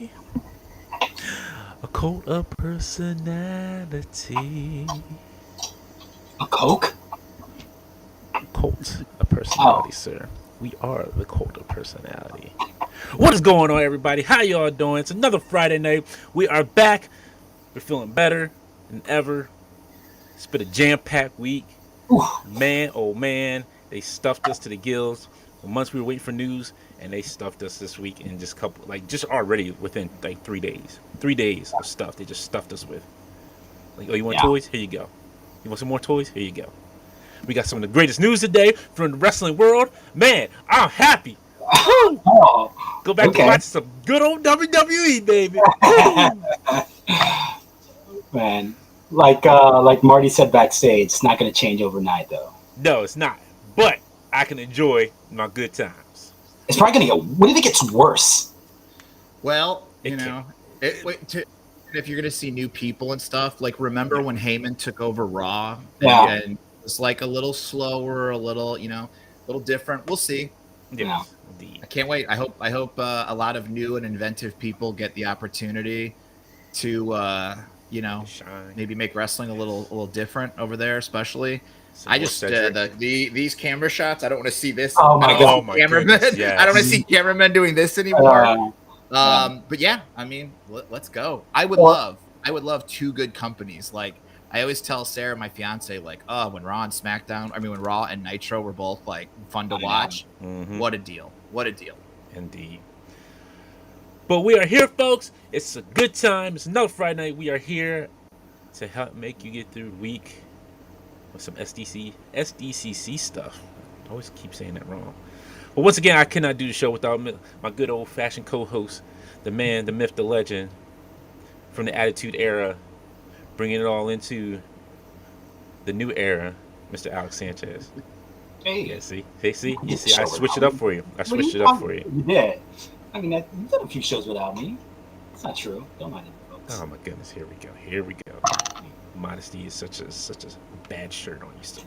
personality. A cult of personality. A Coke? Cult of personality, sir. We are the cult of personality. What is going on, everybody? How y'all doing? It's another Friday night. We are back. We're feeling better than ever. It's been a jam-packed week. Ooh. Man, oh man, they stuffed us to the gills. For months we were waiting for news, and they stuffed us this week in just already within like 3 days. 3 days of stuff they just stuffed us with. Like, oh, you want toys? Here you go. You want some more toys? Here you go. We got some of the greatest news today from the wrestling world. Man, I'm happy. Woo! Oh, Go back to watch some good old WWE, baby. Man, like Marty said backstage, it's not going to change overnight, though. No, it's not. But I can enjoy my good times. It's probably going to get. What do you think gets worse? Well, if you're going to see new people and stuff, like remember when Heyman took over Raw and it was like a little slower, a little different. We'll see. Yeah. I can't wait. I hope a lot of new and inventive people get the opportunity to shine. Maybe make wrestling a little different over there, especially. Some I just these camera shots. I don't want to see this. Oh my god, cameramen! Yes. I don't want to see cameramen doing this anymore. But yeah, I mean, let's go. I would love two good companies. Like I always tell Sarah, my fiance, like, oh, when Raw and Nitro were both like fun to watch. Mm-hmm. What a deal! What a deal! Indeed. But we are here, folks. It's a good time. It's another Friday night. We are here to help make you get through the week with some SDCC stuff. I always keep saying that wrong. But once again, I cannot do the show without my good old-fashioned co-host, the man, the myth, the legend, from the Attitude Era, bringing it all into the new era, Mr. Alex Sanchez. Hey. Yeah, see? You see, I switched it up for you. You did. I mean, you've done a few shows without me. It's not true. Don't mind it, folks. Oh my goodness! Here we go. Modesty is such a bad shirt on you, sir.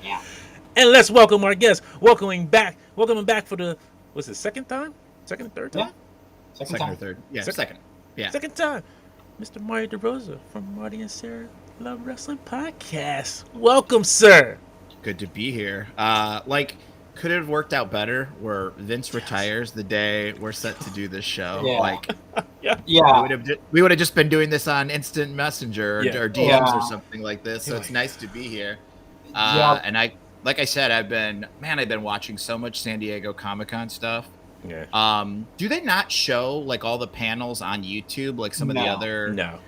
Yeah. And let's welcome our guest. Welcoming back for the second time? Second or third time? Yeah. Second or third? Yeah, second. Yeah. Second time. Mr. Marty Derosa from Marty and Sarah Love Wrestling Podcast. Welcome, sir. Good to be here. Could it have worked out better where Vince retires the day we're set to do this show? We would have just been doing this on Instant Messenger or DMs or something like this. So it's nice to be here. And like I said, I've been watching so much San Diego Comic-Con stuff. Yeah. Do they not show like all the panels on YouTube like some of the other? No.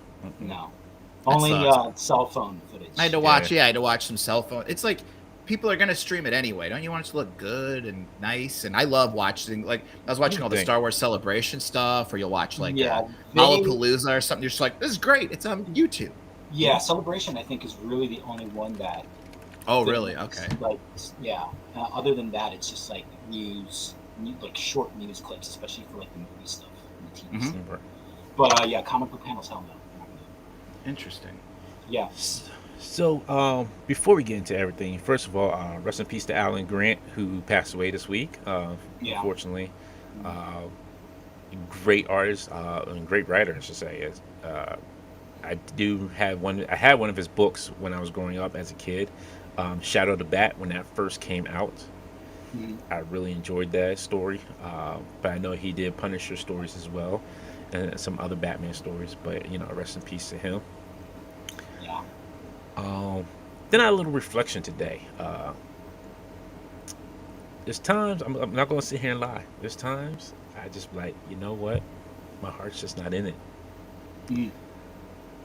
Only cell phone footage. I had to watch some cell phone. It's like people are gonna stream it anyway. Don't you want it to look good and nice? And I love watching. Like I was watching all the Star Wars Celebration stuff, or you'll watch Lollapalooza or something. You're just like, this is great. It's on YouTube. Yeah, Celebration I think is really the only one that. Oh, really? Okay. Other than that, it's just like news, like short news clips, especially for like the movie stuff and the TV stuff. But comic book panels, hell no. Interesting. Yeah. So, before we get into everything, first of all, rest in peace to Alan Grant, who passed away this week, unfortunately. Great artist, and great writer, I should say. I had one of his books when I was growing up as a kid, Shadow the Bat, when that first came out. I really enjoyed that story, but I know he did Punisher stories as well, and some other Batman stories, but, rest in peace to him. Then I had a little reflection today. There's times, I'm not going to sit here and lie. There's times I just like, you know what? My heart's just not in it.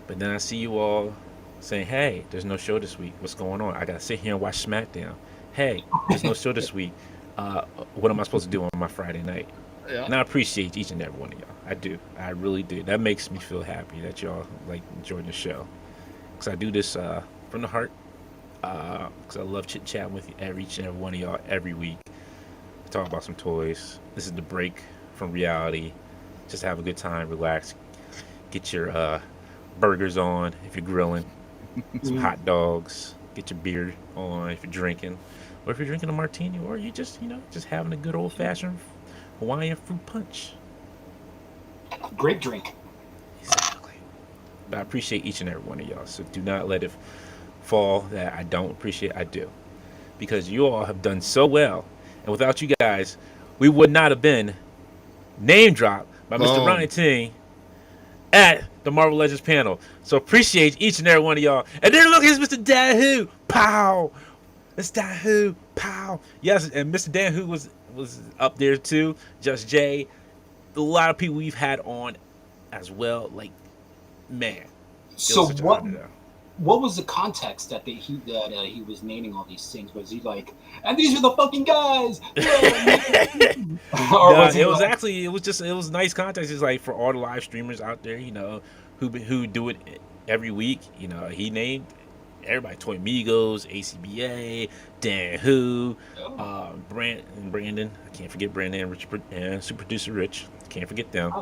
But then I see you all saying, hey, there's no show this week. What's going on? I got to sit here and watch SmackDown. Hey, there's no show this week. What am I supposed to do on my Friday night? Yeah. And I appreciate each and every one of y'all. I do. I really do. That makes me feel happy that y'all enjoying the show. Because I do this from the heart. Because I love chit-chatting with each and every one of y'all every week. We talk about some toys. This is the break from reality. Just have a good time, relax. Get your burgers on if you're grilling. Some hot dogs. Get your beer on if you're drinking. Or if you're drinking a martini. Or you just having a good old-fashioned Hawaiian fruit punch. Great drink. Exactly. But I appreciate each and every one of y'all. So do not let it fall that I don't appreciate. I do. Because you all have done so well. And without you guys, we would not have been name dropped by Mr. Ryan Ting at the Marvel Legends panel. So appreciate each and every one of y'all. And then look, here's Mr. Dan Who. Pow! Mr. Dan Who. Pow! Yes, and Mr. Dan Who was up there too. Just Jay. A lot of people we've had on as well. Like, man. So what was the context that he was naming all these things? Was he like, and these are the fucking guys? It was nice context. It's like for all the live streamers out there, you know, who do it every week. You know, he named everybody: Toy Migos, ACBA, Dan Who, Brandon. I can't forget Brandon and Super Producer Rich. Can't forget them.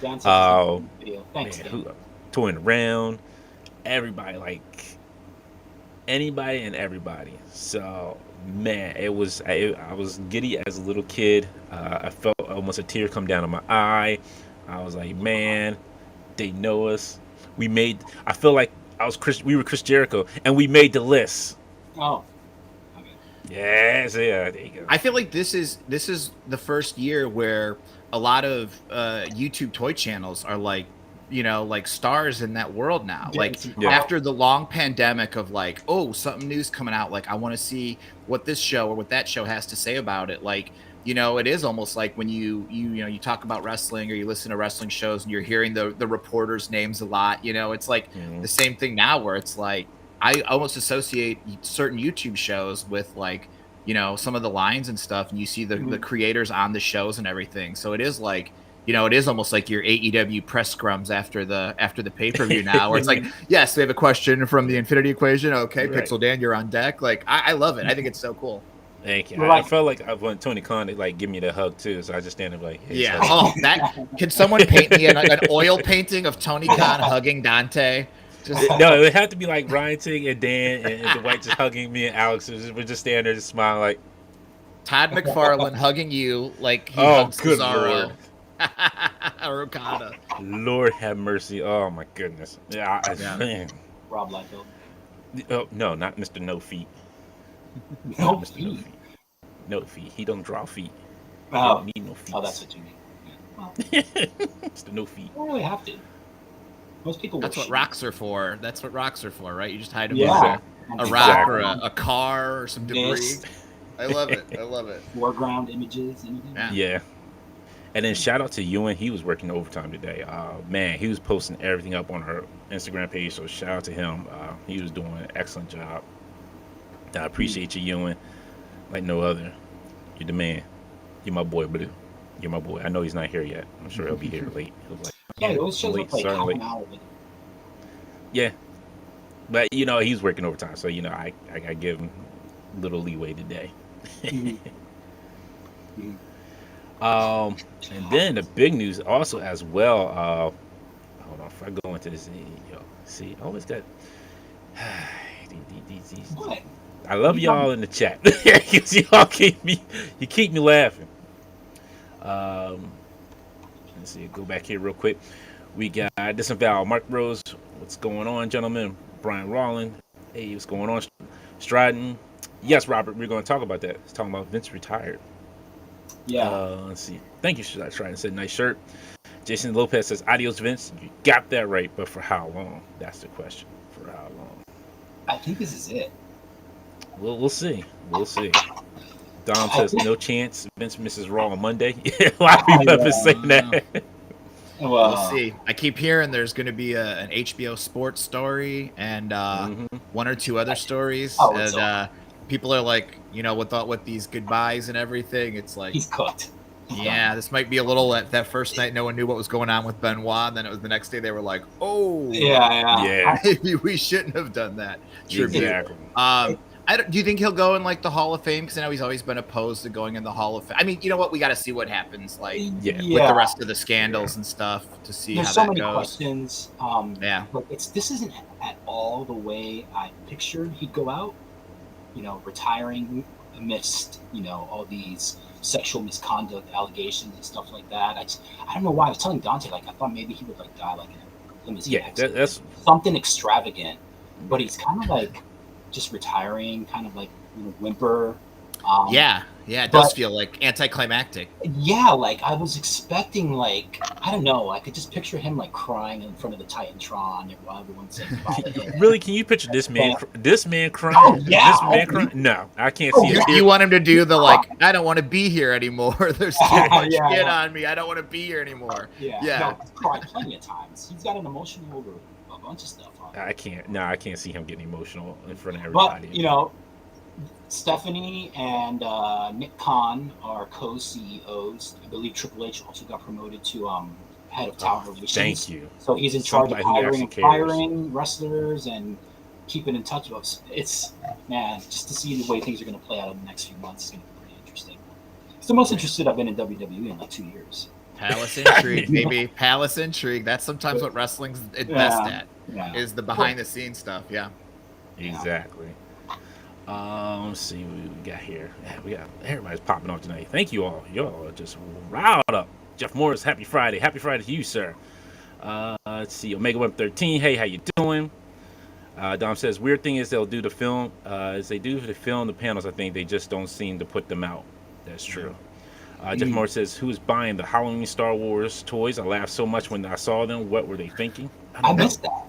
Video. Thanks, Dan. Toying around. Everybody, like anybody and everybody. So man, I was giddy as a little kid. I felt almost a tear come down on my eye. I was like, man, they know us. I feel like we were Chris Jericho, and we made the list. Oh, okay. Yes, yeah, there you go. I feel like this is the first year where a lot of YouTube toy channels are like, you know, like stars in that world now. After the long pandemic of like, oh, something new's coming out, like I want to see what this show or what that show has to say about it. Like, you know, it is almost like when you talk about wrestling or you listen to wrestling shows and you're hearing the reporters' names a lot. You know, it's like the same thing now where it's like I almost associate certain YouTube shows with like, you know, some of the lines and stuff, and you see the creators on the shows and everything. So it is like, you know, it is almost like your AEW press scrums after the pay-per-view now, where it's like, yes, we have a question from the Infinity Equation. Okay, right. Pixel Dan, you're on deck. Like, I love it. I think it's so cool. Thank you. I felt like I want Tony Khan to like give me the hug too, so I just stand there like, hey, yeah. Oh, can someone paint me an oil painting of Tony Khan hugging Dante? No, it would have to be like Ryan Ting and Dan and Dwight just hugging me and Alex. We're just standing there just smiling like. Todd McFarlane hugging you like he hugs Cesaro. Lord. Okada. Lord have mercy. Oh my goodness. Yeah. Man. Rob Liefeld. Oh no, not Mr. No Feet. No feet. No feet. He don't draw feet. Oh. He don't need no feet. Oh, that's what you mean. Yeah. Well, Mr. No Feet. You don't really have to. Most people. That's what rocks are for. That's what rocks are for, right? You just hide them under a rock or a car or some debris. I love it. I love it. Foreground images. Anything. Yeah. And then shout out to Ewan. He was working overtime today. Man, he was posting everything up on her Instagram page. So shout out to him. He was doing an excellent job. I appreciate you, Ewan. Like no other. You're the man. You're my boy, Blue. You're my boy. I know he's not here yet. I'm sure he'll be here late. He'll like, yeah, it always shows up like half an hour with him. Yeah. But, you know, he's working overtime. So, you know, I give him a little leeway today. And then the big news also as well. Hold on, if I go into this, see, I always got. What? I love y'all in the chat because y'all keep me laughing. Let's see, go back here real quick. We got Disavow, Mark Rose. What's going on, gentlemen? Brian Rawlin. Hey, what's going on? Stridon. Yes, Robert, we're going to talk about that. It's talking about Vince retired. Yeah. Let's see. Thank you, Stridon. Said nice shirt. Jason Lopez says, adios, Vince. You got that right, but for how long? That's the question. For how long? I think this is it. We'll see. We'll see. Dom says, no chance. Vince misses Raw on Monday. A lot of people have been saying that. We'll see. I keep hearing there's going to be an HBO sports story and one or two other stories. And people are like, you know, with these goodbyes and everything, it's like he's cooked. Yeah, this might be a little that first night no one knew what was going on with Benoit, and then it was the next day they were like, oh, yeah. Maybe we shouldn't have done that. Exactly. Do you think he'll go in like the Hall of Fame? Because I know he's always been opposed to going in the Hall of Fame. I mean, you know what? We got to see what happens, like with the rest of the scandals and stuff to see There's how so that many goes. questions. But this isn't at all the way I pictured he'd go out. You know, retiring amidst all these sexual misconduct allegations and stuff like that. I don't know why. I was telling Dante, like, I thought maybe he would, like, die, like, in a limousine accident. That's something extravagant. But he's kind of, like, just retiring, kind of, like, whimper. Yeah, it does feel like anticlimactic. Yeah, like, I was expecting, like, I don't know, I could just picture him, like, crying in front of the Titantron while everyone said goodbye to him. Really, can you picture this man crying? Oh, yeah. This man crying? No, I can't see it. You want him to do the, like, I don't want to be here anymore. There's too much shit on me. I don't want to be here anymore. Yeah. No, he's cried plenty of times. He's got an emotional over a bunch of stuff on him. I can't see him getting emotional in front of everybody. But, Stephanie and Nick Khan are co-CEOs. I believe Triple H also got promoted to head of talent relations. Thank you. So he's in charge of hiring and firing wrestlers and keeping in touch with us. It's, man, just to see the way things are going to play out in the next few months is going to be pretty interesting. It's the most interested I've been in WWE in like 2 years. Palace intrigue, baby. Palace intrigue. That's sometimes what wrestling's best at. Yeah. Is the behind the scenes stuff. Yeah. Exactly. Let's see what we got here. We got everybody's popping off tonight. Thank you all. Y'all are just riled up. Jeff Morris, happy Friday. Happy Friday to you, sir. Let's see. Omega Web 13. Hey, how you doing? Dom says weird thing is they'll do the film. As they do for the film, the panels. I think they just don't seem to put them out. That's true. Jeff Morris says, who's buying the Halloween Star Wars toys? I laughed so much when I saw them. What were they thinking? I missed that.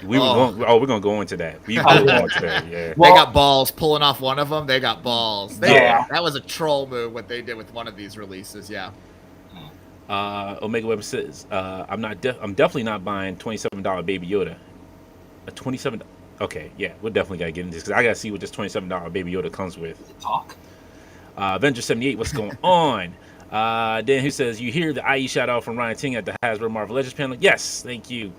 We're gonna go into that. We're gonna go into that. Yeah. They got balls pulling off one of them. They got balls. That was a troll move. What they did with one of these releases. Yeah. Omega Web says, I'm definitely not buying $27 Baby Yoda. A $27. Okay, yeah, we'll definitely gotta get into this because I gotta see what this $27 Baby Yoda comes with. Does it talk? Avenger 78, what's going on? Then who says you hear the IE shout out from Ryan Ting at the Hasbro Marvel Legends panel? Yes, thank you.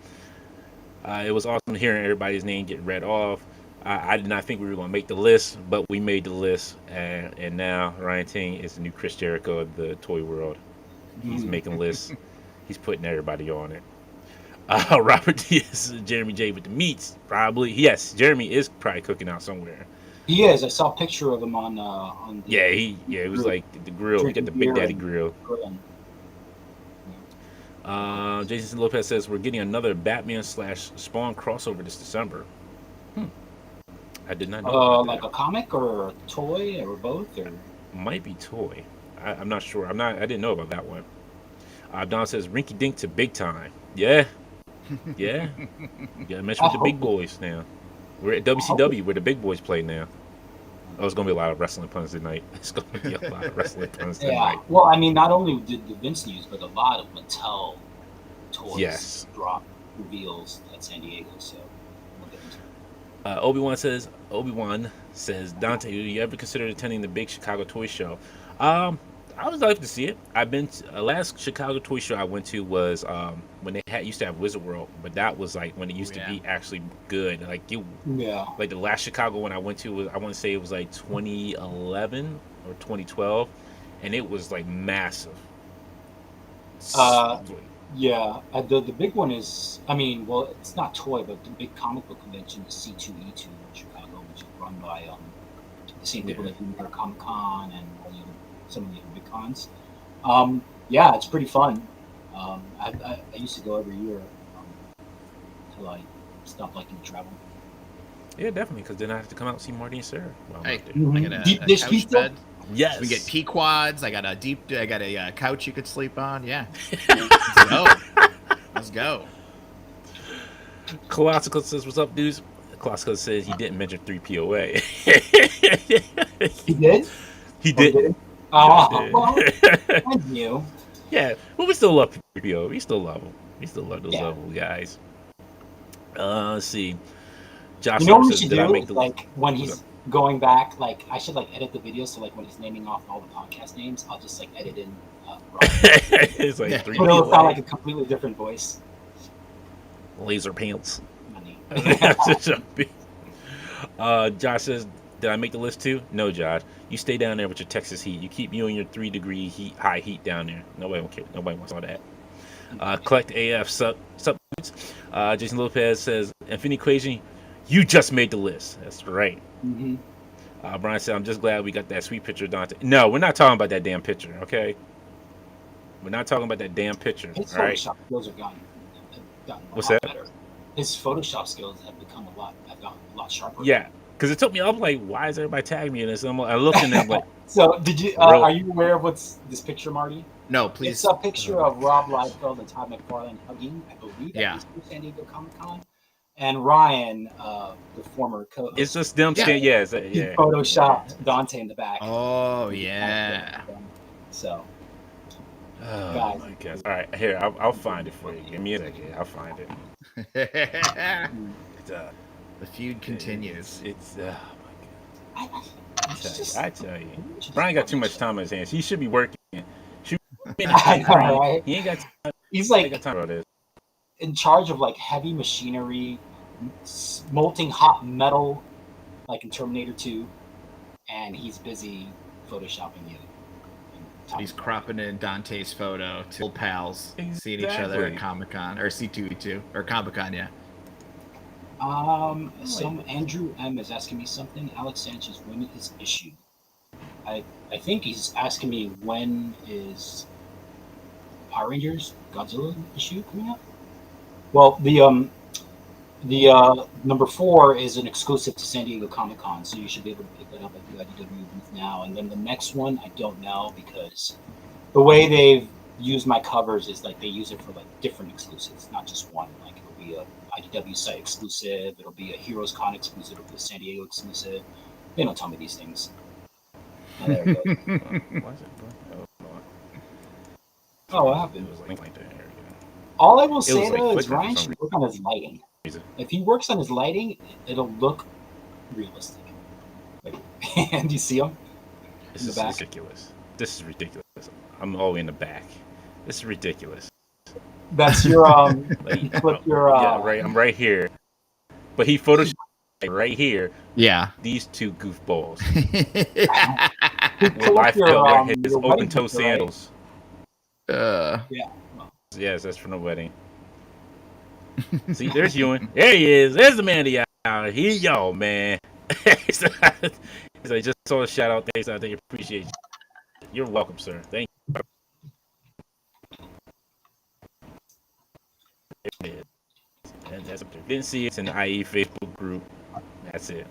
It was awesome hearing everybody's name get read off. I did not think we were going to make the list, but we made the list. And now Ryan Ting is the new Chris Jericho of the toy world. He's making lists. He's putting everybody on it. Robert Diaz, Jeremy J with the meats, probably. Yes, Jeremy is probably cooking out somewhere. He is. I saw a picture of him on the it was like the grill. He got the Big Daddy grill. Jason Lopez says we're getting another Batman / Spawn crossover this December. I did not know. Like a comic or a toy or both, or might be toy. I'm not sure. I didn't know about that one. Don says Rinky Dink to big time. Yeah. You gotta mess with the big boys now. We're at WCW where the big boys play now. Oh, it's gonna be a lot of wrestling puns tonight. It's gonna be a lot of wrestling puns tonight. Well, I mean, not only did the Vince news, but a lot of Mattel toys drop reveals at San Diego. So we'll get into it. Obi-Wan says, Dante, do you ever consider attending the big Chicago toy show? I would like to see it. I've been to, last Chicago toy show I went to was when they used to have Wizard World, but that was like when it used to be actually good. Like like the last Chicago one I went to was, I want to say it was like 2011 or 2012, and it was like massive. The big one is, I mean, well, it's not toy, but the big comic book convention is C2E2 in Chicago, which is run by the same people that do New York Comic Con and some of the other big cons. It's pretty fun. I used to go every year until I stopped liking to travel. Yeah, definitely, because then I have to come out and see Marty and Sarah. I got a deep dish couch bed. Yes, we get Pequods. I got a couch you could sleep on. Yeah, let's go. Let's go. Classical says, "What's up, dudes?" Classical says he didn't mention 3POA. He did. He did. Well, I knew. Yeah, but we still love 3PO. We still love him. We still love those level guys. Let's see. Josh, you know what we should do? Like when he's going back, like I should like edit the video so like when he's naming off all the podcast names, I'll just like edit in. It's like 3PO. It'll sound like a completely different voice. Laser pants. Josh says, did I make the list too? No, Josh. You stay down there with your Texas heat. You keep you and your 3-degree high heat down there. Nobody won't care. Nobody wants all that. Collect AF sub. Jason Lopez says, Infinity Equation, you just made the list. That's right. Mm-hmm. Brian said, "I'm just glad we got that sweet picture of Dante." No, we're not talking about that damn picture, okay? We're not talking about that damn picture. His all right? Photoshop skills have gotten a What's lot that? better. His Photoshop skills have gotten a lot sharper. Yeah, because it took me. I'm like, why is everybody tagging me in this? I looked in there, I'm like, so did you? Are you aware of what's this picture, Marty? No, please. It's a picture of Rob Liefeld and Todd McFarlane hugging, I believe, Yeah. at San Diego Comic-Con. And Ryan, the former co-host. It's just them standing. He photoshopped Dante in the back. Oh, yeah. So. Oh, my gosh. All right, here, I'll find it for you. Give me a second. I'll find it. The feud continues. It's oh, my God. I tell you. Brian got too much time on his hands. He should be working. Right? He ain't got time. He's like got time for this. In charge of like heavy machinery, molting hot metal, like in Terminator 2, and he's busy photoshopping you. He's cropping in Dante's photo to old pals seeing each other at Comic-Con or C2E2 or Comic-Con, yeah. Some Andrew M is asking me something. Alex Sanchez, when is issued? I think he's asking me when is Power Rangers Godzilla issue coming out. Well, the number 4 is an exclusive to San Diego Comic-Con, so you should be able to pick that up at the IDW booth now. And then the next one, I don't know, because the way they've used my covers is like they use it for like different exclusives, not just one. Like it'll be a IDW site exclusive, it'll be a Heroes Con exclusive, it'll be a San Diego exclusive. They don't tell me these things. Oh, there it goes. Why is it? Oh, what happened? It was like there. All I will say like though is flickering Ryan for some should work on his lighting. reason. If he works on his lighting, it'll look realistic. Like, and you see him? This is ridiculous. This is ridiculous. I'm all in the back. This is ridiculous. That's your yeah, right. I'm right here, but he photoshopped right here. Yeah, these two goofballs. With Liefeld, his open-toe sandals. Yeah. Yes, that's from the wedding. See, there's Ewan. There he is. There's the man of the hour. Here you go, man. He's like, just saw a shout out. Thanks, I think appreciate you. You're welcome, sir. Thank you. There it is. And that's up there. Didn't see it in the IE Facebook group. That's it.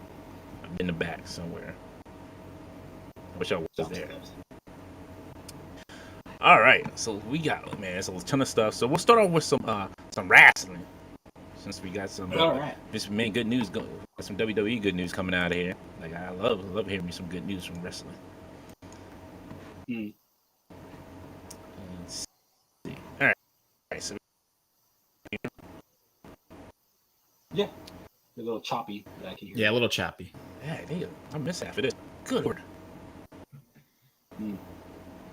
I'm in the back somewhere. I wish I was there. All right, so we got, man, it's a ton of stuff. So we'll start off with some wrestling, since we got some just good news. Some WWE good news coming out of here. Like I love hearing some good news from wrestling. Let's see. All right, so yeah, a little choppy. That I can hear. Yeah, a little choppy. Yeah, damn, I miss half of this. Good Lord.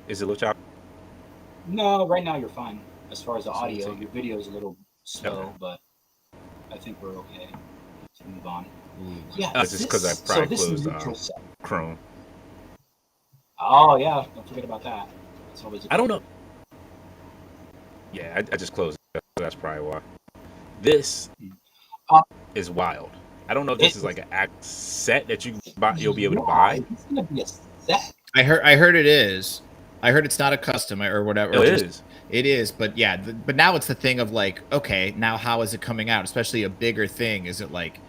Is it a little choppy? No, right now you're fine. As far as the audio, your video is a little slow, but I think we're okay to move on. Yeah, it's just because I probably closed Chrome. Oh yeah, don't forget about that. It's always. I don't know. Yeah, I just closed it. That's probably why. This is wild. I don't know if this is like an act set that you'll be able to buy. It's gonna be a set. I heard it is. I heard it's not a custom or whatever. It is, but yeah. But now it's the thing of like, okay, now how is it coming out? Especially a bigger thing. Is it like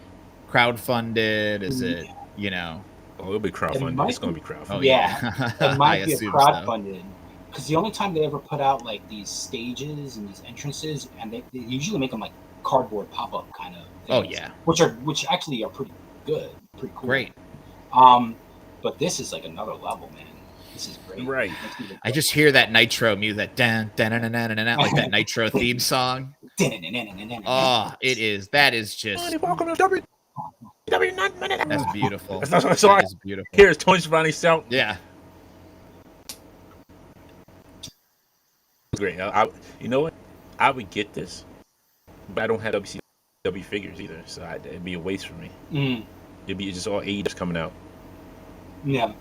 crowdfunded? Is it, you know? Oh, it'll be crowdfunded. It's going to be crowdfunded. Oh, yeah. It might be crowdfunded. Because the only time they ever put out like these stages and these entrances, and they usually make them like cardboard pop-up kind of things. Oh, yeah. Which actually are pretty good. Pretty cool. Great. But this is like another level, man. This is great. Right. I just hear that Nitro music, like that Nitro theme song. Oh, it is. That is just. Welcome to W. That's beautiful. That's all. That is beautiful. Here's Tony Schiavone's sound. Yeah. Great. You know what? I would get this, but I don't have WCW figures either, so it'd be a waste for me. It'd be just all AEWs coming out. Yeah.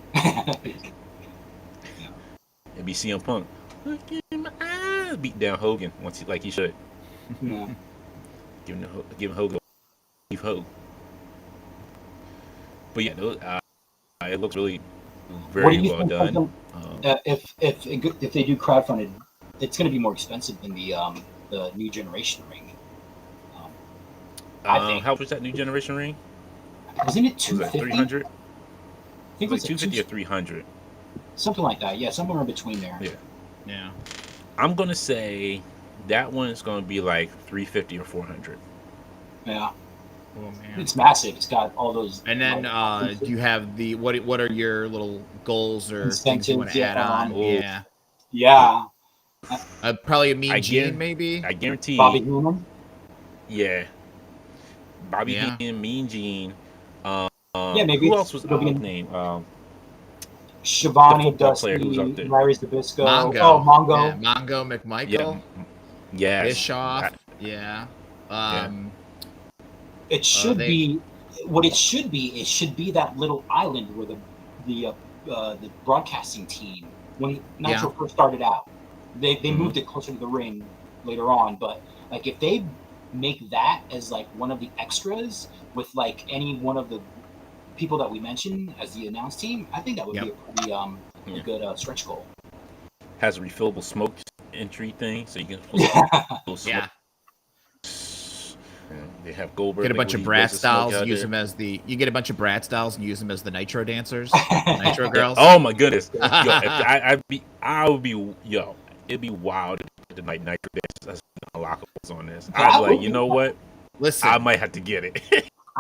It'd be CM Punk. Look in my eyes. Beat down Hogan once he should. Yeah. Give Hogan. Leave Hogan. But yeah, It looks really very What do you well think done. if they do crowdfunded, it's going to be more expensive than the new generation ring. I think. How much was that new generation ring? Wasn't it Was that 250? 300? I think It was like 250 or 300. Something like that. Yeah, somewhere in between there. Yeah. I'm gonna say that one is gonna be like 350 or 400. Yeah. Oh man. It's massive. It's got all those. And then do you have the what are your little goals or things you want to add on? Yeah. Yeah. Probably a Mean Gene, maybe. I guarantee. Bobby Heenan. Yeah. Bobby Heenan, Mean Gene. Yeah, maybe. Who else was name? Shivani, Dusty, Larry Zabisco. Mongo. Oh, Mongo. Yeah, Mongo McMichael. Yeah. Bischoff. Yeah. It should be what it should be. It should be that little island where the broadcasting team, when Nitro first started out, they moved it closer to the ring later on. But like if they make that as like one of the extras with like any one of the people that we mentioned as the announce team, I think that would be a pretty a good stretch goal. Has a refillable smoke entry thing, so you can They have Goldberg. Get a bunch of Brat Styles, use them as the. You get a bunch of Brat Styles and use them as the Nitro dancers, Nitro girls. Oh my goodness! It'd be wild if the Nitro dancers as unlockables on this. I'd be like, you know what? Listen, I might have to get it.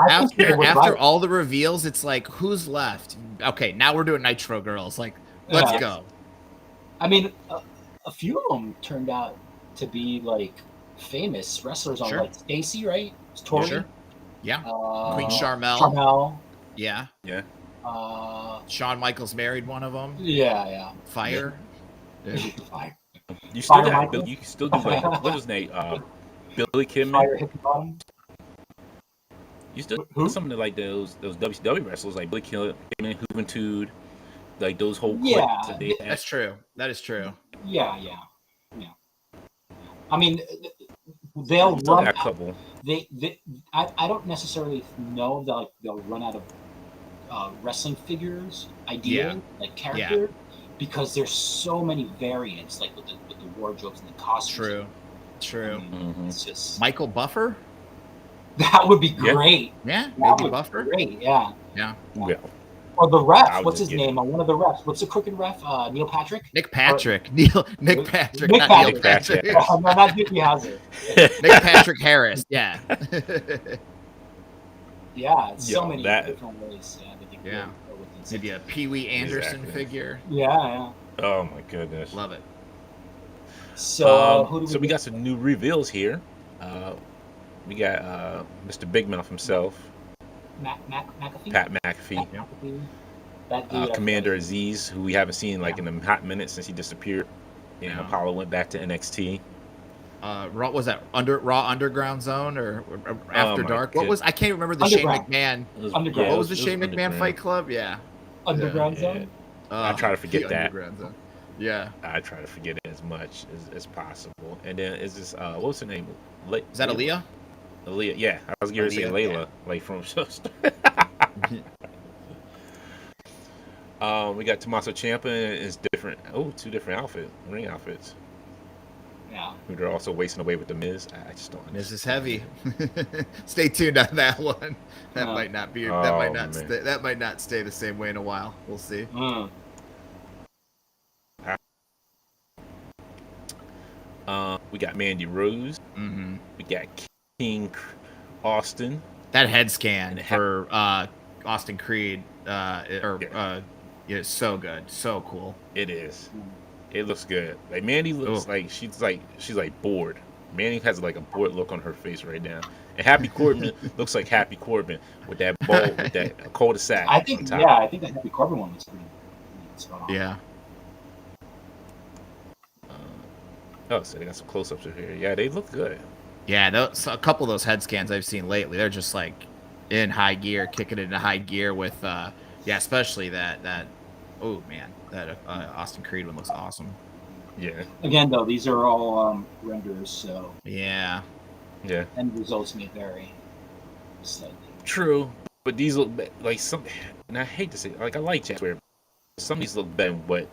After all the reveals, it's like, who's left? Okay, now we're doing Nitro girls. Like, let's go. I mean, a few of them turned out to be like famous wrestlers on like Stacy, right? Tori. Sure. Yeah. Queen Charmel. Yeah. Yeah. Shawn Michaels married one of them. Yeah. Fire. Fire. You still got. You can still do like what was his name? Billy Kidman. Fire hit the bottom. You still some of the, like those WCW wrestlers like Billy Kidman, Juventud, like those whole clips that they had. That's true. That is true. Yeah. I mean, they'll run a couple. I don't necessarily know that they'll run out of wrestling figures, like character, because there's so many variants, like with the wardrobes and the costumes. True. I mean, it's just Michael Buffer. That would be great. Yeah, maybe Buffer. Great. Yeah. Or the ref. What's his name? One of the refs. What's the crooked ref? Neil Patrick. Nick Patrick. Nick Patrick. Nick Not Patrick. Neil Patrick. No, not Dookie Howser. Nick Patrick Harris. Yeah. So many different ways. Maybe a Pee Wee Anderson figure. Yeah. Oh my goodness. Love it. So we got some new reveals here. We got Mr. Big Mouth himself. McAfee? Pat McAfee. That dude, Commander Aziz, who we haven't seen like in a hot minute since he disappeared. Apollo went back to NXT. Was that Raw Underground Zone or After Dark? What was? I can't remember the Shane McMahon. Underground. What was the Shane McMahon Fight Club? Yeah. Underground Zone. I try to forget that. Underground Zone. Yeah. I try to forget it as much as possible. And then is this what's her name? Is that Aaliyah? Aaliyah, yeah. I was going to say Layla, like from Shuster. We got Tommaso Ciampa in his two different ring outfits. Yeah. They're also wasting away with the Miz. I just don't understand. Miz is heavy. Stay tuned on that one. That might not be. That might not stay the same way in a while. We'll see. We got Mandy Rose. Mm-hmm. We got King Austin. That head scan for Austin Creed, it's so good, so cool. It is. It looks good. Like Mandy looks like she's like bored. Mandy has like a bored look on her face right now. And Happy Corbin looks like Happy Corbin with that ball, with that cul-de-sac. I think the Happy Corbin one was pretty spot on. Yeah. So they got some close-ups of here. Yeah, they look good. Yeah, a couple of those head scans I've seen lately, they're just like in high gear, kicking it into high gear with, especially that. Oh man, that Austin Creed one looks awesome. Yeah. Again, though, these are all renders, so yeah. End results may vary slightly. True. But these look like some, and I hate to say, like, I like Jazzware. Some of these look better than what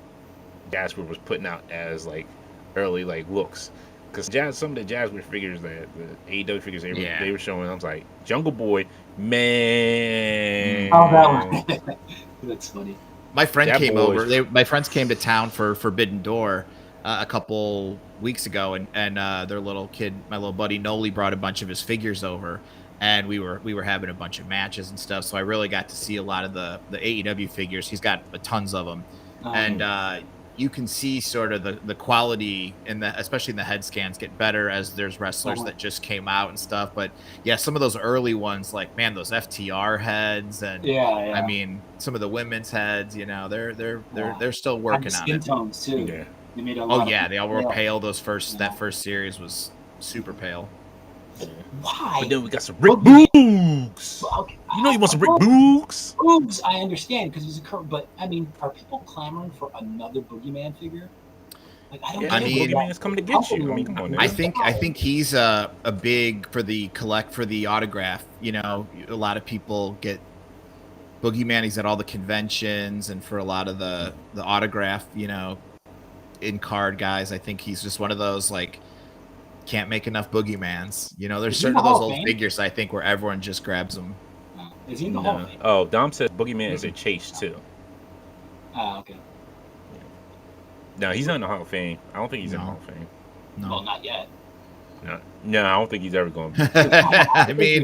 Jazzware was putting out as like early like looks. Because some of the Jazzware figures that the AEW figures they were showing, I was like, Jungle Boy, man. Oh, that one. That's funny. My friend came over. My friends came to town for Forbidden Door a couple weeks ago, and their little kid, my little buddy Noli, brought a bunch of his figures over, and we were having a bunch of matches and stuff. So I really got to see a lot of the AEW figures. He's got tons of them, and you can see sort of the quality especially in the head scans get better as there's wrestlers that just came out and stuff. But yeah, some of those early ones, like, man, those FTR heads, and I mean some of the women's heads, they're still working on skin tones too. Yeah. They made they all were pale. That first series was super pale. Why? But then we got some Rick Boogs. Okay. You know you want some Rick Boogs? Boogs, I understand because he's a current. But I mean, are people clamoring for another Boogeyman figure? Like, I don't. Boogeyman's coming to get you. I mean, come on. Now. I think he's a big for the autograph. A lot of people get Boogeyman. He's at all the conventions, and for a lot of the autograph, in card guys, I think he's just one of those like. Can't make enough Boogeymans. There's certain of those old figures I think where everyone just grabs them. Is he in the Hall of Fame? Oh, Dom says Boogeyman is a chase too. Okay. Yeah. No, he's not in the Hall of Fame. I don't think he's in the Hall of Fame. No. Well, not yet. No, I don't think he's ever going to be. I mean,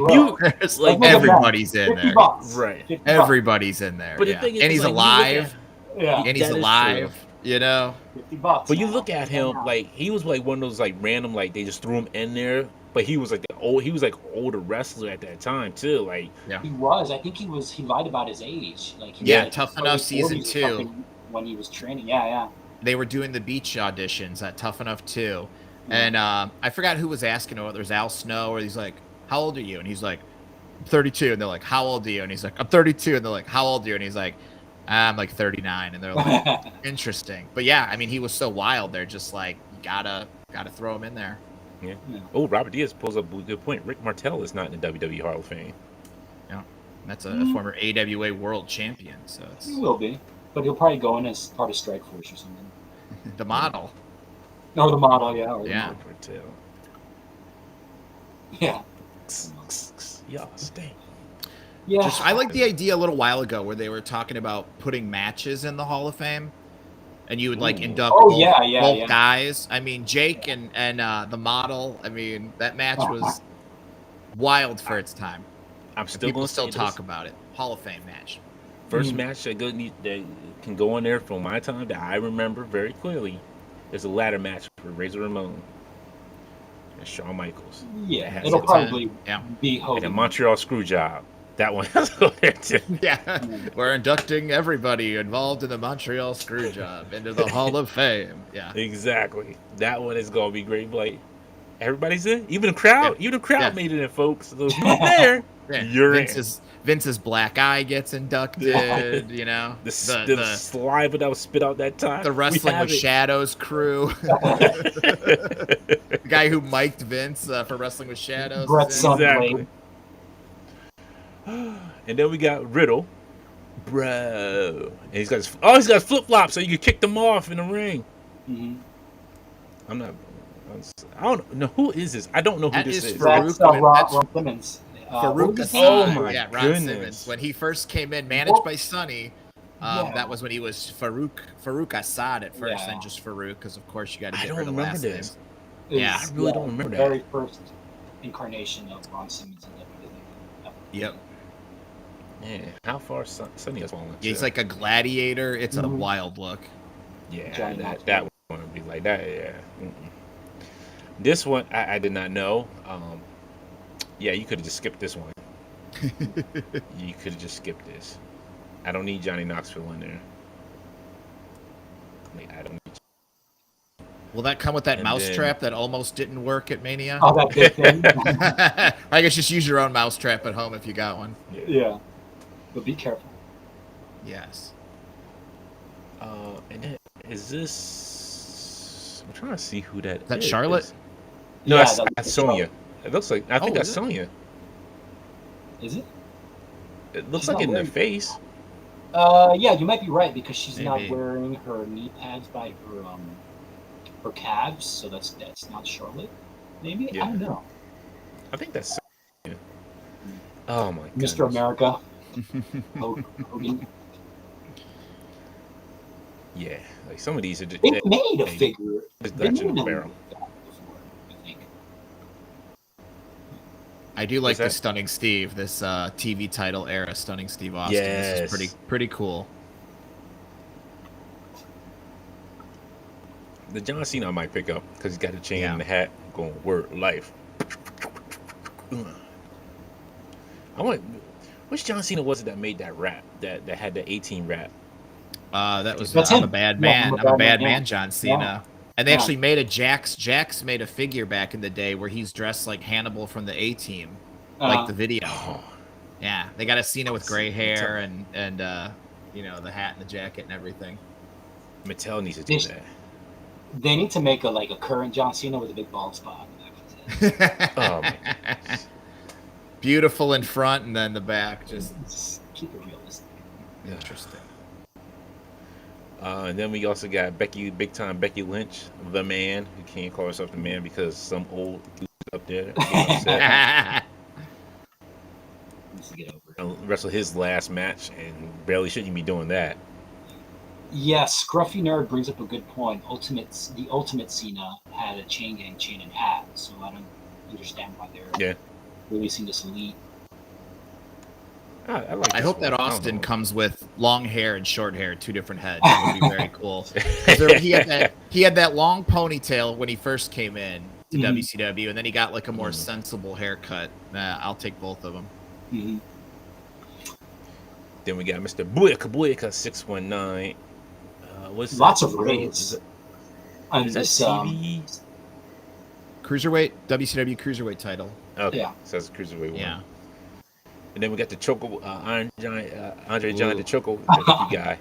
everybody's in there. Right. Everybody's in there. But the thing is, and he's alive. Yeah. And he's alive. $50. But you look at him, like, he was like one of those like random, like they just threw him in there. But he was like older wrestler at that time too. Like he was. I think he lied about his age. Like Tough Enough season 2 when he was training. Yeah. They were doing the beach auditions at Tough Enough 2. And I forgot who was asking him. There's Al Snow, or he's like, "How old are you?" And he's like, "I'm 32." And they're like, "How old are you?" And he's like, "I'm 32." And they're like, "How old are you?" And he's like, "I'm like 39." And they're like, "Interesting." But yeah, I mean, he was so wild. They're just like, you gotta throw him in there. Yeah. Oh, Robert Diaz pulls up a good point. Rick Martel is not in the WWE Hall of Fame. Yeah, that's a former AWA World Champion. So he will be, but he'll probably go in as part of Strike Force or something. The model. No, the model. Yeah. Yeah. Martel. Yeah. Yeah, stay. Yeah. I like the idea a little while ago where they were talking about putting matches in the Hall of Fame, and you would like induct both guys. I mean, Jake and the model. I mean, that match was wild for its time. I'm still people going to talk about it. Hall of Fame match. First match that can go in there from my time that I remember very clearly is a ladder match for Razor Ramon and Shawn Michaels. Yeah, it'll probably be Hogan. And a Montreal Screwjob. That one has to go there too. Yeah, we're inducting everybody involved in the Montreal Screwjob into the Hall of Fame. Yeah, exactly. That one is gonna be great. Like everybody's in, even the crowd. Even the crowd made it in, folks. So if you're there, you're in. Vince's black eye gets inducted. The saliva that was spit out that time. The Wrestling with Shadows crew. The guy who mic'd Vince for Wrestling with Shadows. Exactly. And then we got Riddle, bro. And he's got flip flops, so you can kick them off in the ring. Mm-hmm. I don't know who is this. I don't know who this is. That's Ron Simmons. Farouk Assad. Ron Simmons. When he first came in, managed by Sonny, that was when he was Farouk Assad at first, and just Farouk, because of course you got to get rid of the last name. Yeah, I really don't remember the that. very first incarnation of Ron Simmons in WWE. Yep. Yeah, how far Sonny has fallen? He's like a gladiator. It's a wild look. Yeah, that one would be like that. Yeah. This one I did not know. Yeah, you could have just skipped this one. You could have just skipped this. I don't need Johnny Knoxville in there. I don't need. Will that come with that mousetrap that almost didn't work at Mania? Oh, that big thing. I guess just use your own mousetrap at home if you got one. Yeah. But be careful. Yes. And then, is this? I'm trying to see who that is. Is that Charlotte? No, that's Sonya. It looks like I think that's Sonya. Is it? It looks like in the face. Yeah, you might be right because she's not Maybe. wearing her knee pads by her calves, so that's not Charlotte. Maybe I don't know. I think that's. Oh my god, Mr. America. Hogan. Yeah, like some of these are just. They made a figure. They made a barrel. before, I think. I do like the Stunning Steve, this TV title era Stunning Steve Austin. Yes. This is pretty cool. The John Cena I might pick up because he's got a chain and the hat going word life. I want. Which John Cena was it that made that rap that had the 18 rap? That was That's I'm him. a bad Yeah, man. I'm a bad man, John Cena. Yeah. And they actually made a Jax made a figure back in the day where he's dressed like Hannibal from the A-Team, like the video. Yeah, they got a Cena with gray hair and you know, the hat and the jacket and everything. Mattel needs to do that. They need to make a current John Cena with a big bald spot. Oh my God. Beautiful in front and then the back. Just keep it realistic. Interesting. And then we also got big time Becky Lynch, the man, who can't call herself the man because some old dude up there Needs to get over it. wrestled his last match and barely shouldn't be doing that. Yeah, Scruffy Nerd brings up a good point. The Ultimate Cena had a chain gang chain and hat, so I don't understand why they're releasing this Elite. I hope that Austin comes with long hair and short hair, two different heads. That would be very cool. He had that long ponytail when he first came in to WCW, and then he got like a more sensible haircut. I'll take both of them. Mm-hmm. Then we got Mr. Booyaka 619. Lots of raids. Is that TV? Cruiserweight, WCW Cruiserweight title. Okay, yeah. So that's Cruiserweight one. Yeah. And then we got the Choco, Andre Giant, the Choco guy.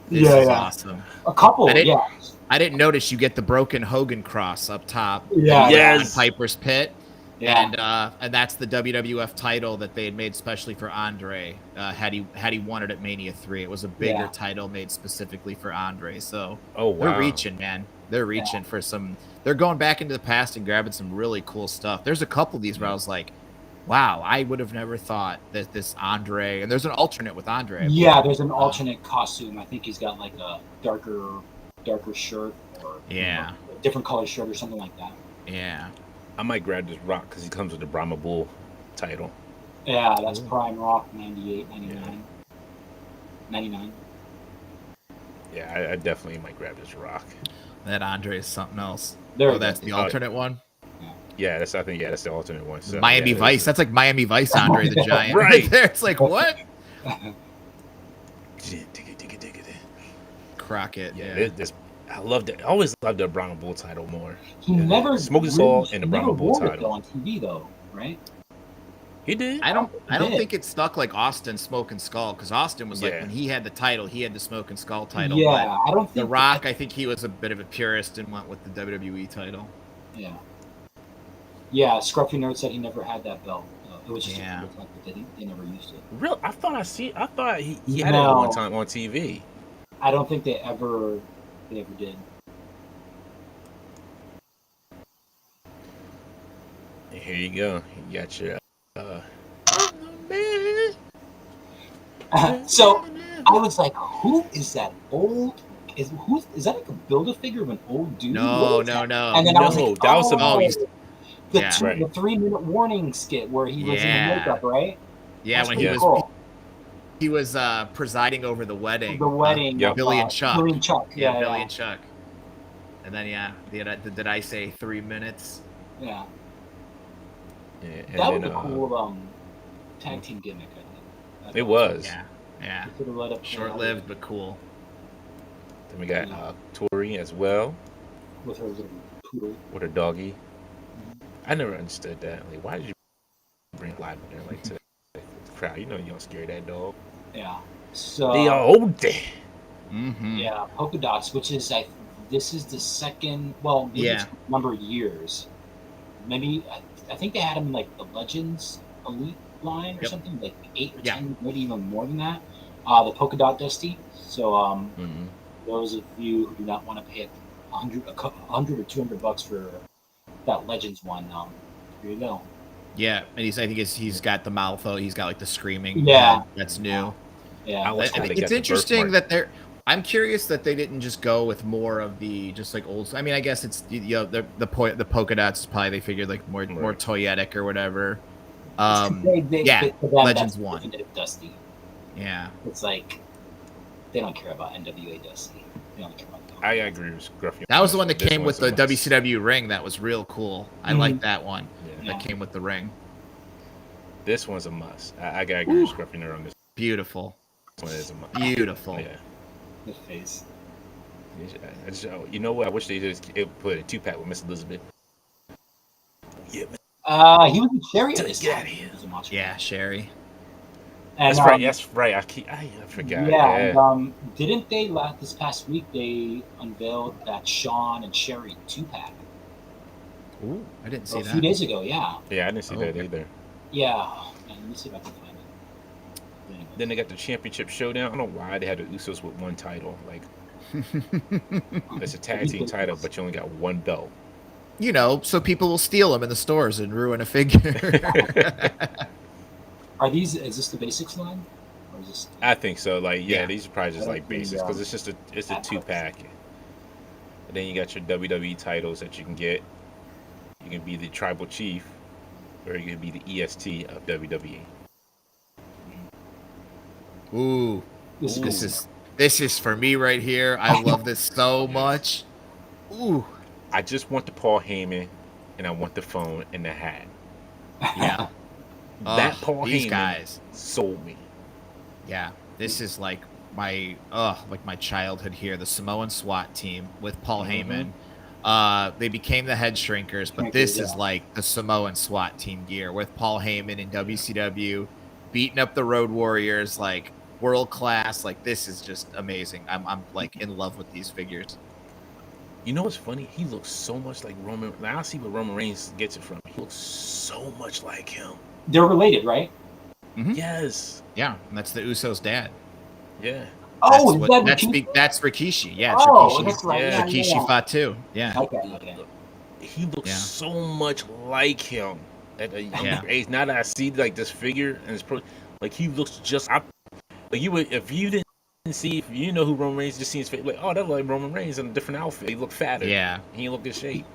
This is awesome. A couple, I didn't notice you get the broken Hogan cross up top. Yeah. Yes. Piper's Pit. Yeah. And that's the WWF title that they had made specially for Andre. Had he won it at Mania 3, it was a bigger title made specifically for Andre. So they're reaching, man. They're reaching for some. They're going back into the past and grabbing some really cool stuff. There's a couple of these where I was like, wow, I would have never thought that this Andre, and there's an alternate with Andre. Yeah, there's an alternate costume. I think he's got like a darker shirt or a different color shirt or something like that. Yeah. I might grab this Rock because he comes with the Brahma Bull title. Yeah, that's Prime Rock 98, 99. 99. Yeah, I definitely might grab this Rock. That Andre is something else. That's the alternate one? Yeah, that's the alternate one. So, Miami Vice. That's like Miami Vice Andre the Giant. Right there. It's like, what? Crockett. Yeah. I loved it. I always loved the Brahma Bull title more. He never Smoking Saul and the Brahma Bull title on TV though, right? He did. I don't think it stuck like Austin Smoke and Skull, because Austin was like when he had the title, he had the Smoke and Skull title. Yeah, but I don't think The Rock. I think he was a bit of a purist and went with the WWE title. Yeah. Yeah, Scruffy Nerd said he never had that belt. It was just a look like they never used it. Real? I thought he had it at one time on TV. I don't think they ever did. Here you go. You got your. So I was like, who is that old? Is that like a Build-A-Figure of an old dude? No. And then I was like, that was the 3-minute warning skit where he was in the makeup, right? Yeah, That's when he was presiding over the wedding. The wedding. Billy and Chuck. Billy and Chuck. Yeah, Billy and Chuck. And then did I say 3 minutes? Yeah. And that was a cool tag team gimmick, I think. It was. Yeah. Short-lived, but cool. Then we got Tori as well. With her little poodle. With her doggy. I never understood that. Like, why did you bring live in there like to the crowd? You know you don't scare that dog. Yeah. So they are old there. Mm-hmm. Yeah, polka dots, which is this is the second. Well, maybe it's a number of years. Maybe I think they had him in like the Legends Elite line or Yep. something, like 8 or Yeah. 10, maybe even more than that. The polka dot Dusty. So Mhm. those of you who do not want to pay $100 or $200 for that Legends one, here you go. Yeah, and I think he's got the mouth. He's got like the screaming. Yeah. head. That's new. Yeah, I like how they got It's the interesting birthmark. that they're. I'm curious that they didn't just go with more of the just like old. I mean, I guess it's the polka dots. Probably they figured like more toyetic or whatever. Yeah, for them, Legends that's one. definitive Dusty. Yeah, It's like they don't care about NWA Dusty. They don't care about that. I agree with Gruffy. that was the one that This came with one's the a must. WCW ring. That was real cool. I like that one. Yeah. That came with the ring. This one's a must. I gotta agree with Gruffy Nerd on this. Beautiful. This one is a must. Beautiful. Yeah. The face. You know what? I wish they just put a 2-pack with Miss Elizabeth. Yeah, man. He was in Sherry at this Get time. outta here. He was a Macho Yeah, Man. Sherry. And, That's right. That's right. I forgot. Yeah, Yeah. and, didn't they this past week? They unveiled that Shawn and Sherry 2-pack. Ooh, I didn't see A that. few days ago. Yeah. Yeah, I didn't see that either. Yeah. And let me see if I can find it. Anyway. Then they got the championship showdown. I don't know why they had the Usos with one title. Like, it's a tag team title, but you only got one belt. You know, so people will steal them in the stores and ruin a figure. Is this the basics line? Or is this... I think so. Like, Yeah. these are probably just like basics because it's just a 2-pack. And then you got your WWE titles that you can get. You can be the tribal chief, or you can be the EST of WWE. Ooh, this is for me right here. I love this so much. Ooh, I just want the Paul Heyman, and I want the phone and the hat. yeah. That Paul these Heyman guys sold me. Yeah, this is like my childhood here. The Samoan SWAT team with Paul Heyman. They became the Head Shrinkers, but this is like the Samoan SWAT team gear with Paul Heyman in WCW, beating up the Road Warriors, like world class. Like this is just amazing. I'm like in love with these figures. You know what's funny? He looks so much like Roman. Now I see where Roman Reigns gets it from. He looks so much like him. They're related, right? Mm-hmm. Yes. Yeah, and that's the Usos' dad. Yeah. Oh, that's Rikishi. Yeah, it's oh, Rikishi. that's right. Yeah. Rikishi Fatu. Yeah. Okay. He looks so much like him at a younger age. Now that I see like this figure and it's like he looks just. Like you would if you didn't see, if you know who Roman Reigns, just see his face, like, oh, that like Roman Reigns in a different outfit. He looked fatter. Yeah. He looked in shape.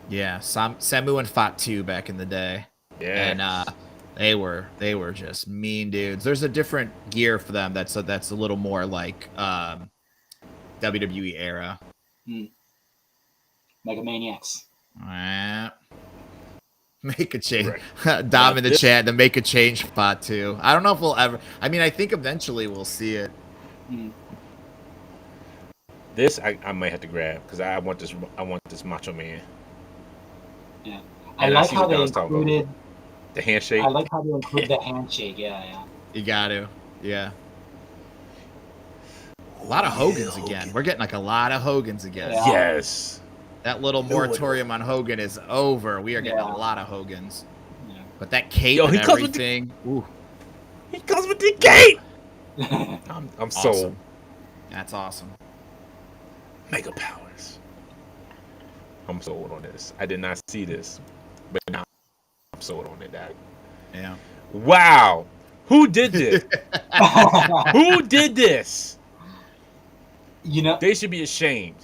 Yeah, Samu and Fatu back in the day. Yeah. And they were just mean dudes. There's a different gear for them that's a little more like WWE era. Megamaniacs. Make a change. Right. Dom in the chat to make a change Fatu. I don't know if we'll ever. I mean, I think eventually we'll see it. This I might have to grab because I want this Macho Man. Yeah. And I like how they included included the handshake. I like how they include the handshake. Yeah. You got to. Yeah. A lot of Hogans again. We're getting like a lot of Hogans again. Yeah. Yes. That little moratorium on Hogan is over. We are getting a lot of Hogans. Yeah. But that cape Yo, and he comes everything. He comes with the cape. I'm Awesome. sold. That's awesome. Mega powers. I'm sold on this. I did not see this, but now I'm sold on it. Yeah. Wow. Who did this? Who did this? You know, They should be ashamed.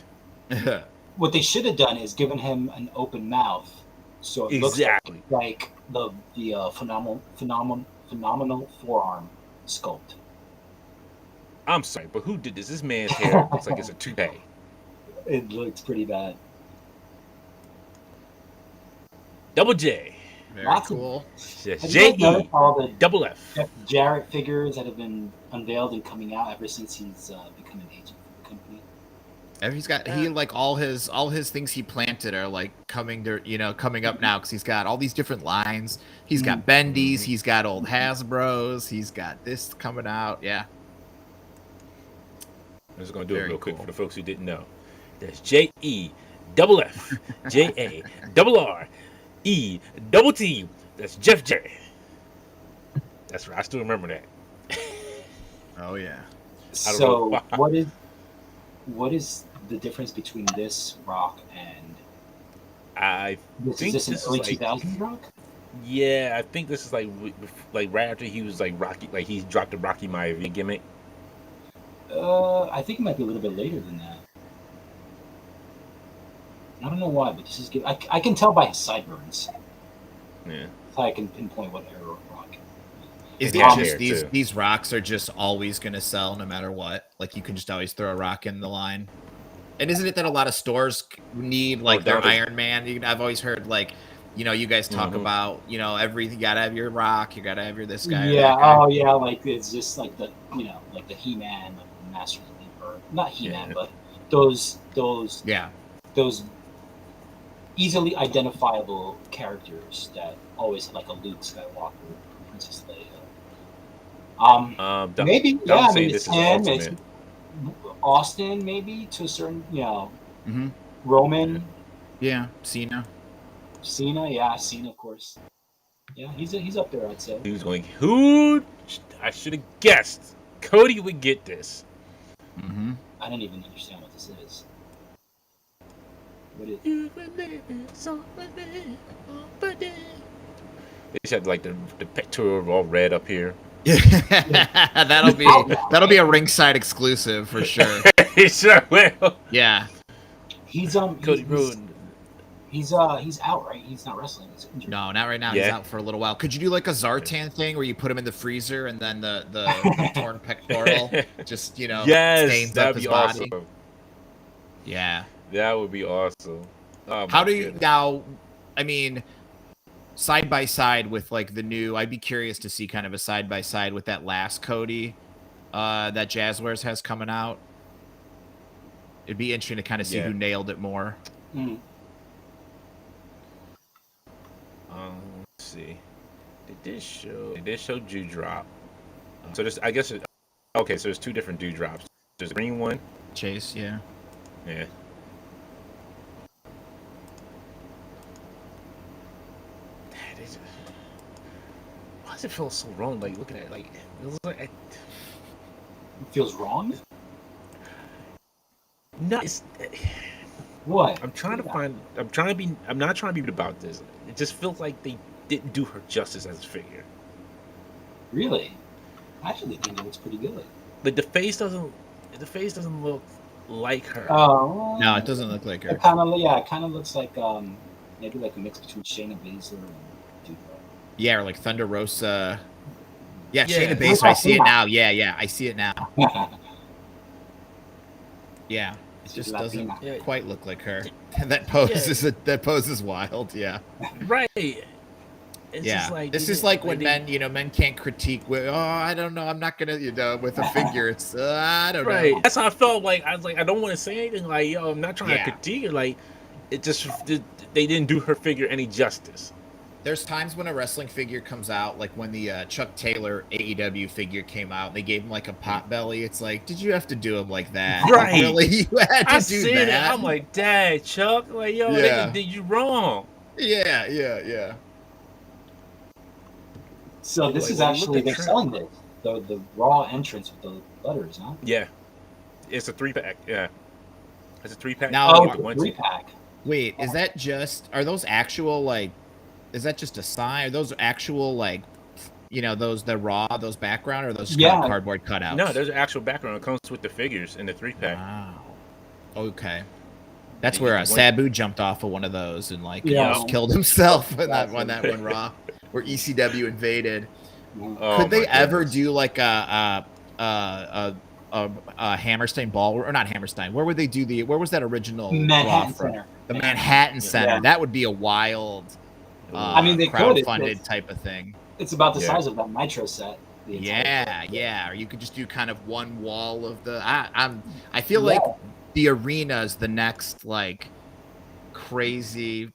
what they should have done is given him an open mouth, so it looks like the phenomenal forearm sculpt. I'm sorry, but who did this? This man's hair looks like it's a toupee. It looks pretty bad. Double J. Very Lots cool. J-E. All the Double F. Jeff Jarrett figures that have been unveiled and coming out ever since he's become an agent for the company. And he's got all his things he planted are like coming up now because he's got all these different lines. He's got Bendy's, he's got old Hasbro's, he's got this coming out. Yeah. I'm just gonna do it real quick for the folks who didn't know. That's J-E double F J-A double R E double T. That's Jeff Jarrett. That's right. I still remember that. Oh yeah. So what is the difference between this rock and I think this an early like, 2000s rock? Yeah, I think this is like right after he was like Rocky, like he dropped the Rocky Maivia gimmick. I think it might be a little bit later than that. I don't know why, but this is good. I can tell by his sideburns. Yeah. That's how I can pinpoint what era of rock. Is it just these rocks are just always going to sell no matter what? Like you can just always throw a rock in the line. And isn't it that a lot of stores need like their Iron Man? I've always heard like, you guys talk about, everything. You gotta have your rock. You gotta have your this guy. Yeah. Or that guy. Oh yeah. Like it's just like the like the He-Man, like the Masters of the Universe. Not He-Man, but those easily identifiable characters that always have like a Luke Skywalker, Princess Leia. Maybe I mean it's him. It's Austin, maybe to a certain Roman. Yeah, Cena, yeah, Cena, of course. Yeah, he's up there, I'd say. He was going, who? I should have guessed. Cody would get this. Mm-hmm. I didn't even understand what this is. What is? They just had like the picture all red up here. that'll be a ringside exclusive for sure. He sure will. Yeah. He's Cody Rhodes. He's out, right? He's not wrestling. He's injured. No, not right now. Yeah. He's out for a little while. Could you do like a Zartan thing where you put him in the freezer and then the torn pectoral just stains up his body? Awesome. Yeah. That would be awesome. Oh, how do you now? I mean, side by side with like the new. I'd be curious to see kind of a side by side with that last Cody that Jazzwares has coming out. It'd be interesting to kind of see who nailed it more. Mm. Let's see. They did show Dewdrop. So there's, I guess, okay. So there's two different Dewdrops. There's a green one. Chase, yeah. Yeah. Why does it feel so wrong? Like looking at it, like it looks like it feels wrong. No, it's what? I'm not trying to be rude about this. It just feels like they didn't do her justice as a figure. Really? I actually think it looks pretty good. Like the face doesn't look like her. Oh. No, it doesn't look like her. It kind of looks like maybe like a mix between Shayna Baszler and Dewdrop. Yeah, or like Thunder Rosa. Yeah, Shayna Baszler. I see it now. Yeah, I see it now. Yeah, it just doesn't quite look like her. That pose is wild. Yeah. Right. It's just like, this is like when men can't critique. I don't know. I'm not gonna, with a figure. It's I don't know. Right. That's how I felt. Like I was like, I don't want to say anything. Like, I'm not trying to critique it. Like, it just they didn't do her figure any justice. There's times when a wrestling figure comes out, like when the Chuck Taylor AEW figure came out, they gave him like a pot belly. It's like, did you have to do him like that? Right. Like, really? You had to do that? It. I'm like, Dad, Chuck, like, they did you wrong. Yeah. So this is actually, they're selling this, the raw entrance with the letters, huh? Yeah. It's a 3-pack, yeah. It's a 3-pack. Now, 3-pack. Wait, is that just, are those actual, like, is that just a sign? Are those actual, like, the raw, those background, or those cardboard cutouts? No, there's an actual background. It comes with the figures in the 3-pack. Wow. Okay. That's where Sabu jumped off of one of those and, like, almost killed himself in that one raw. Where ECW invaded. Could they ever do like a Hammerstein ball, or not Hammerstein? Where would they do where was that original Manhattan Center? The Manhattan Center. Yeah. That would be a wild, they crowdfunded type of thing. It's about the size of that Nitro set. Yeah. Or you could just do kind of one wall of the. I feel like the arena is the next like crazy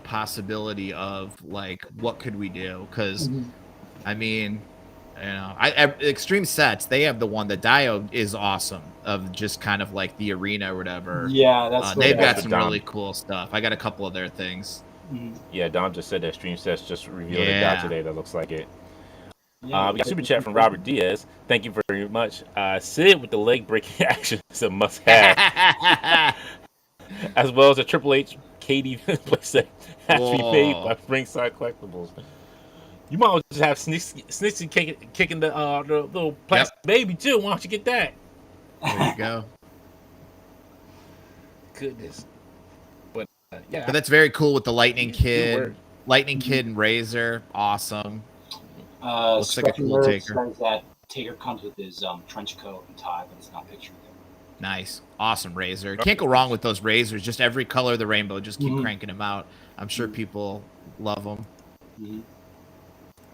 possibility of like what could we do, because I mean Extreme Sets, they have the one that Dio is awesome of, just kind of like the arena or whatever. That's they've got some really cool stuff. I got a couple of their things. Yeah, Dom just said that Extreme Sets just revealed a guy today that looks like it. Yeah, We got super chat from Robert Diaz. Thank you very much. Sid with the leg breaking action is a must have, as well as a Triple H KD playset has to be made by Ringside Collectibles. You might as well just have Snitsy kicking the little plastic baby too. Why don't you get that? There you go. Goodness. But yeah, but that's very cool with the Lightning Kid, and Razor. Awesome. Looks like a cool Taker. Says that Taker comes with his trench coat and tie, but it's not pictured there. Nice, awesome Razor. Can't go wrong with those Razors. Just every color of the rainbow. Just keep cranking them out. I'm sure people love them.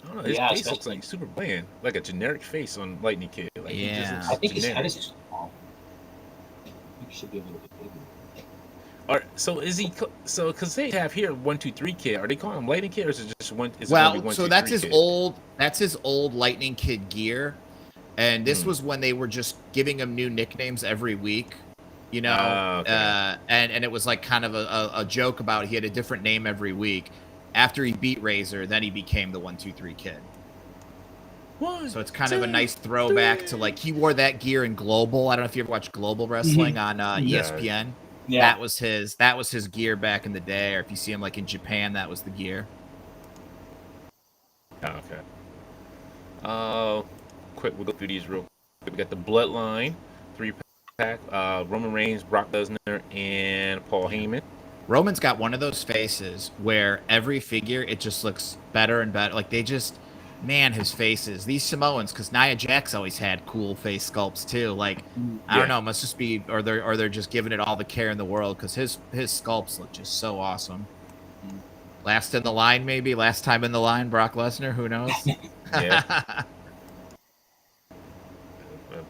I don't know, his face looks like super bland, like a generic face on Lightning Kid. Like, I think his head is just small. He should be a little bit bigger. So is he? So because they have here 1, 2, 3 Kid, are they calling him Lightning Kid, or is it just one? So that's his old. That's his old Lightning Kid gear, and this was when they were just giving him new nicknames every week. You know, and it was like kind of a joke about he had a different name every week. After he beat Razor, then he became the 1, 2, 3 Kid. So it's kind of a nice throwback to like he wore that gear in Global. I don't know if you ever watched Global Wrestling on ESPN. Yeah. That was his gear back in the day, or if you see him like in Japan, that was the gear. Okay. Quick, we'll go through these real quick. We got the Bloodline 3-pack, Roman Reigns, Brock Lesnar, and Paul Heyman. Roman's got one of those faces where every figure, it just looks better and better. Like his faces. These Samoans, because Nia Jax always had cool face sculpts too. Like, I don't know, it must just be, or they're just giving it all the care in the world, because his sculpts look just so awesome. Last in the line, maybe last time in the line, Brock Lesnar. Who knows? Yeah.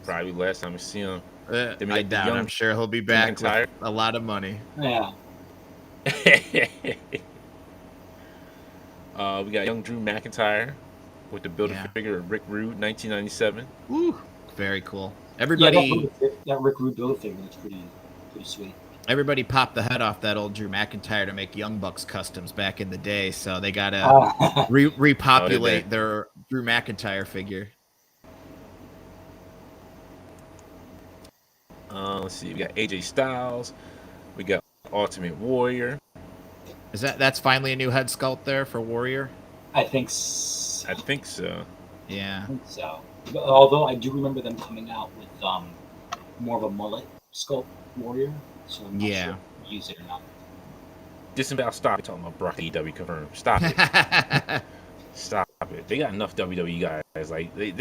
Probably last time we see him. I doubt. I'm sure he'll be back with a lot of money. Yeah. We got young Drew McIntyre with the Build-A-Figure of Rick Rude, 1997. Ooh, very cool. Everybody, that Rick Rude Build-A-Figure looks pretty sweet. Everybody popped the head off that old Drew McIntyre to make Young Bucks customs back in the day, so they gotta repopulate their Drew McIntyre figure. Let's see, we got AJ Styles, we got Ultimate Warrior. That's finally a new head sculpt there for Warrior? I think so. Yeah. I think so. Although I do remember them coming out with more of a mullet sculpt Warrior, so I'm not sure if you use it or not. Disembowel, stop talking about Brock AEW confirmed. Stop it. Stop it. They got enough WWE guys. Like they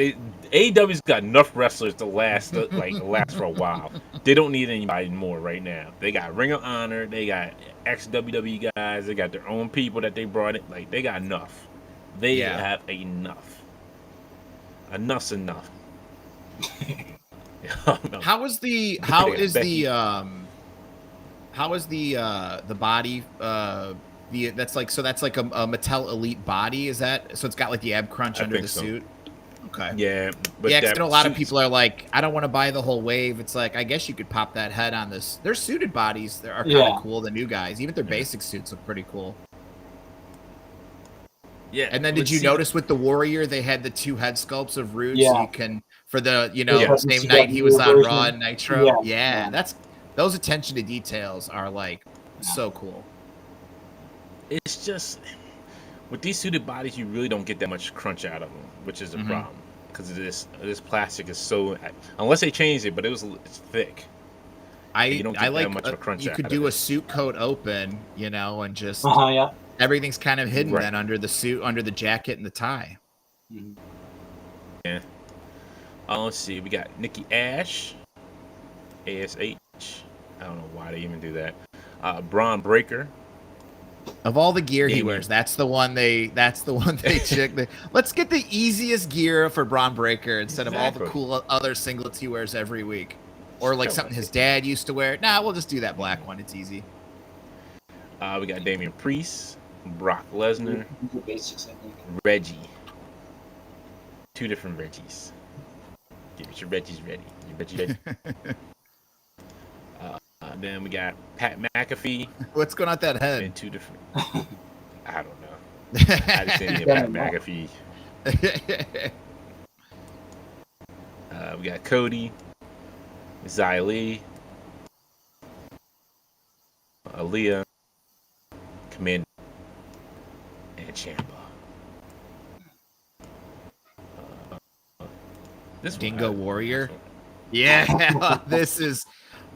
AEW's got enough wrestlers to last for a while. They don't need anybody more right now. They got Ring of Honor. They got ex-WWE guys. They got their own people that they brought in. Like, they got enough. They have enough. Enough's enough. How is the body that's like a Mattel Elite body, is that so? It's got like the ab crunch under the suit. Okay. Yeah, but because I know a lot of people are like, I don't want to buy the whole wave. It's like, I guess you could pop that head on this. Their suited bodies are kind of cool. The new guys, even their basic suits look pretty cool. Yeah. And then did you notice with the Warrior, they had the two head sculpts of Rude, so you can, for the, same night he was on Raw and Nitro. Yeah. Those attention to details are like so cool. It's just, with these suited bodies, you really don't get that much crunch out of them, which is a problem. Because this plastic is so, unless they change it, but it's thick. I like much of a crunch. You could do a suit coat open, and just everything's kind of hidden then under the suit, under the jacket and the tie. Yeah. Let's see. We got Nikki Ash, ASH. I don't know why they even do that. Braun Breaker. Of all the gear he wears, that's the one they check. Let's get the easiest gear for Braun Breaker instead of all the cool other singlets he wears every week. Or like something his dad used to wear. Nah, we'll just do that black one. It's easy. We got Damian Priest, Brock Lesnar, Reggie. Two different Reggies. Get your Reggies ready. Your Reggie ready. Then we got Pat McAfee. What's going on with that head? And two different. I don't know. I just didn't get Pat McAfee. We got Cody, Xylee, Aaliyah, Commander, and Champa. This Dingo Warrior. Yeah, this is.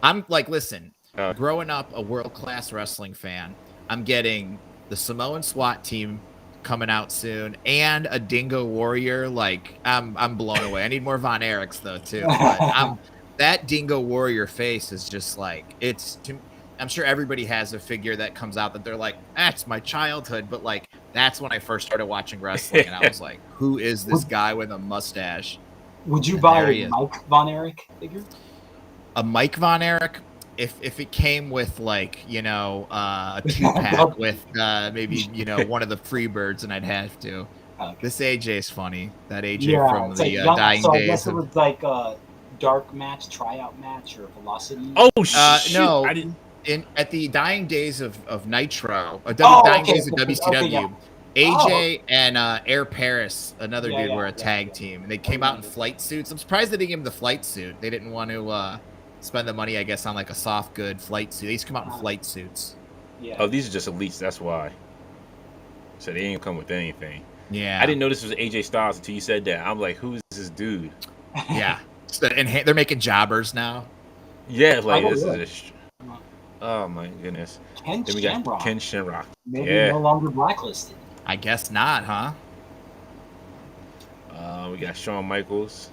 I'm like, listen. Growing up a world-class wrestling fan, I'm getting the Samoan SWAT team coming out soon and a Dingo Warrior. Like, I'm blown away. I need more Von Erichs though too. But that Dingo Warrior face is just like I'm sure everybody has a figure that comes out that they're like, that's my childhood. But like, that's when I first started watching wrestling, and I was like, who is this guy with a mustache? Would you buy a Mike Von Erich figure? A Mike Von Erich? If it came with like, a 2-pack with maybe, one of the Freebirds, and I'd have to. Okay. This AJ is funny. That AJ from the Dying so Days. I guess it was like a dark match, tryout match, or Velocity. Oh shit! No, I didn't. At the Dying Days of Nitro, Dying Days of WCW. Okay, yeah. AJ and Air Paris, another dude, were a tag team, and they came out in flight suits. I'm surprised they didn't give him the flight suit. They didn't want to spend the money, I guess, on like a soft good flight suit. They used to come out in flight suits. Yeah. Oh, these are just elites. That's why. So they didn't come with anything. Yeah. I didn't know this was AJ Styles until you said that. I'm like, who's this dude? Yeah. And they're making jobbers now. Yeah, like this is. Oh my goodness. Ken Shamrock. Maybe no longer blacklisted. I guess not, huh? We got Shawn Michaels.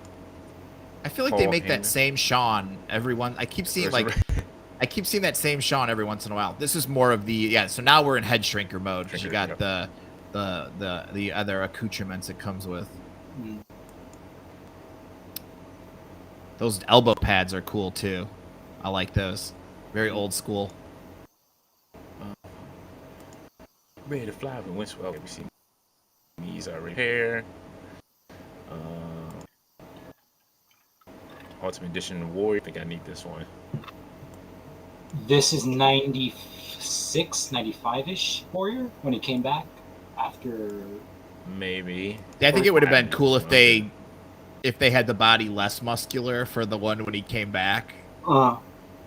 I feel like they make that same Shawn everyone. I keep seeing that same Shawn every once in a while. This is more of the so now we're in head shrinker mode because you got the other accoutrements it comes with. Mm. Those elbow pads are cool too. I like those. Very old school. Ready to fly with Winslow. We see knees already here. Ultimate Edition Warrior. I think I need this one. This is 96, 95-ish Warrior when he came back after. Maybe. Yeah, I think it would have been cool if they had the body less muscular for the one when he came back.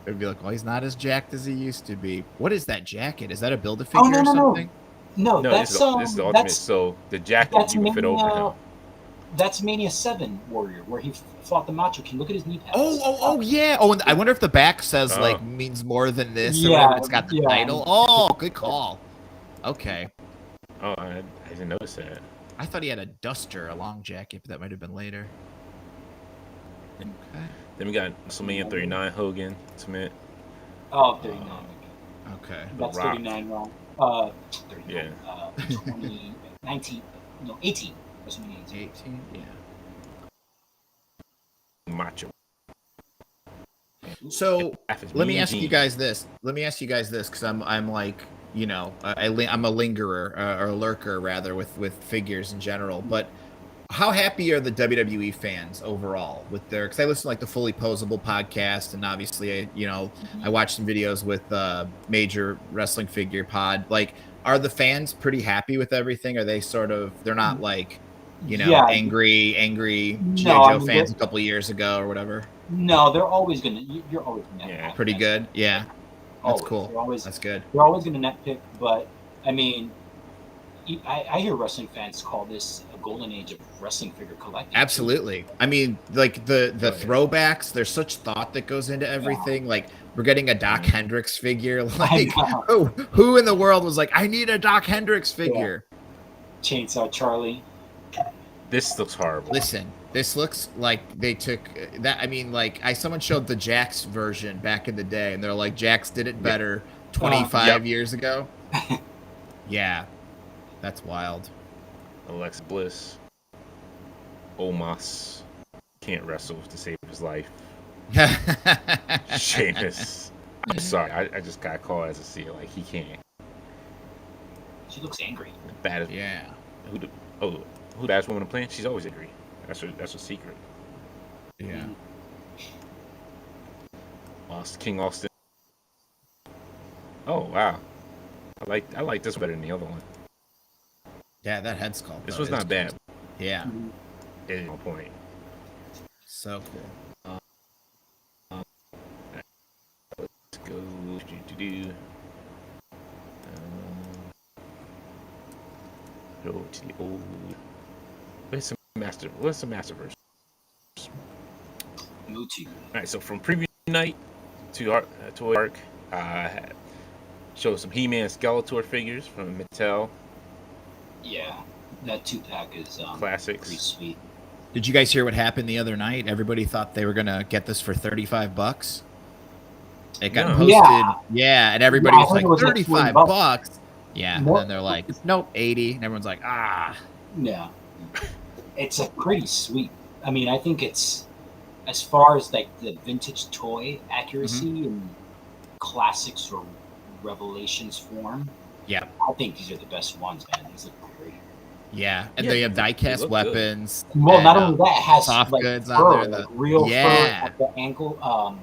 It'd be like, well, he's not as jacked as he used to be. What is that jacket? Is that a Build-A-Figure or something? No, this is the Ultimate. So the jacket you can fit over him. That's Mania 7 Warrior, where he fought the Macho King. Look at his knee pads. Oh, yeah. Oh, and I wonder if the back says, means more than this. Yeah. Or whatever. It's got the title. Oh, good call. Okay. Oh, I didn't notice that. I thought he had a duster, a long jacket, but that might have been later. Okay. Then we got WrestleMania 39 Hogan, Smith. Oh, 39. Okay. That's 39 wrong. 39. Yeah. 19. No, 18. 18, yeah. Macho. So let me ask you guys this because I'm like, I'm a lingerer or a lurker rather with figures in general. But how happy are the WWE fans overall with their? Because I listen to like the Fully Posable podcast, and obviously I watch some videos with Major Wrestling Figure Pod. Like, are the fans pretty happy with everything? Are they they're not like angry G.I. Joe fans a couple years ago or whatever? No, they're always gonna. You're always gonna. Yeah, pretty good. Yeah, that's cool. That's good. They're always gonna nitpick, but I mean, I hear wrestling fans call this a golden age of wrestling figure collecting. Absolutely. I mean, like the throwbacks. There's such thought that goes into everything. Yeah. Like we're getting a Doc Hendricks figure. Like who in the world was like, I need a Doc Hendricks figure? Yeah. Chainsaw Charlie. This looks horrible. Listen, this looks like they took that. I mean, like someone showed the Jax version back in the day, and they're like, Jax did it better 25 years ago. Yeah, that's wild. Alexa Bliss. Omos can't wrestle to save his life. Sheamus. I'm sorry, I just got called as a seer. Like he can't. She looks angry. Bad. Yeah. Who the baddest woman in playing? She's always angry. That's her secret. Yeah. King Austin. Oh wow, I like this better than the other one. Yeah, that head sculpt. This was not bad. Yeah. It's on point. So cool. Let's go. Go to the old. What's the Masterverse? Muti. All right, so from preview night to Toy Arc, showed some He-Man Skeletor figures from Mattel. Yeah, that 2-pack is classics. pretty sweet. Did you guys hear what happened the other night? Everybody thought they were gonna get this for $35. It got posted, yeah, and everybody was like, $35. Yeah, and then they're like, nope, 80, and everyone's like, ah. Yeah, it's a pretty sweet. I mean, I think it's, as far as like the vintage toy accuracy and classics or revelations form. Yeah, I think these are the best ones, man. These look great. Yeah, and they have die-cast weapons. Well, and, not only that, it has soft like goods fur, on there. like real fur at the ankle,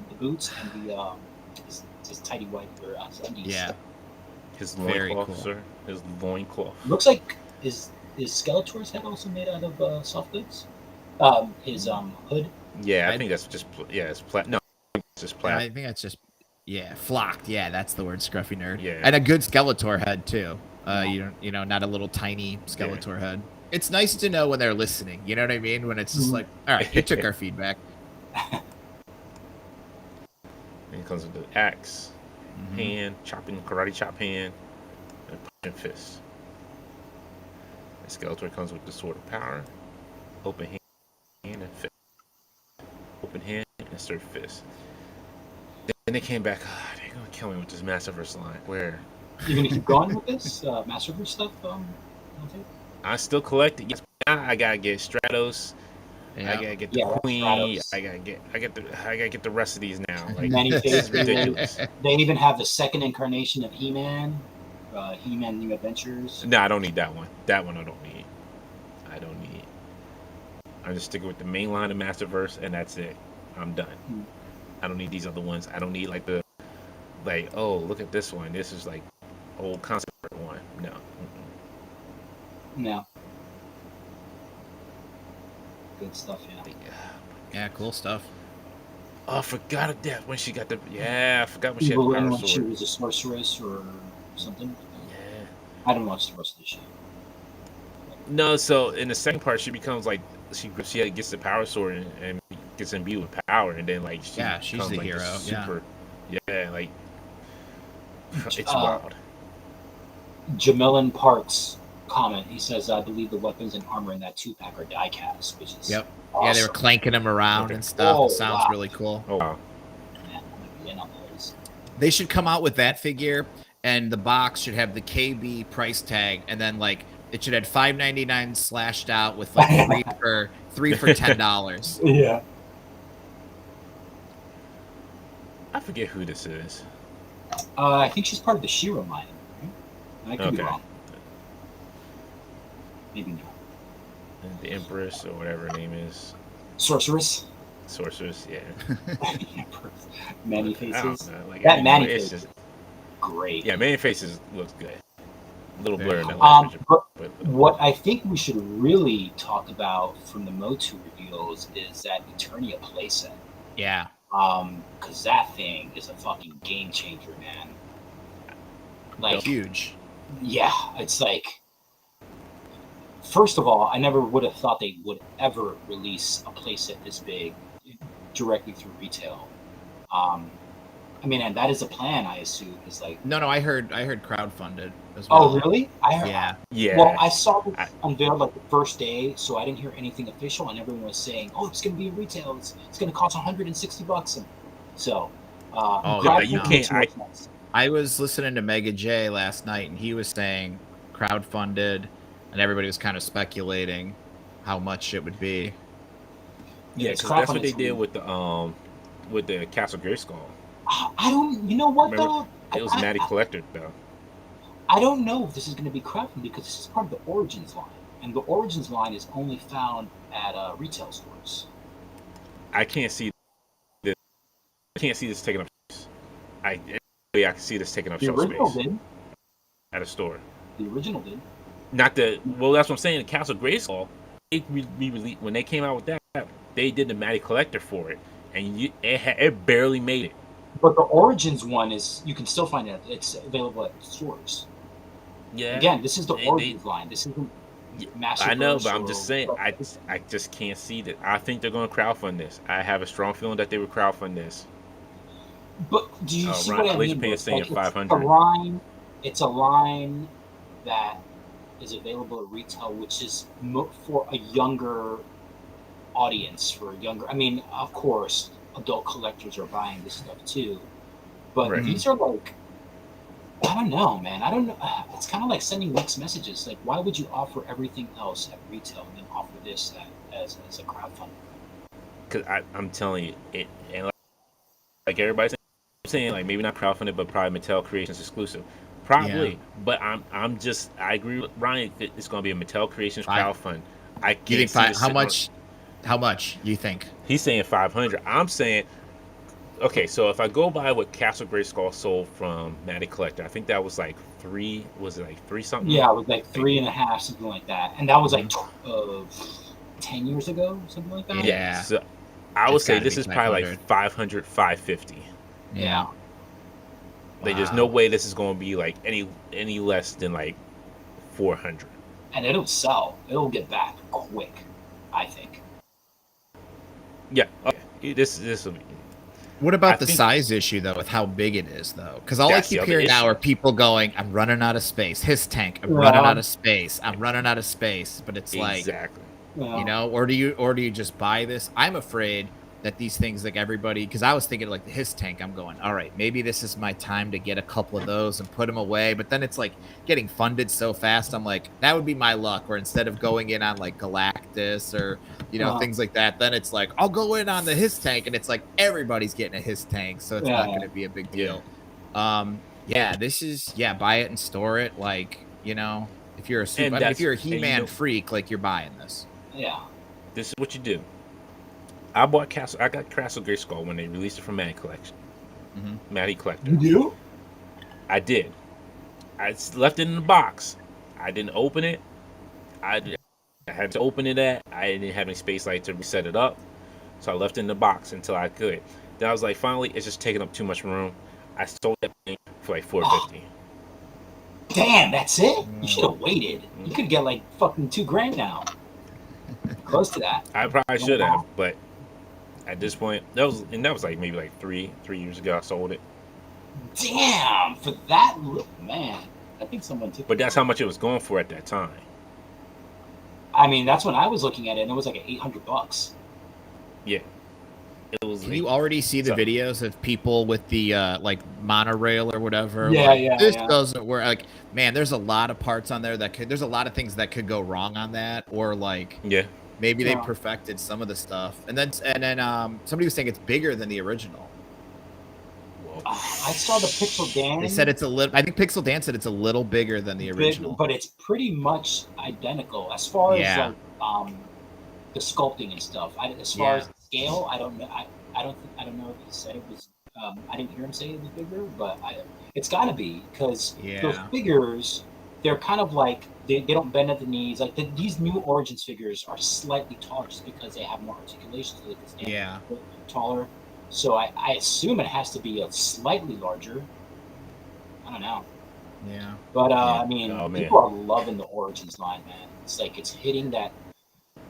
the boots, and the his tidy white or undies. Yeah, his loincloth, sir. His loincloth. Looks like is Skeletor's head also made out of soft goods? His hood. Yeah, I think that's just it's no, it's just plat. I think that's just flocked. Yeah, that's the word, scruffy nerd. Yeah, and a good Skeletor head too. You know, not a little tiny Skeletor head. It's nice to know when they're listening. You know what I mean? When it's just like, all right, you took our feedback. And it comes with the axe, hand, chopping, karate chop hand, and punching fist. And Skeletor comes with the sword of power, open hand and fist. Open hand and insert fist. Then they came back, they're going to kill me with this Masterverse line. Where? You're going to keep going with this Masterverse stuff? I still collect it. Yes, I gotta get Stratos. Yeah. I gotta get the Queen. Stratos. I gotta get the rest of these now. Like, this is ridiculous. They even have the second incarnation of He-Man, He-Man New Adventures. No, I don't need that one. That one I don't need. I'm just sticking with the main line of Masterverse, and that's it. I'm done. I don't need these other ones. I don't need oh, look at this one. This is like old concept one. No. No. Good stuff, yeah. Yeah, cool stuff. Oh, I forgot of that when she got the. Yeah, I forgot when she had the power sword. She was a sorceress or something. Yeah. I don't watch the rest of the show. No, so in the second part, she becomes like she gets the power sword and gets imbued with power, and then like she's the hero. Super, like it's wild. Jamilin Parks comment. He says, "I believe the weapons and armor in that 2-pack are die-cast," which is awesome. Yeah, they were clanking them around and stuff. It sounds really cool. Oh wow. They should come out with that figure, and the box should have the KB price tag, and then like it should have $5.99 slashed out with like three for $10. Yeah. I forget who this is. I think she's part of the Shiro line. Right? I could be wrong. Maybe not. The Empress or whatever her name is. Sorceress, yeah. Manny Faces. Like, that Manny Face is great. Yeah, Manny Faces looks good. A little blurry in that but what I think we should really talk about from the Motu reveals is that Eternia playset. Yeah. Because that thing is a fucking game changer, man. Like huge. Yeah, it's like. First of all, I never would have thought they would ever release a playset this big directly through retail. I mean, and that is a plan, I assume. Is like no, I heard crowdfunded as well. Oh, really? I heard. Yeah. Well, I saw it unveiled like the first day, so I didn't hear anything official, and everyone was saying, "Oh, it's going to be in retail. It's going to cost $160." And so, you can't. I was listening to Mega J last night, and he was saying crowdfunded, and everybody was kind of speculating how much it would be. Yeah, because that's what they did with the Castle Grayskull. I don't. You know what? Remember, though? It was Matty Collector though. I don't know if this is going to be crowdfunded because this is part of the Origins line, and the Origins line is only found at retail stores. I can't see this. I can't see this taking up space. I can see this taking up shelf space. The original did. At a store. The original did. Not the. Well, that's what I'm saying. The Castle Grayskull, when they came out with that, they did the Matty Collector for it, and it barely made it. But the Origins one you can still find it. It's available at stores. Yeah. Again, this is the Origins line. This isn't Master. I know, but I'm just saying, I just can't see that. I think they're going to crowdfund this. I have a strong feeling that they would crowdfund this. But do you see what I mean? Saying like, 500. It's a line that is available at retail, which is for a younger audience. I mean, of course, adult collectors are buying this stuff too, but these are like, I don't know, man. I don't know. It's kind of like sending mixed messages. Like, why would you offer everything else at retail and then offer this as a crowdfunding? Because I'm telling you, it, and like everybody's saying, like maybe not crowdfunded, but probably Mattel Creations exclusive. Probably, yeah. But I agree with Ryan that it's going to be a Mattel Creations crowdfund. I can't see how much you think? He's saying 500. I'm saying, okay, so if I go by what Castle Grayskull sold from Matty Collector, I think that was like 3. Was it like 3 something? Yeah, it was like 3.5, something like that, and that was like 10 years ago, something like that. Yeah. So I would say this is probably like 500, 550. Yeah. Like, there's no way this is going to be like any less than like 400. And it'll sell. It'll get back quick, I think. Yeah. Okay. This will be. What about the size issue though, with how big it is though? Because all I keep hearing now are people going, "I'm running out of space." His tank, I'm running out of space. I'm running out of space. But it's exactly. You know, or do you just buy this? I'm afraid that these things, like everybody, because I was thinking like his tank, I'm going, all right, maybe this is my time to get a couple of those and put them away. But then it's like getting funded so fast. I'm like, that would be my luck. Where instead of going in on like Galactus or, you know, things like that, then it's like, I'll go in on the his tank. And it's like, everybody's getting a his tank. So it's not going to be a big deal. This is, buy it and store it. Like, you know, if you're if you're a He-Man freak, like you're buying this. Yeah. This is what you do. I got Castle Grayskull when they released it from Matty Collection. Matty Collector. You do? I did. I left it in the box. I didn't open it. I had to open it I didn't have any space like to reset it up. So I left it in the box until I could. Then I was like, finally, it's just taking up too much room. I sold that thing for like $450. Damn, that's it? You should have waited. You could get like fucking $2,000 now. Close to that. I probably should have, but at this point, that was like maybe like three years ago I sold it. Damn, for that, man. I think someone took. But that's how much it was going for at that time. I mean, that's when I was looking at it, and it was like $800. Yeah. It was. Can you already see the videos of people with the like monorail or whatever? Yeah, like, this doesn't work. Like, man, there's a lot of parts on there there's a lot of things that could go wrong on that, or like, maybe they perfected some of the stuff, and then somebody was saying it's bigger than the original. I saw the Pixel Dan. They said it's a little. I think Pixel Dan said it's a little bigger than the original, but it's pretty much identical as far as like the sculpting and stuff. As far as scale, I don't know. I don't know if he said it was. I didn't hear him say it was bigger, but it's got to be because those figures, they're kind of like they don't bend at the knees. Like these new Origins figures are slightly taller just because they have more articulation, so they can stand a bit taller. So I assume it has to be a slightly larger. I don't know. Yeah. But I mean, people are loving the Origins line, man. It's like it's hitting that.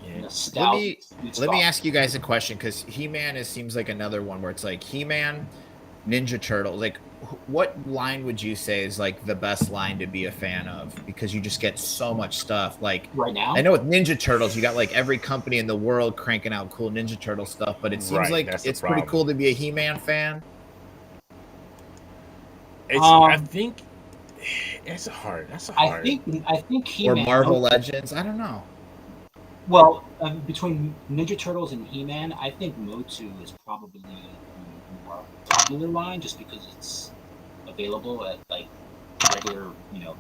Let me ask you guys a question, because He-Man seems like another one where it's like He-Man, Ninja Turtles. Like, what line would you say is like the best line to be a fan of? Because you just get so much stuff. Like right now, I know with Ninja Turtles, you got like every company in the world cranking out cool Ninja Turtle stuff, but it seems like it's pretty cool to be a He-Man fan. I think it's hard. That's hard. I think He-Man or Marvel Legends. I don't know. Well, between Ninja Turtles and He-Man, I think Motu is probably the more popular line, just because it's available at like regular,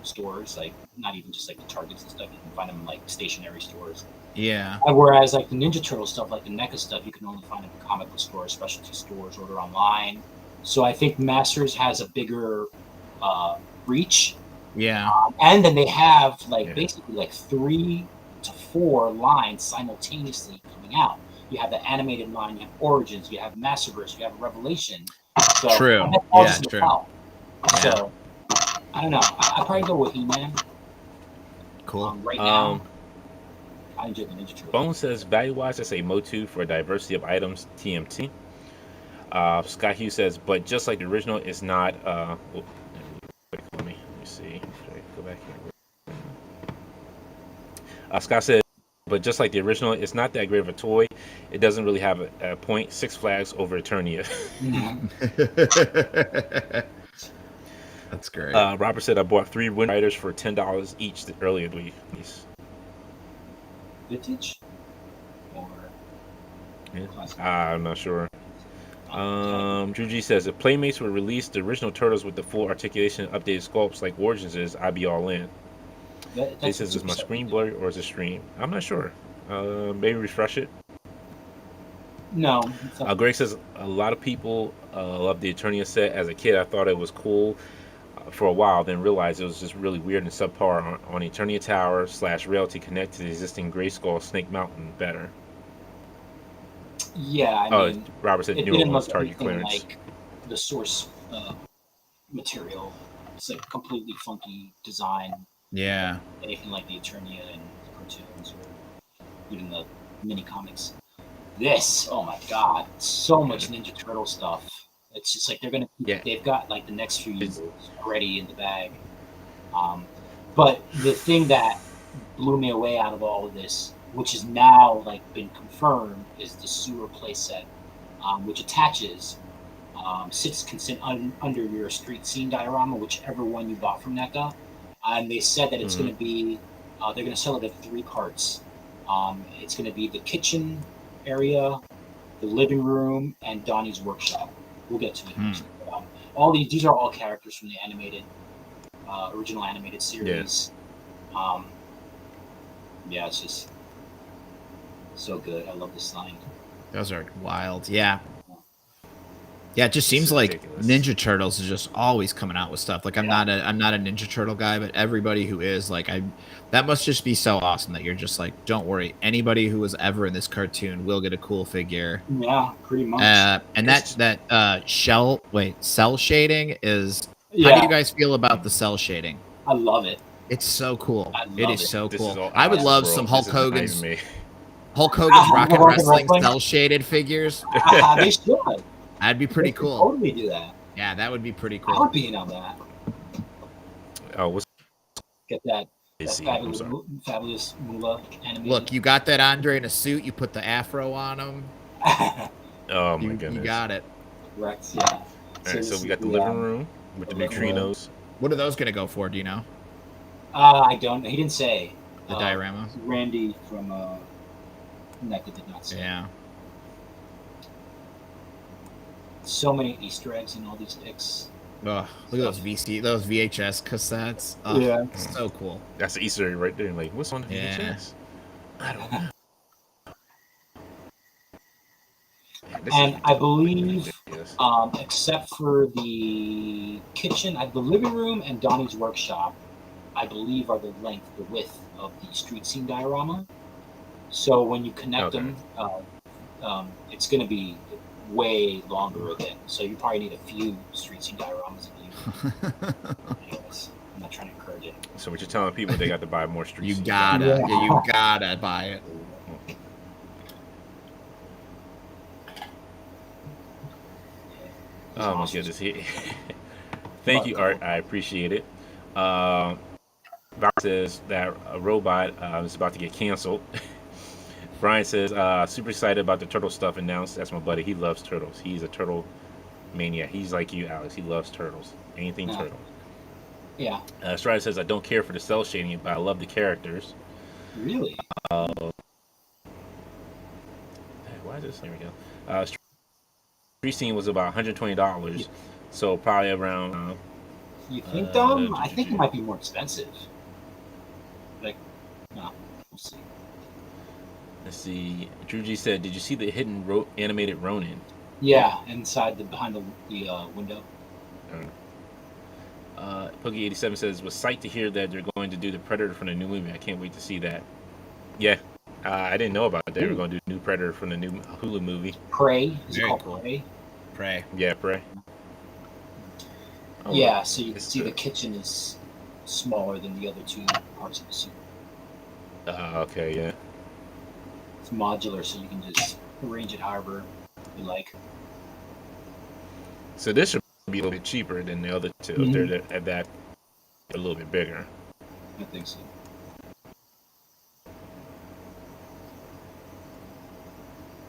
stores, like not even just like the Targets and stuff. You can find them in like stationary stores. Yeah. Whereas like the Ninja Turtle stuff, like the NECA stuff, you can only find in comic book stores, specialty stores, order online. So I think Masters has a bigger reach. Yeah. And then they have basically like 3 to 4 lines simultaneously coming out. you have the animated line, you have Origins, you have Masterverse, you have Revelation. So, true. Yeah, true. Yeah. So, I don't know. I'd probably go with He-Man. Cool. Right now, I enjoy the Ninja Turtles. Bone says, value-wise, I say Motu for diversity of items, TMT. Scott Hughes says, but just like the original, it's not... let me see. Go back here. Scott said, but just like the original, it's not that great of a toy. It doesn't really have a point. Six Flags over Eternia. That's great. Robert said, I bought 3 Wind Riders for $10 each earlier this week. Vintage? Or I'm not sure. Drew G says, if Playmates would release the original Turtles with the full articulation and updated sculpts like Origins is, I'd be all in. This is my screen blurry or is it stream? I'm not sure. Maybe refresh it. No. Greg says, a lot of people love the Eternia set. As a kid, I thought it was cool for a while, then realized it was just really weird and subpar on Eternia Tower / rail to connect to the existing Grayskull Snake Mountain better. Yeah, I mean, Robert said newer ones target clearance. Like the source material, it's like completely funky design. Yeah. Anything like the Eternia and the cartoons or even the mini comics. This, oh my god, so much Ninja Turtle stuff. It's just like they've got like the next few years already in the bag. But the thing that blew me away out of all of this, which is now like been confirmed, is the sewer playset, which attaches, can sit under your street scene diorama, whichever one you bought from NECA. And they said that it's going to be, they're going to sell it in 3 parts. It's going to be the kitchen area, the living room, and Donnie's workshop. We'll get to it. All these are all characters from the animated, original animated series. Yeah, it's just so good. I love this line. Those are wild. Yeah. Yeah, it just seems like Ninja Turtles is just always coming out with stuff. Like I'm not a Ninja Turtle guy, but everybody who is, like, that must just be so awesome that you're just like, don't worry, anybody who was ever in this cartoon will get a cool figure. Yeah, pretty much. And that cell shading is. Yeah. How do you guys feel about the cell shading? I love it. It's so cool. It is so cool. I would love some Hulk Hogan's Rocket Wrestling cell shaded figures. They should. That'd be pretty cool. Totally do that. Yeah, that would be pretty cool. I would be in on that. Oh, get that fabulous Moolah animated. Look, you got that Andre in a suit. You put the afro on him. Oh my goodness! You got it. Correct. Yeah. All right, so we got the living room with the neutrinos. What are those going to go for? Do you know? I don't. He didn't say. The diorama. Randy from NECA did not say. Yeah. So many Easter eggs in all these pics. Oh, look at those VHS cassettes. Oh, yeah, so cool. That's the Easter egg right there. Like, what's on the VHS? I don't know. And I believe, except for the kitchen, the living room and Donnie's workshop, I believe are the width of the street scene diorama. So when you connect them, it's going to be way longer again. So you probably need a few street scene dioramas. Anyways, I'm not trying to encourage it. So what you're telling people, they got to buy more street scene. You gotta buy it. Oh my goodness! Thank you, Art. I appreciate it. Val says that a robot is about to get canceled. Brian says, super excited about the turtle stuff announced. That's my buddy. He loves turtles. He's a turtle maniac. He's like you, Alex. He loves turtles. Anything turtle. Yeah. Strider says, I don't care for the cell shading, but I love the characters. Really? Why is this? There we go. Street scene was about $120. So probably around... you think, though? I think it might be more expensive. Like, no. We'll see. Let's see. Drew G said, "Did you see the hidden animated Ronin?" Yeah, behind the window. Poogie87 says, "Was psyched to hear that they're going to do the Predator from the new movie. I can't wait to see that." Yeah, I didn't know about that. They were going to do New Predator from the new Hulu movie. Prey. Is it Very called cool. Prey? Prey. Yeah, Prey. Oh, Yeah, so you can it's see the kitchen is smaller than the other two parts of the suit. Okay, yeah. It's modular, so you can just arrange it however you like. So this should be a little bit cheaper than the other two. If they're at that a little bit bigger. I think so.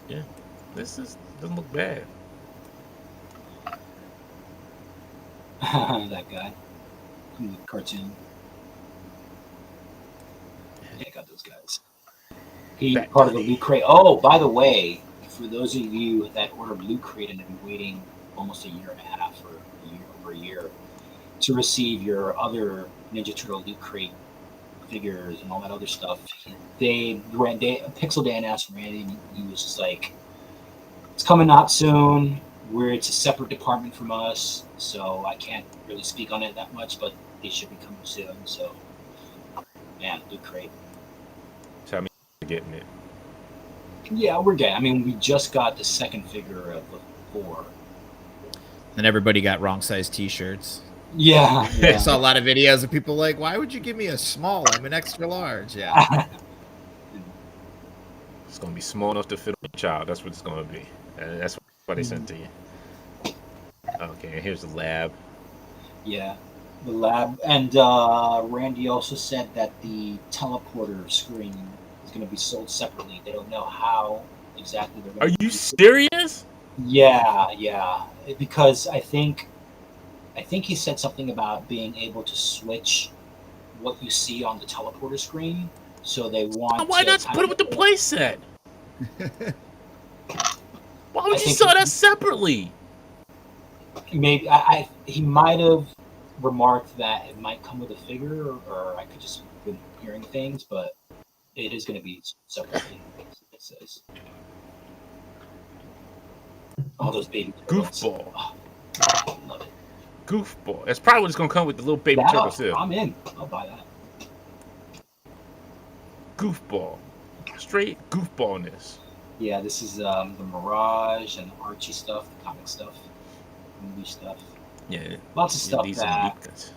Yeah, this doesn't look bad. That guy from the cartoon. Yeah, I got those guys. He part of the Loot Crate. Oh, by the way, for those of you that ordered Loot Crate and have been waiting almost a year and a half or over a year to receive your other Ninja Turtle Loot Crate figures and all that other stuff, Pixel Dan asked Randy, and he was just like, "It's coming out soon. It's a separate department from us, so I can't really speak on it that much, but they should be coming soon." So, man, Loot Crate. So I mean, getting it. Yeah, we're getting. I mean, we just got the second figure of the 4. And everybody got wrong size T-shirts. Yeah, I saw a lot of videos of people like, "Why would you give me a small? I'm an extra large." Yeah. It's gonna be small enough to fit a child. That's what it's gonna be. And that's what they sent to you. Okay, and here's the lab. Yeah, the lab. And Randy also said that the teleporter screen is going to be sold separately. They don't know how exactly they're going to. Are you serious? Yeah. Because I think he said something about being able to switch what you see on the teleporter screen. So they want. Why not put it with the playset? Why would you sell that separately? Maybe he might have remarked that it might come with a figure, or I could just have been hearing things, but it is going to be separately. It says. All those baby turtles. Goofball. Oh, I love it. Goofball. That's probably what's gonna come with the little baby turtles too. I'm in. I'll buy that. Goofball. Straight goofballness. Yeah, this is the Mirage and the Archie stuff, the comic stuff, movie stuff. Yeah. Lots of stuff these that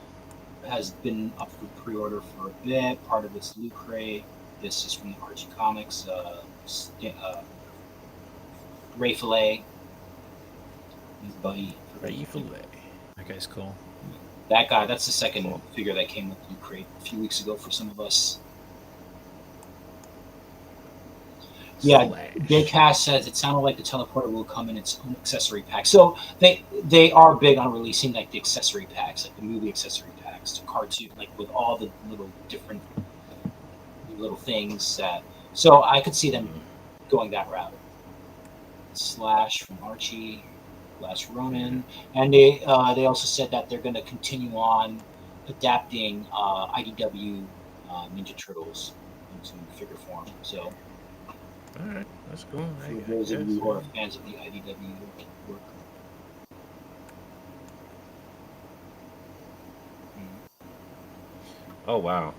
has been up for pre-order for a bit. Part of it's Loot Crate. This is from the Archie Comics. Ray Fillet. His buddy. Ray Fillet. That guy's cool. That guy, that's the second figure that came with Loot Crate a few weeks ago for some of us. Yeah, Big Cash says it sounded like the teleporter will come in its own accessory pack. So they are big on releasing like the accessory packs, like the movie accessory packs, to cartoon, like with all the little different little things that. So I could see them going that route. Slash from Archie, Last Ronin, and they also said that they're going to continue on adapting IDW Ninja Turtles into figure form. So. All right, that's cool. For those of you who are fans of the IDW work. Oh wow.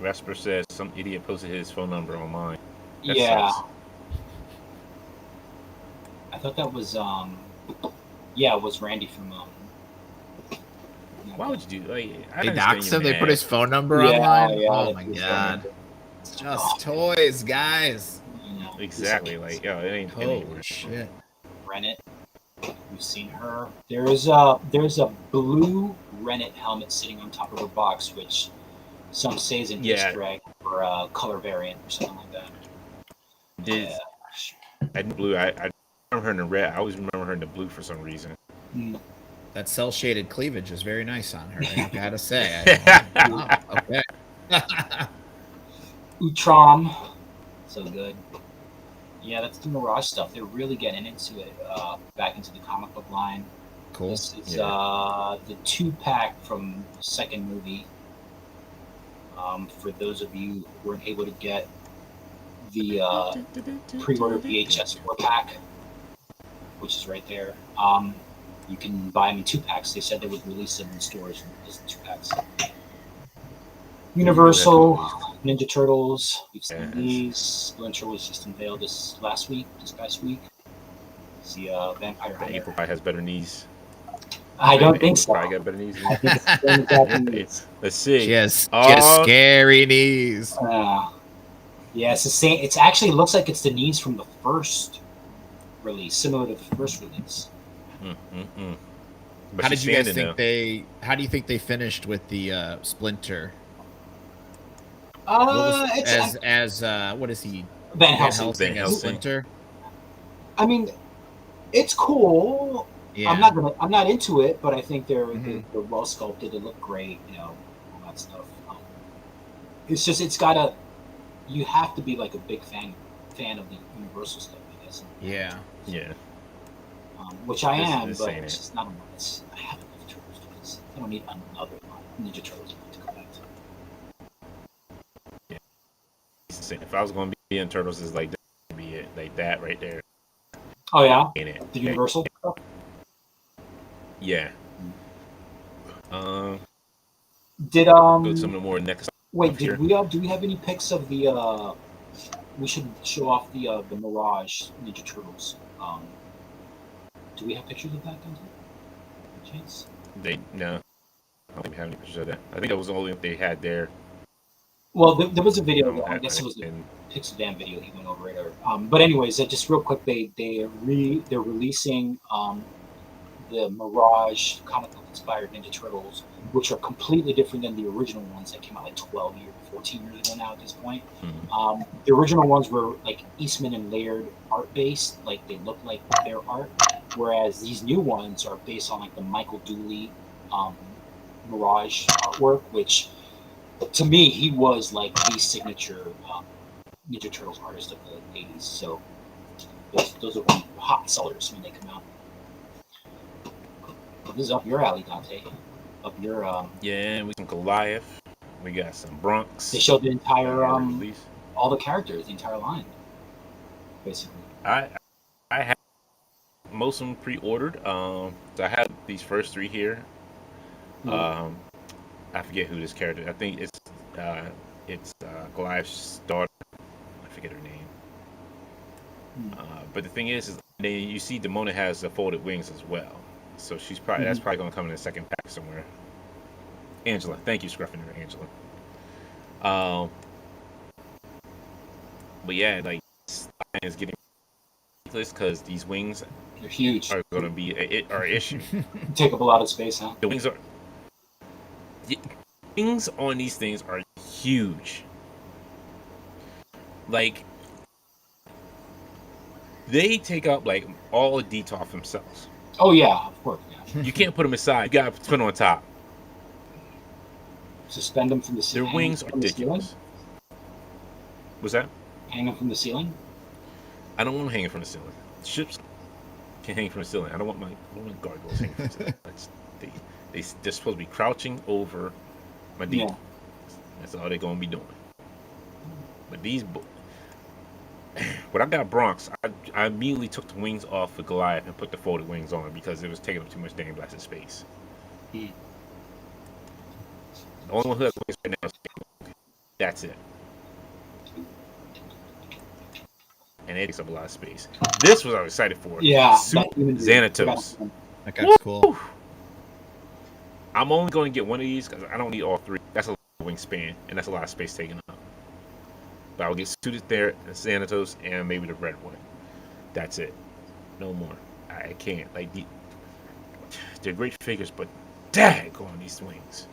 Vesper says some idiot posted his phone number online. That Yeah. sucks. I thought that was it was Randy from Why would you do They doxed him, they put his phone number online. Oh my god. It's just toys, guys. Exactly, like it ain't holy shit. Rennet. We've seen her. There's a blue Rennet helmet sitting on top of her box, which some say is an Easter egg or a color variant or something like that. I blue. I remember her in the red. I always remember her in the blue for some reason. That cell shaded cleavage is very nice on her. I gotta say. Okay. Utrom, so good. Yeah, that's the Mirage stuff. They're really getting into it, back into the comic book line. Cool. This is the 2-pack from the second movie. For those of you who weren't able to get the pre-order VHS 4-pack, which is right there, you can buy them in 2-packs. They said they would release them in stores as 2-packs. Universal Ninja Turtles. We've seen these. Splinter was just unveiled this past week. The Vampire Hunter. April probably has better knees. I don't think so. Probably got better knees. I think it's Let's see. She has scary knees. Yeah, it's the same. It actually looks like it's the knees from the first release, similar to the first release. How did you guys think How do you think they finished with the Splinter? What is he? Van Helsing as Splinter. I mean, it's cool. Yeah. I'm not into it, but I think they're well sculpted. They look great, all that stuff. It's just you have to be like a big fan of the Universal stuff, I guess. Yeah. Which I am, but it's just not enough. I have enough Turtles because I don't need another Ninja Turtles to come back to. Yeah. If I was going to be in Turtles, it's like be it, like that right there. Oh yeah. The Universal stuff. Yeah. Did go to some of the more next. Wait, do we have any pics of the? We should show off the Mirage Ninja Turtles. Do we have pictures of that, Chance? No. I don't think we have any pictures of that. I think that was the only thing they had there. Well, there was a video. I guess it was the Pixel video. He went over it. But anyways, just real quick, they're releasing the Mirage comic book inspired Ninja Turtles, which are completely different than the original ones that came out like 14 years ago now at this point. The original ones were like Eastman and Laird art based, like they look like their art, whereas these new ones are based on like the Michael Dooley Mirage artwork, which to me he was like the signature Ninja Turtles artist of the 80s. So those are hot sellers when they come out. This is up your alley, Dante. Up your Yeah, we got Goliath. We got some Bronx. They showed the entire all the characters, the entire line, basically. I have most of them pre-ordered. So I have these first three here. I forget who this character. I think it's Goliath's daughter. I forget her name. But the thing is you see Demona has the folded wings as well. So she's probably that's probably going to come in the second pack somewhere. Angela, thank you, Scruffiner, Angela. But yeah, like is getting ridiculous because these wings they're huge. Are going to be an issue. Take up a lot of space, huh? The wings on these things are huge. Like they take up like all the Detolf themselves. Oh yeah, of course. Yeah. You can't put them aside. You got to put them on top. Suspend them from the ceiling. Their wings are ridiculous. What's that? Hang them from the ceiling? I don't want them hanging from the ceiling. Ships can hang from the ceiling. I don't want my gargoyles hanging from the ceiling. They're supposed to be crouching over my deep. Yeah. That's all they're going to be doing. But these... When I got Bronx, I immediately took the wings off for Goliath and put the folded wings on because it was taking up too much dang blasted space. The only one who has wings right now is that's it. And it takes up a lot of space. This was I was excited for. Yeah. Xanatos. That guy's cool. I'm only going to get one of these because I don't need all three. That's a lot of wingspan, and that's a lot of space taken up. But I'll get Suited there, Xanatos, and maybe the red one. That's it. No more. I can't. Like they're great figures, but dag on these wings.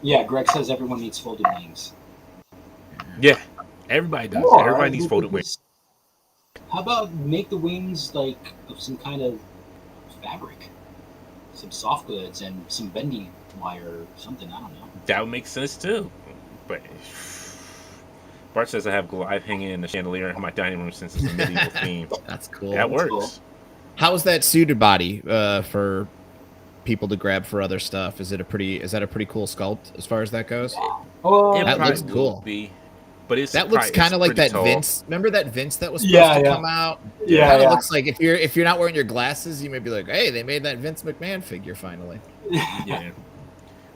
Yeah, Greg says everyone needs folded wings. Yeah, everybody does. Everybody needs folded wings. How about make the wings like of some kind of fabric, some soft goods, and some bendy wire or something? I don't know. That would make sense too, but. Bart says I have Goliath hanging in the chandelier in my dining room since it's a medieval theme. That's cool. That works. Cool. How is that suited body for people to grab for other stuff? Is that a pretty cool sculpt as far as that goes? Oh, that looks cool. But that looks kind of like that tall. Vince. Remember that Vince that was supposed to come out? Yeah, it looks like if you're not wearing your glasses, you may be like, hey, they made that Vince McMahon figure finally. Yeah,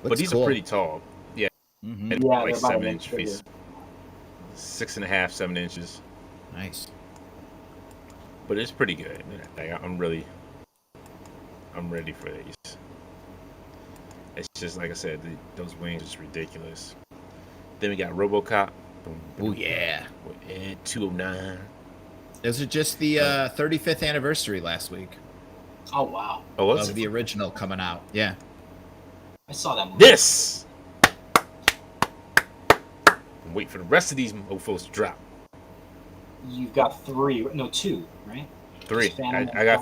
but these are pretty tall. Yeah, Mm-hmm. And like 7-inch face. 6.5, 7 inches. Nice. But it's pretty good. Like, I'm ready for these. It's just like I said, those wings are just ridiculous. Then we got RoboCop. Oh yeah. And 209. Those are just the 35th anniversary last week. Oh wow. Oh, what's of the original coming out? Yeah. I saw that movie. This. Wait for the rest of these mofos to drop. You've got 3, no 2, right? 3. I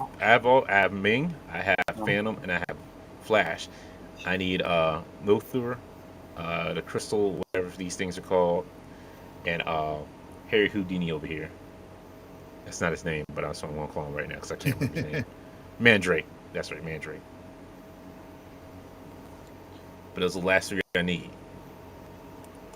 have Ming, I have Phantom, and I have Flash. I need Luthor, the Crystal, whatever these things are called, and Harry Houdini over here. That's not his name, but I also want to call him right now because I can't remember his name. Mandrake. That's right, Mandrake. But those are the last 3 I need.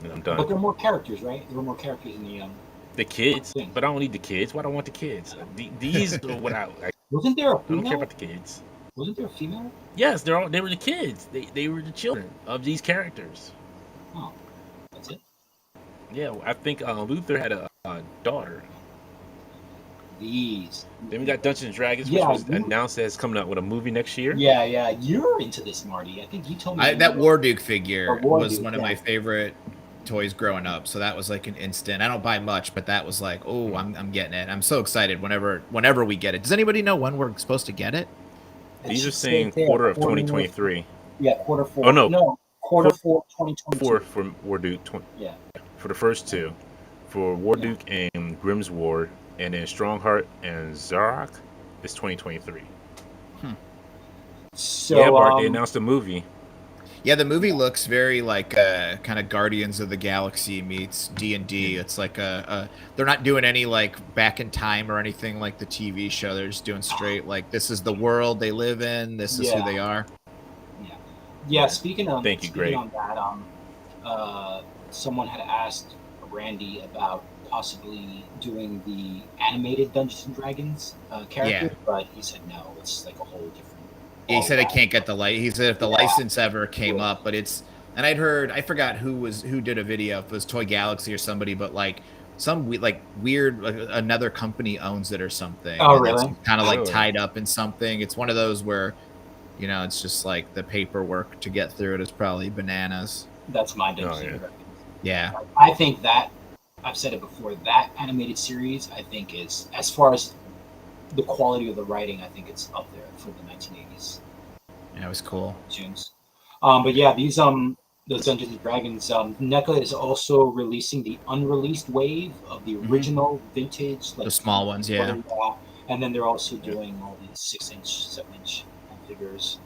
And I'm done. But there are more characters, right? There are more characters in the kids. But I don't need the kids. Why do I want the kids? These are what I Wasn't there a female? I don't care about the kids. Wasn't there a female? Yes, they were the kids. They were the children of these characters. Oh, that's it. Yeah, I think Luthor had a daughter. Then we got Dungeons and Dragons, which was announced as coming out with a movie next year. Yeah, you're into this, Marty. I think you told me that Warduke figure was one of my favorite toys growing up. So that was like an instant. I don't buy much, but that was like, oh, I'm getting it. I'm so excited whenever we get it. Does anybody know when we're supposed to get it? These are saying quarter of 2023. Yeah, quarter 4. Oh no, quarter 4 2024 for Warduke. Yeah, for the first 2, for Warduke and Grimm's Ward. And then Strongheart and Zarok is 2023. So yeah, Bart, they announced a movie. Yeah, the movie looks very like kind of Guardians of the Galaxy meets D&D. It's like they're not doing any like back in time or anything like the TV show. They're just doing straight like this is the world they live in. This is who they are. Yeah. Speaking on that, someone had asked Randy about possibly doing the animated Dungeons and Dragons character, but he said no. It's like a whole different. He said they can't get the light. He said if the license ever came up, but it's. And I'd heard, I forgot who did a video. If it was Toy Galaxy or somebody, but like some weird another company owns it or something. Oh, really? Kind of like tied up in something. It's one of those where, it's just like the paperwork to get through it is probably bananas. That's my Dungeons. Yeah. I think that. I've said it before, that animated series, I think is, as far as the quality of the writing, I think it's up there for the 1980s. Yeah, it was cool. Tunes. But yeah, these, those Dungeons and Dragons, NECA is also releasing the unreleased wave of the original vintage. Like, the small ones, yeah. And then they're also doing all these 6-inch, 7-inch figures.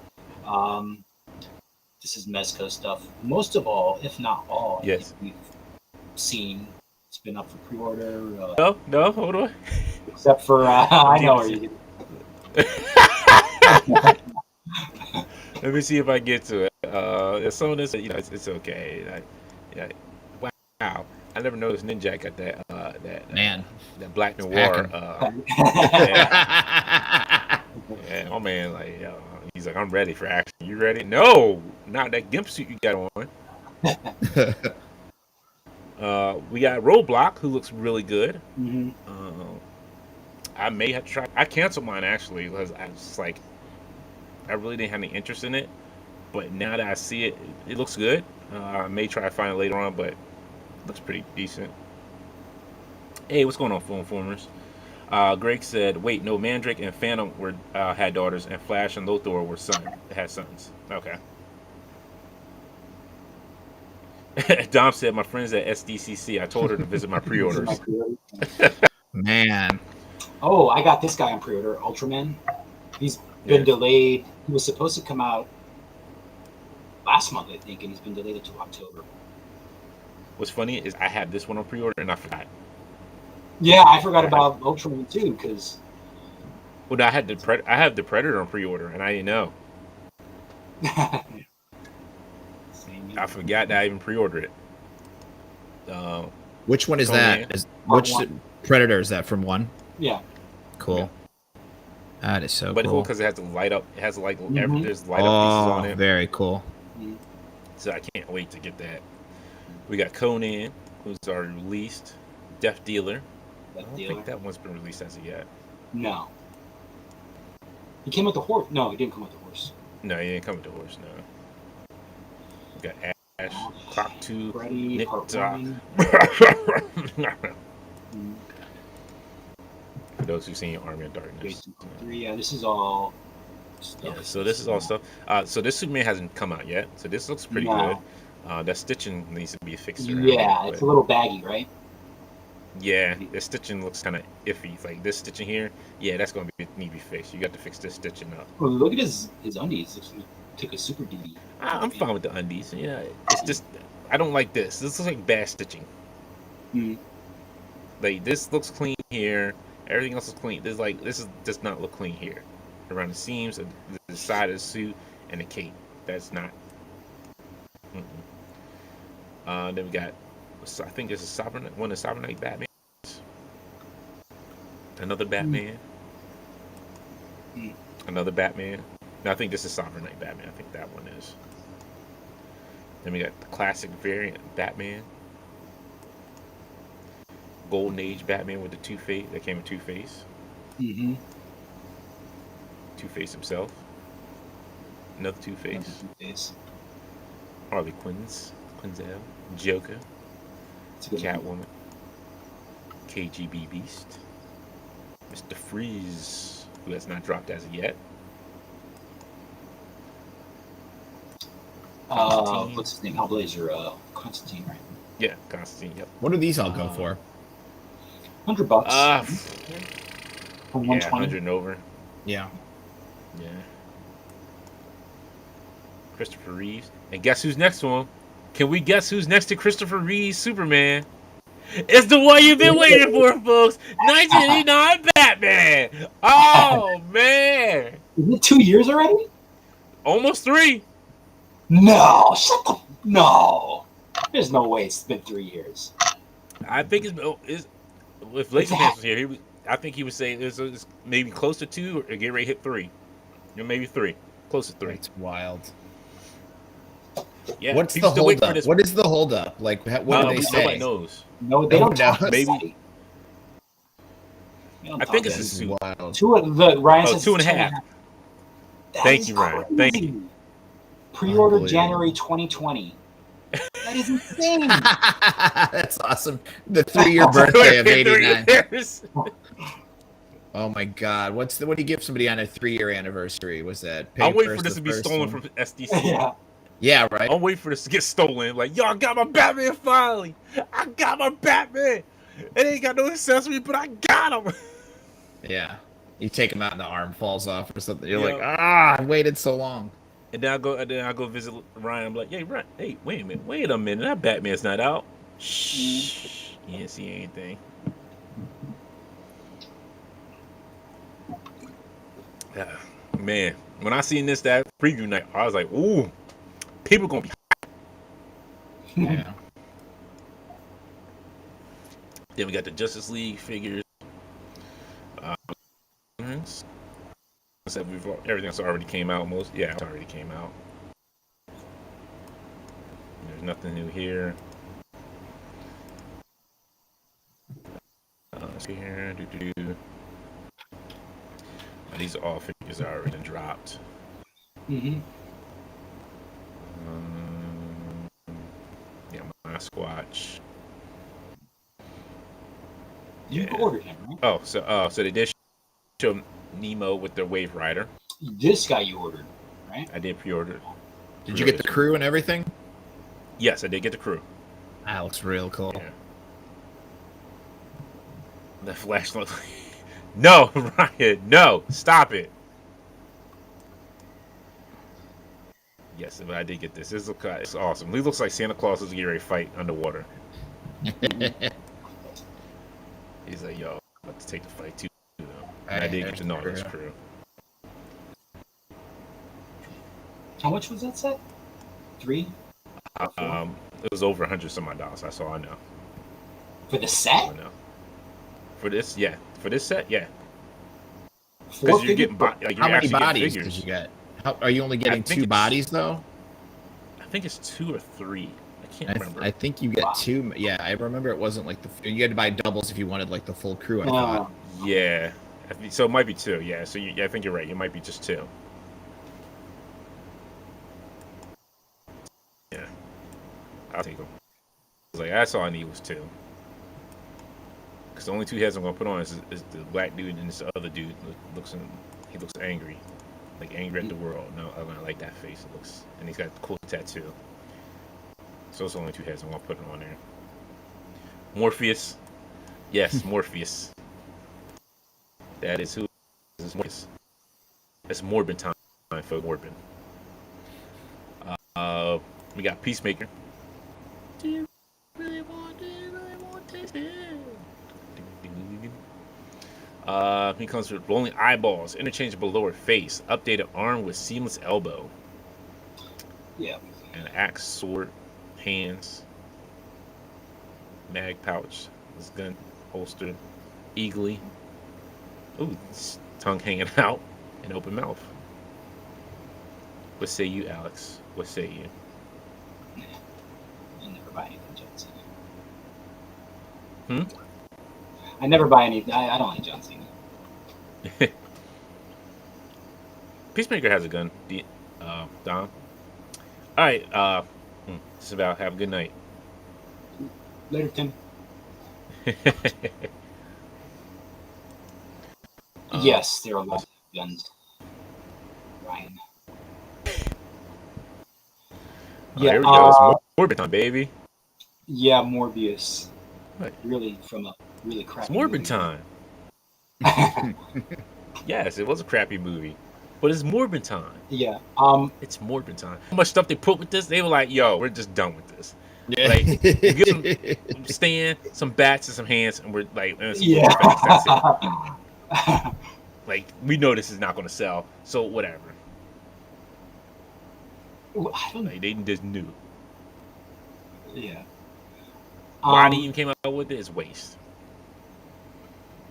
This is Mezco stuff. Most of all, if not all, yes. we've seen. It's been up for pre-order. No, hold on. Except for, I know where you Let me see if I get to it. Some of this, it's okay. Wow. I never noticed Ninja got that Black Noir. Oh man, he's like, I'm ready for action. You ready? No, not that gimp suit you got on. We got Roadblock, who looks really good. Mm-hmm. I may have to try. I canceled mine actually because I was like, I really didn't have any interest in it. But now that I see it, it looks good. I may try to find it later on, but it looks pretty decent. Hey, what's going on, Phone Formers? Greg said, "Wait, no, Mandrake and Phantom had daughters, and Flash and Lothar had sons." Okay. Dom said, "My friend's at SDCC. I told her to visit my pre-orders." Man. Oh, I got this guy on pre-order, Ultraman. He's been delayed. He was supposed to come out last month, I think, and he's been delayed until October. What's funny is I had this one on pre-order and I forgot. Yeah, I forgot about Ultraman too, because. Well, I have the Predator on pre-order, and I didn't know. I forgot that I even pre-ordered it. Which one is that? Which Predator is that from 1? Yeah. Cool. Yeah. That is so cool. cool because it has to light up. It has like there's light up pieces on it. Very cool. So I can't wait to get that. We got Conan, who's already released. Death Dealer. Death I don't Dealer. think that one's been released as of yet. No. He came with the horse. No, he didn't come with the horse. No, he didn't come with the horse. No. We got Ash, Clock 2, Freddy, Nick Part Doc. 1. For those who've seen Army of Darkness. Jason 3. Yeah, this is all stuff. Yeah, so this is all stuff. So this Superman hasn't come out yet. So this looks pretty good. That stitching needs to be fixed around. Yeah, it's a little baggy, right? Yeah, the stitching looks kind of iffy. Like this stitching here, yeah, that's gonna need to be fixed. You got to fix this stitching up. Well, look at his undies. Looks like he took a super DD. I'm fine with the undies. Yeah, it's just I don't like this. This looks like bad stitching. Like this looks clean here. Everything else is clean. This does not look clean here. Around the seams, the side of the suit, and the cape. That's not. Then we got. I think it's one of Sovereign Knight Batman. Another Batman. Another Batman. No, I think this is Sovereign Knight Batman. I think that one is. Then we got the classic variant Batman. Golden Age Batman with the Two-Face. That came with Two-Face. Two-Face himself. Another Two-Face. Harley Quinzel. Joker. Catwoman. KGB Beast. Mr. Freeze, who has not dropped as of yet. What's his name? Hellblazer, Constantine, right? Yeah, Constantine, yep. What do these all go for? $100. From 120. 100 and over. Yeah. Yeah. Christopher Reeves. And guess who's next to him? Can we guess who's next to Christopher Reeve's Superman? It's the one you've been waiting for, folks. 1989 Batman. Oh, man. Is it 2 years already? Almost 3. No, no. There's no way it's been 3 years. I think if Laserpants was here, I think he would say it's maybe close to 2 or get ready to hit 3. Maybe 3. Close to 3. It's wild. Yeah. What's the holdup? What is the holdup? Like, what do they say? Nobody knows. No, they don't know. Maybe. I think it's a suit. Wild. Ryan says 2.5. Thank you, Ryan. Thank you. Pre-order January 2020. That is insane. That's awesome. The 3-year birthday of '89. Oh my God! What do you give somebody on a 3-year anniversary? Was that? I'm waiting for this to be stolen from SDCC. Yeah, right. I'm waiting for this to get stolen. Like, yo, I got my Batman finally. I got my Batman. It ain't got no accessory, but I got him. Yeah. You take him out and the arm falls off or something. You're like, I waited so long. And then I go visit Ryan. I'm like, hey, Ryan, hey, wait a minute. That Batman's not out. Shh. You didn't see anything. Yeah. Man, when I seen that preview night, I was like, ooh, people gonna be Yeah. Then we got the Justice League figures. Everything else already came out. It already came out. There's nothing new here. Let's see here. These are all figures that are already dropped. Yeah, my Squatch. You ordered him, right? Oh, so they did show Nemo with their Wave Rider. This guy you ordered, right? I did pre-order. Did you get the crew and everything? Yes, I did get the crew. That looks real cool. Yeah. The flashlight. No, Ryan, no, stop it. Yes, but I did get this. It's awesome. He looks like Santa Claus is getting ready to fight underwater. He's like, yo, I'm about to take the fight too. I did get to know this crew. How much was that set? 3? It was over $100 some odd. That's all I know. For the set? For this, yeah. For this set, yeah. Because you're getting how many bodies did you get? Are you only getting 2 bodies though? I think it's 2 or 3. I can't remember. I think you get 2. Yeah, I remember it wasn't like you had to buy doubles if you wanted like the full crew. I thought. Yeah, so it might be 2. Yeah, so I think you're right. It might be just 2. Yeah, I'll take them. That's all I need was 2. Because the only 2 heads I'm gonna put on is the black dude and this other dude. He looks angry, like angry at the world. No, I don't like that face. And he's got a cool tattoo. So those are the only 2 heads I'm gonna put on there. Morpheus, yes, Morpheus. That is who is Morpheus. That's Morbin time for Morbin. We got Peacemaker. Do you really want this? He comes with rolling eyeballs, interchangeable lower face, updated arm with seamless elbow. Yeah. An axe, sword, hands, mag pouch, his gun holstered, eagly. Ooh, tongue hanging out, and open mouth. What say you, Alex? What say you? I never buy anything John Cena. Hmm? I never buy anything. I don't like John Cena. Peacemaker has a gun, Don. All right, it's about have a good night. Later, Tim. Yes, there are a lot of guns. Ryan. Yeah, here we go. It's Morbin time, baby. Yeah, Morbius. What? Really, from a really crappy It's Morbin movie. time. Yes, it was a crappy movie, but it's Morbin time. Yeah. It's Morbin time. How much stuff they put with this? They were like, "Yo, we're just done with this." Yeah. Like, give some stand, some bats, and some hands, and we're like, and some Yeah. effects, that's it. Like, we know this is not going to sell, so whatever. I don't. Like, they just knew. Yeah. Why they even came out with it is waste.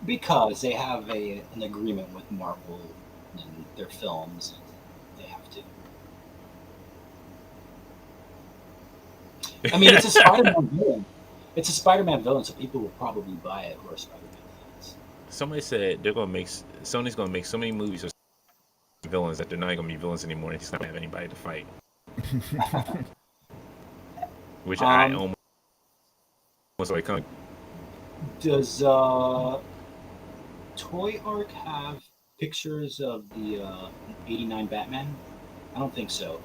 Because they have an agreement with Marvel and their films, and they have to. I mean, it's a Spider-Man villain. It's a Spider-Man villain, so people will probably buy it who are Spider-Man fans. Somebody said Sony's gonna make so many movies with villains that they're not gonna be villains anymore, and he's not gonna have anybody to fight. Which I almost like coming. Does Toy Arc have pictures of the '89 Batman? I don't think so.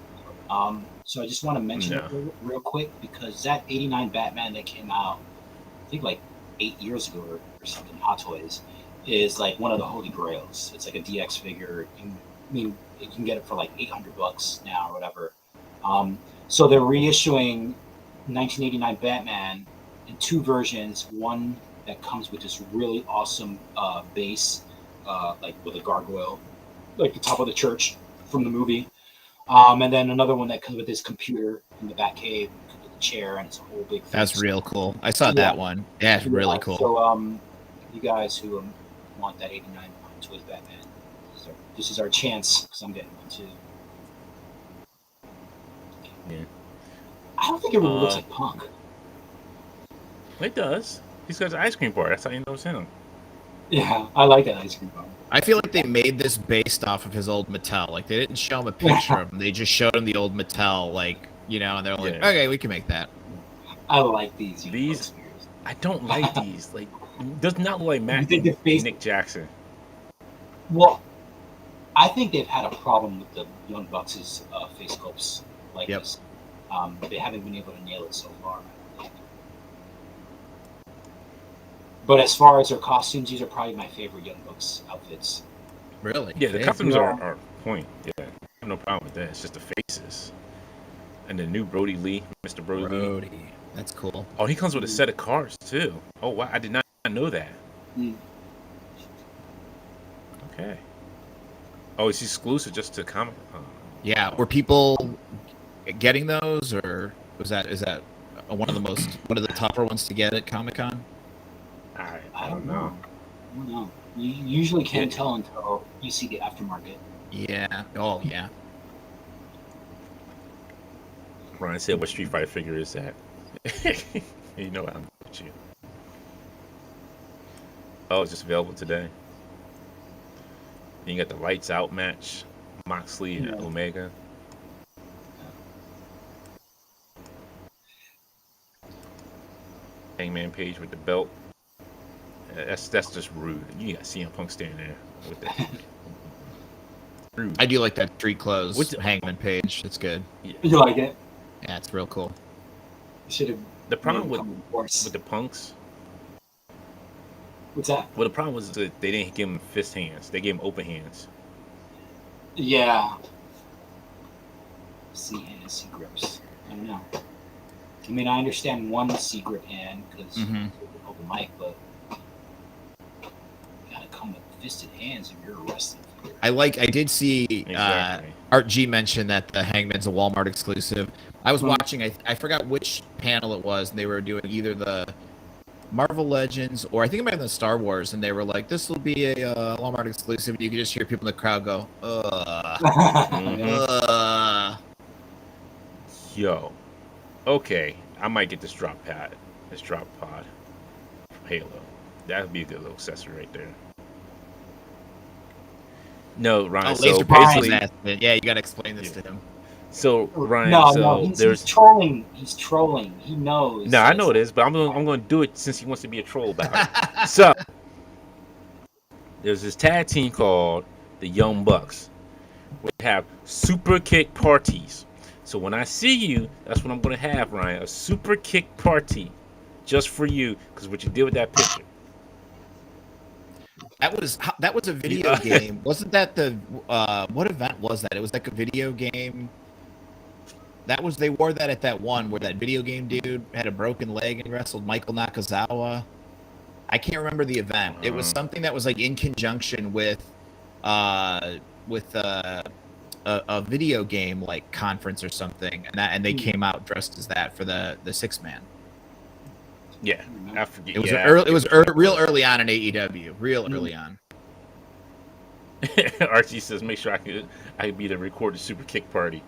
So I just want to mention it real quick because that '89 Batman that came out, I think like 8 years ago or something, Hot Toys, is like one of the holy grails. It's like a DX figure. You can get it for like $800 now or whatever. So they're reissuing 1989 Batman in 2 versions. One that comes with this really awesome base, like with a gargoyle, like the top of the church from the movie. And then another one that comes with this computer in the Batcave, with the chair, and it's a whole big. That's real cool. I saw that one. Yeah, it's really cool. So, you guys who want that '89 Toys Batman, this is our chance because I'm getting one too. Yeah. I don't think it really looks like Punk. It does. He's got the ice cream bar. That's how you know it's him. Yeah, I like that ice cream bar. I feel like they made this based off of his old Mattel. Like, they didn't show him a picture of him. They just showed him the old Mattel, like, you know, and they're like, okay, we can make that. I like these. These, I don't like these. Like, it does not look like Nick Jackson. Well, I think they've had a problem with the Young Bucks' face sculpts like this. They haven't been able to nail it so far. But as far as their costumes, these are probably my favorite Young Bucks outfits. Really? Yeah, the costumes are point. Yeah, I have no problem with that. It's just the faces. And the new Brody Lee, Mr. Brody Lee. That's cool. Oh, he comes with a set of cards, too. Oh, wow. I did not know that. Okay. Oh, it's exclusive just to Comic Con. Yeah. Were people getting those, or is that one of the topper ones to get at Comic Con? I don't know. I don't know. You usually can't tell until you see the aftermarket. Yeah. Oh, yeah. Ryan said, what Street Fighter figure is that? You know I'm with you. Oh, it's just available today. Then you got the Lights Out match, Moxley and Omega. Hangman Page with the belt. That's just rude. You got CM Punk standing there with that. Rude. I do like that street clothes with Hangman Page. It's good. Yeah. You like it? Yeah, it's real cool. Should have. The problem with the Punks. What's that? Well, the problem was that they didn't give him fist hands. They gave him open hands. Yeah. C grips. I don't know. I mean, I understand one C grip hand because open mic, but you gotta come with fisted hands if you're wrestling. I did see Art G mention that the Hangman's a Walmart exclusive. I was watching, I forgot which panel it was, and they were doing either the Marvel Legends or I think it might have been Star Wars, and they were like, this will be a Walmart exclusive. And you could just hear people in the crowd go, Yo. Okay. I might get this drop pod from Halo. That would be a good little accessory right there. No, Ryan. So basically, yeah, you got to explain this to him. So Ryan, he's trolling. He's trolling. He knows. No, I know it is, but I'm going to do it since he wants to be a troll about it. So there's this tag team called the Young Bucks. We have super kick parties. So when I see you, that's what I'm going to have, Ryan. A super kick party, just for you, because what you did with that picture. That was a video game. Wasn't that the what event was that? It was like a video game. They wore that at that one where that video game dude had a broken leg and wrestled Michael Nakazawa. I can't remember the event. It was something that was like in conjunction with a video game like conference or something, and they came out dressed as that for the 6-man. Yeah, I forget. It was real early on in AEW. Real early on. Archie says, "Make sure I could be the recorded super kick party."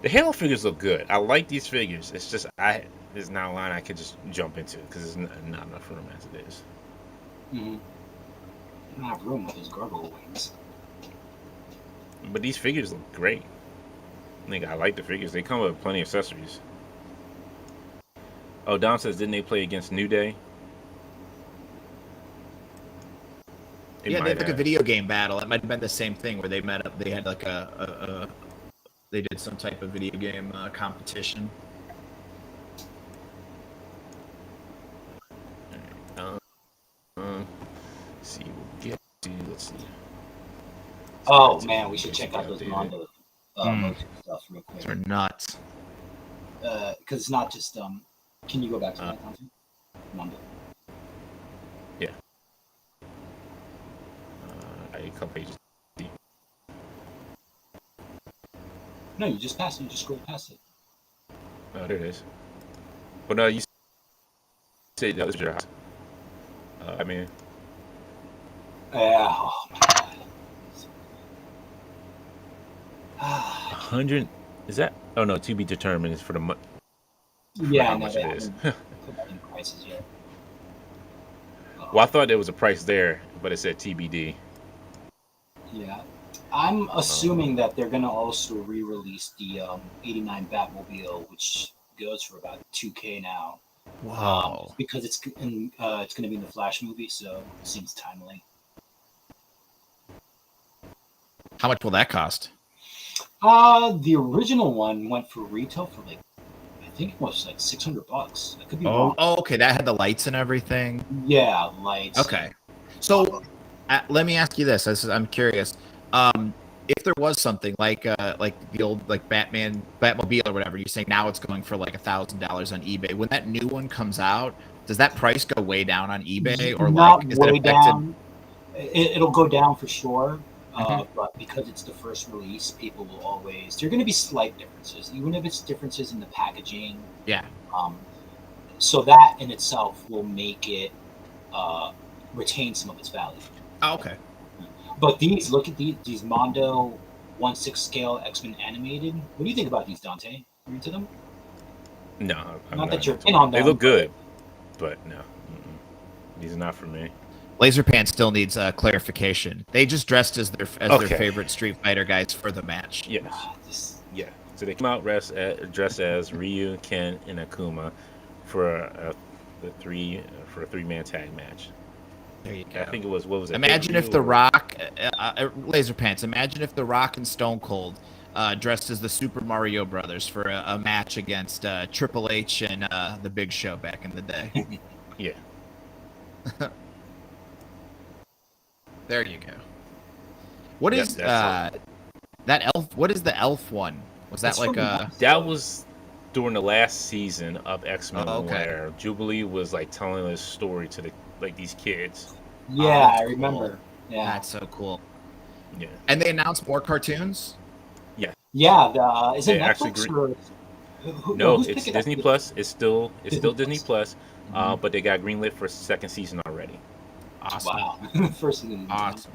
The Halo figures look good. I like these figures. It's just there's not a line I could just jump into because there's not enough room as it is. Mm-hmm. You don't have room with those gargoyle wings. But these figures look great. I like the figures. They come with plenty of accessories. Oh, Dom says, didn't they play against New Day? They had like a video game battle. It might have been the same thing where they met up. They had like they did some type of video game competition. See, we'll get to. Let's see. Oh man, we should check out those Mondo stuff real quick. They're nuts. Because it's not just Can you go back to that content? Mondo. Yeah. A couple pages deep. No, you just passed it. You just scrolled past it. Oh, there it is. Well, no, you said that was your house. I mean. Oh my god. 100. Is that? Oh no, to be determined is for the month. Yeah, how much it is. Put that in prices yet. Well, I thought there was a price there, but it said TBD. Yeah. I'm assuming that they're going to also re-release the 89 Batmobile, which goes for about $2,000 now. Wow. Because it's going to be in the Flash movie, so it seems timely. How much will that cost? The original one went for retail for I think it was like $600. I could be wrong. Oh, okay. That had the lights and everything. Yeah, lights. Okay. So, let me ask you this. I'm curious. If there was something like the old Batmobile or whatever, you're saying now it's going for like $1,000 on eBay. When that new one comes out, does that price go way down on eBay or not is way it down? It'll go down for sure. But because it's the first release, people will always. There are going to be slight differences, even if it's differences in the packaging. Yeah. So that in itself will make it retain some of its value. Oh, okay. But look at these Mondo 1/6 scale X-Men animated. What do you think about these, Dante? You into them? No, I'm not that you're into in them. on them. They look good, but no, these are not for me. Laserpants still needs clarification. They just dressed as their favorite Street Fighter guys for the match. Yes. Yeah. So they come out dressed as Ryu, Ken, and Akuma for a 3-man tag match. There you go. I think it was, what was it? Imagine if The Rock, Laserpants. Imagine if The Rock and Stone Cold dressed as the Super Mario Brothers for a match against Triple H and the Big Show back in the day. Yeah. There you go. What is that elf? What is the elf one? Was that like a? That was during the last season of X-Men, where Jubilee was like telling a story to these kids. Yeah, I remember. Cool. Yeah, that's so cool. Yeah. And they announced more cartoons. Yeah. Yeah. Is it Netflix or? No, it's Disney Plus. It's still Disney Plus. But they got greenlit for second season already. Awesome. Wow. First season. Awesome.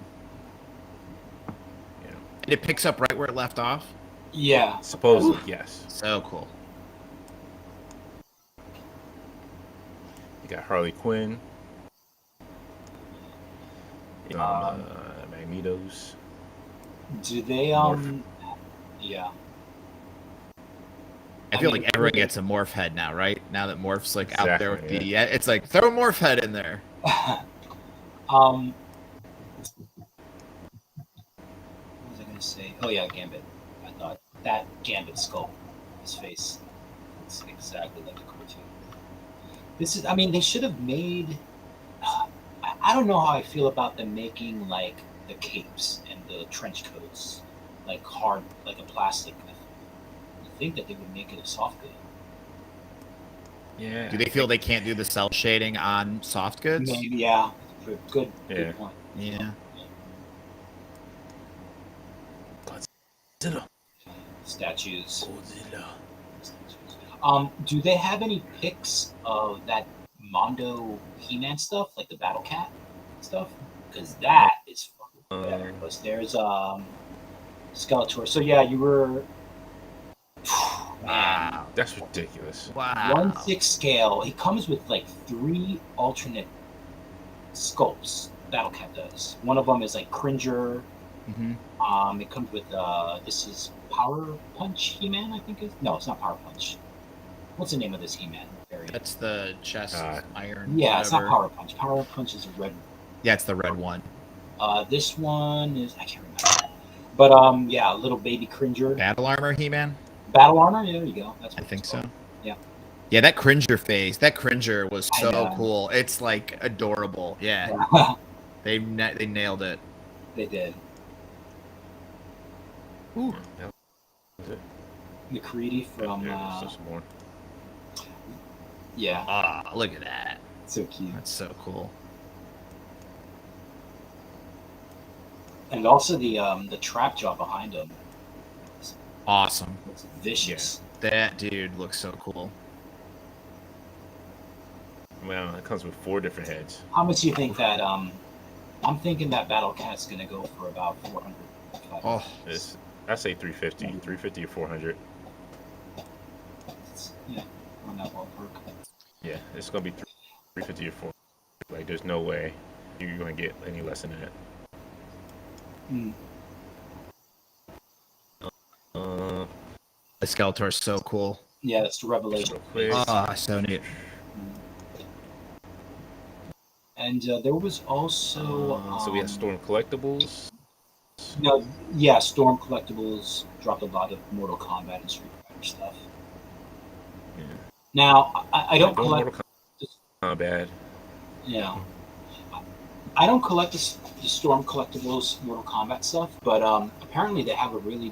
Yeah. And it picks up right where it left off? Yeah. Supposedly, yes. So cool. You got Harley Quinn. Magnetos. Do they yeah. I feel like everyone gets a morph head now, right? Now that Morph's like out there with it's like throw a morph head in there. What was I gonna say? Oh yeah, Gambit. I thought that Gambit sculpt, his face, it's exactly like a cartoon. This is, I mean, they should have made. I don't know how I feel about them making like the capes and the trench coats like hard, like a plastic. I think that they would make it a soft good. Yeah. Do they feel they can't do the cell shading on soft goods? Maybe, yeah. Good point. Yeah. Godzilla. Statues. Godzilla. Do they have any pics of that Mondo He-Man stuff, like the Battle Cat stuff? Because that is fucking better. Because there's Skeletor. So yeah, you were. Wow, that's ridiculous. Wow. 1/6 scale. He comes with like 3 alternate sculpts. Battle Cat does. One of them is like Cringer. Mm-hmm. It comes with this is Power Punch He-Man, I think is. No, it's not Power Punch. What's the name of this He-Man variant? That's the chest iron. Yeah, whatever. It's not Power Punch. Power Punch is a red. Yeah, it's the red one. This one is, I can't remember. But yeah, little baby Cringer. Battle Armor He-Man. Battle Armor. Yeah, there you go. That's what I think so. Yeah. Yeah, that Cringer face. That Cringer was so cool. It's like adorable. Yeah. They nailed it. They did. Ooh. McCready from. Yeah. Ah, look at that. So cute. That's so cool. And also the trap jaw behind him. Awesome. It's vicious. Yeah. That dude looks so cool. Well, it comes with 4 different heads. How much do you think that? I'm thinking that Battle Cat's gonna go for about 400. Oh, I say 350, 350 or 400. Yeah, on that ballpark. Yeah, it's gonna be 350 or 400. Like, there's no way you're gonna get any less than that. The Skeletor is so cool. Yeah, that's the revelation. So neat. And there was also so we had Storm Collectibles. No, yeah, Storm Collectibles dropped a lot of Mortal Kombat and Street Fighter stuff. Yeah. Now I don't collect Mortal Kombat. Yeah, I don't collect the Storm Collectibles Mortal Kombat stuff, but apparently they have a really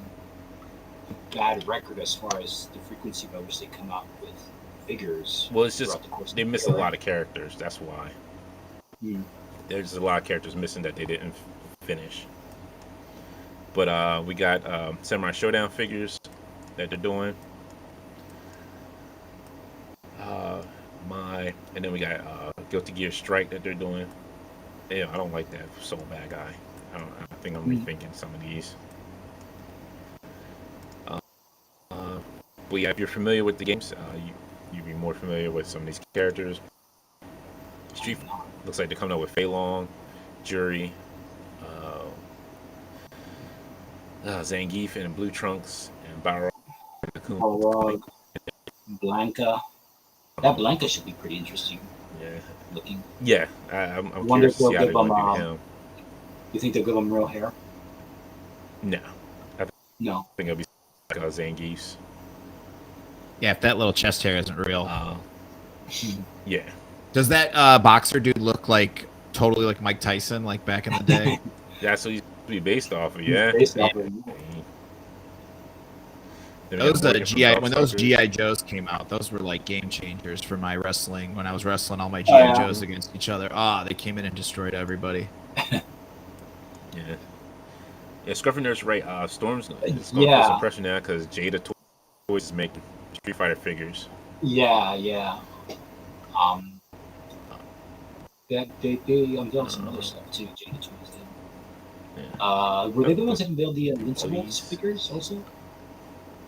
bad record as far as the frequency by which they come out with figures. Well, it's just they miss a lot of characters. That's why. There's a lot of characters missing that they didn't finish. But we got Samurai Showdown figures that they're doing. And then we got Guilty Gear Strike that they're doing. Yeah, I don't like that Soul Bad Guy. I think I'm rethinking some of these. But yeah, if you're familiar with the games, you'd be more familiar with some of these characters. Street looks like they're coming up with Fei Long, Jury, Zangief in blue trunks, and Balrog, Blanca. That Blanca should be pretty interesting. Yeah. Looking. Yeah, I'm curious to see how they're going to do him. You think they'll give him real hair? No. No. I think it'll be like Zangief's. Yeah, if that little chest hair isn't real. Yeah. Does that boxer dude look like totally like Mike Tyson, like back in the day? That's what he's be based off of, yeah. Based off of. Those when those GI Joes came out, those were like game changers for my wrestling. When I was wrestling all my GI Joes against each other, they came in and destroyed everybody. Yeah. Yeah, Scruffy Nerd's right. Storm's going first impression now because Jada Toys is making Street Fighter figures. Yeah. They unveiled some other stuff too. Jada Toys did. Yeah. Were they the ones that unveiled the Invincibles figures also?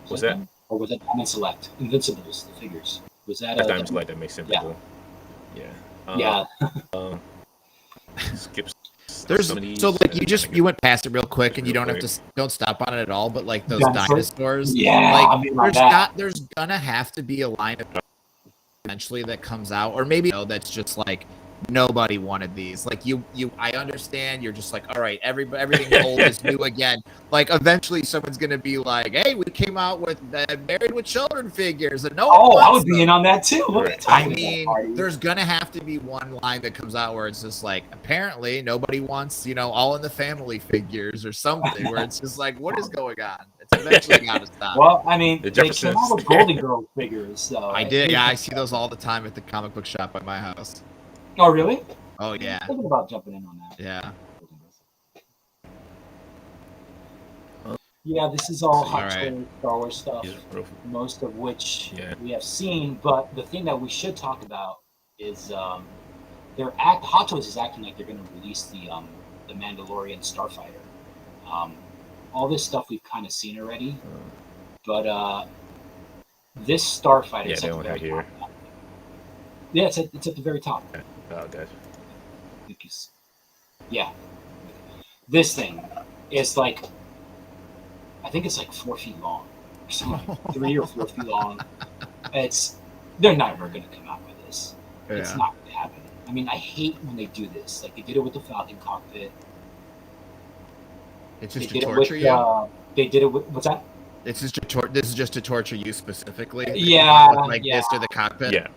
Was that? Or was that Diamond Select? Invincibles, the figures. Was that Diamond Select that makes sense? Yeah. Skips. So like you went past it real quick and you don't stop on it at all, but like those dinosaurs, like there's gonna have to be a line of eventually that comes out, or maybe that's just like nobody wanted these. Like I understand you're just like, all right, everything old is new again. Like eventually someone's gonna be like, hey, we came out with Married with Children figures, and I would be in on that too. I mean, there's gonna have to be one line that comes out where it's just like, apparently nobody wants, All in the Family figures or something, where it's just like, what is going on? It's eventually gotta stop. Well, I mean, they came out with Golden Girl figures, so I did. Yeah, I see those all the time at the comic book shop by my house. Oh, really? Oh, yeah. I'm thinking about jumping in on that. Yeah. Yeah, this is all hot trailer Star Wars stuff, most of which we have seen. But the thing that we should talk about is Hot Toys is acting like they're going to release the Mandalorian Starfighter. All this stuff we've kind of seen already, but this Starfighter is at the very top. Yeah, it's at the very top. Oh, good. Yeah. This thing is like, I think it's like 4 feet long, or something, 3 or 4 feet long. They're never going to come out with this. Yeah. It's not going to happen. I mean, I hate when they do this. Like they did it with the Falcon cockpit. It's just to torture you. They did it with what's that? This is just to torture you specifically. Yeah. This to the cockpit. Yeah.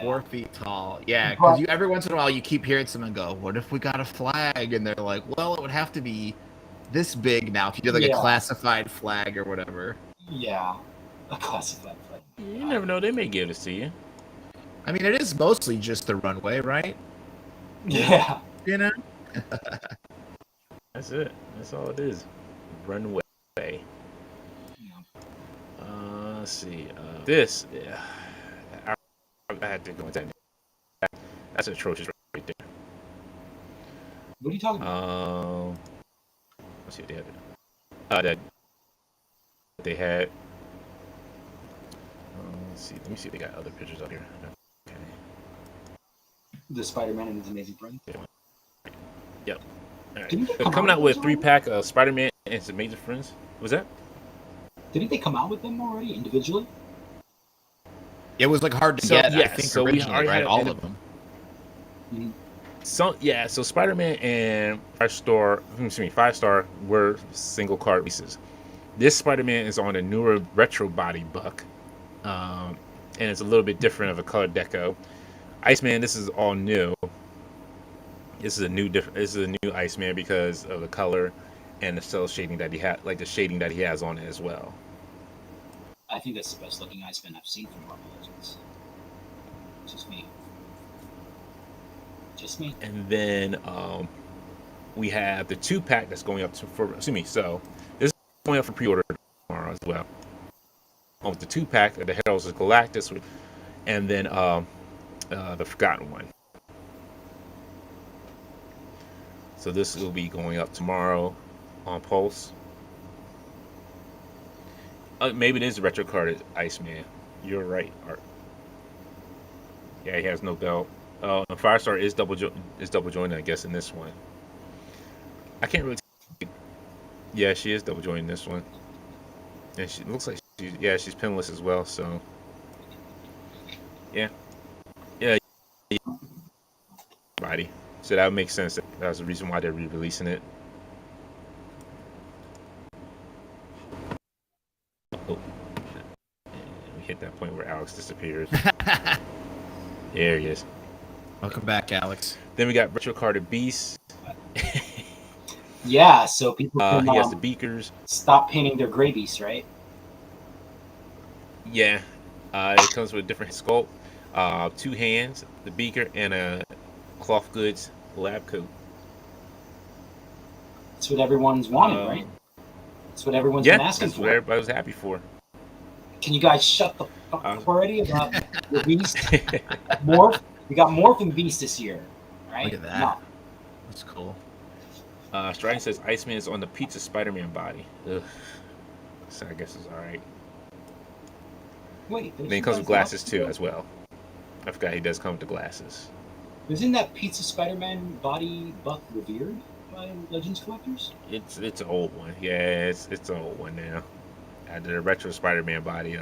4 feet tall. Yeah, because every once in a while you keep hearing someone go, "What if we got a flag?" And they're like, "Well, it would have to be this big now if you do like a classified flag or whatever." Yeah, a classified flag. You never know; they may give this to you. I mean, it is mostly just the runway, right? Yeah. That's it. That's all it is. Runway. Yeah. Let's see. This. Yeah. I had to go into that. That's atrocious right there. What are you talking about? Let's see what they had. That they had. Let's see. Let me see if they got other pictures up here. Okay. The Spider-Man and His Amazing Friends. Yep. All right. They're coming out with a 3-pack of Spider-Man and His Amazing Friends. Was that? Didn't they come out with them already individually? It was like hard to get. I think so originally, right? All of them. Mm-hmm. So Spider-Man and 5-star were single card pieces. This Spider-Man is on a newer retro body buck, and it's a little bit different of a color deco. Iceman, this is all new. This is a new Iceman because of the color and the cell shading that he had, like the shading that he has on it as well. I think that's the best looking Iceman I've seen from Marvel Legends. Just me. And then we have the 2-pack that's going up so this is going up for pre-order tomorrow as well. With the 2-pack of the Heralds of Galactus, and then the Forgotten One. So this will be going up tomorrow on Pulse. Maybe it is a retro carded Iceman. You're right, Art. Yeah, he has no belt. Oh, and Firestar is double jointed, I guess, in this one. I can't really. Yeah, she is double jointed in this one, and she looks like she's pinless as well. So, yeah, body. So that would make sense. That was the reason why they're re-releasing it. Oh, we hit that point where Alex disappears. There he is. Welcome back, Alex. Then we got retro carded Beast. Yeah, so people can he has the beakers. stop painting their gray beasts, right? Yeah, it comes with a different sculpt, 2 hands, the beaker, and a cloth goods lab coat. That's what everyone's wanted, right? That's what everyone's been asking that's for. what everybody was happy for. Can you guys shut the fuck up already about the Beast? Morph. We got Morph and Beast this year, right? Look at that. No. That's cool. Striding says Iceman is on the Pizza Spider-Man body. Ugh. So I guess it's all right. Wait, then he comes with glasses too, as well. I forgot he does come with the glasses. Isn't that Pizza Spider-Man body buck revered by Legends collectors? It's an old one. Yeah, it's an old one now. The retro Spider-Man body,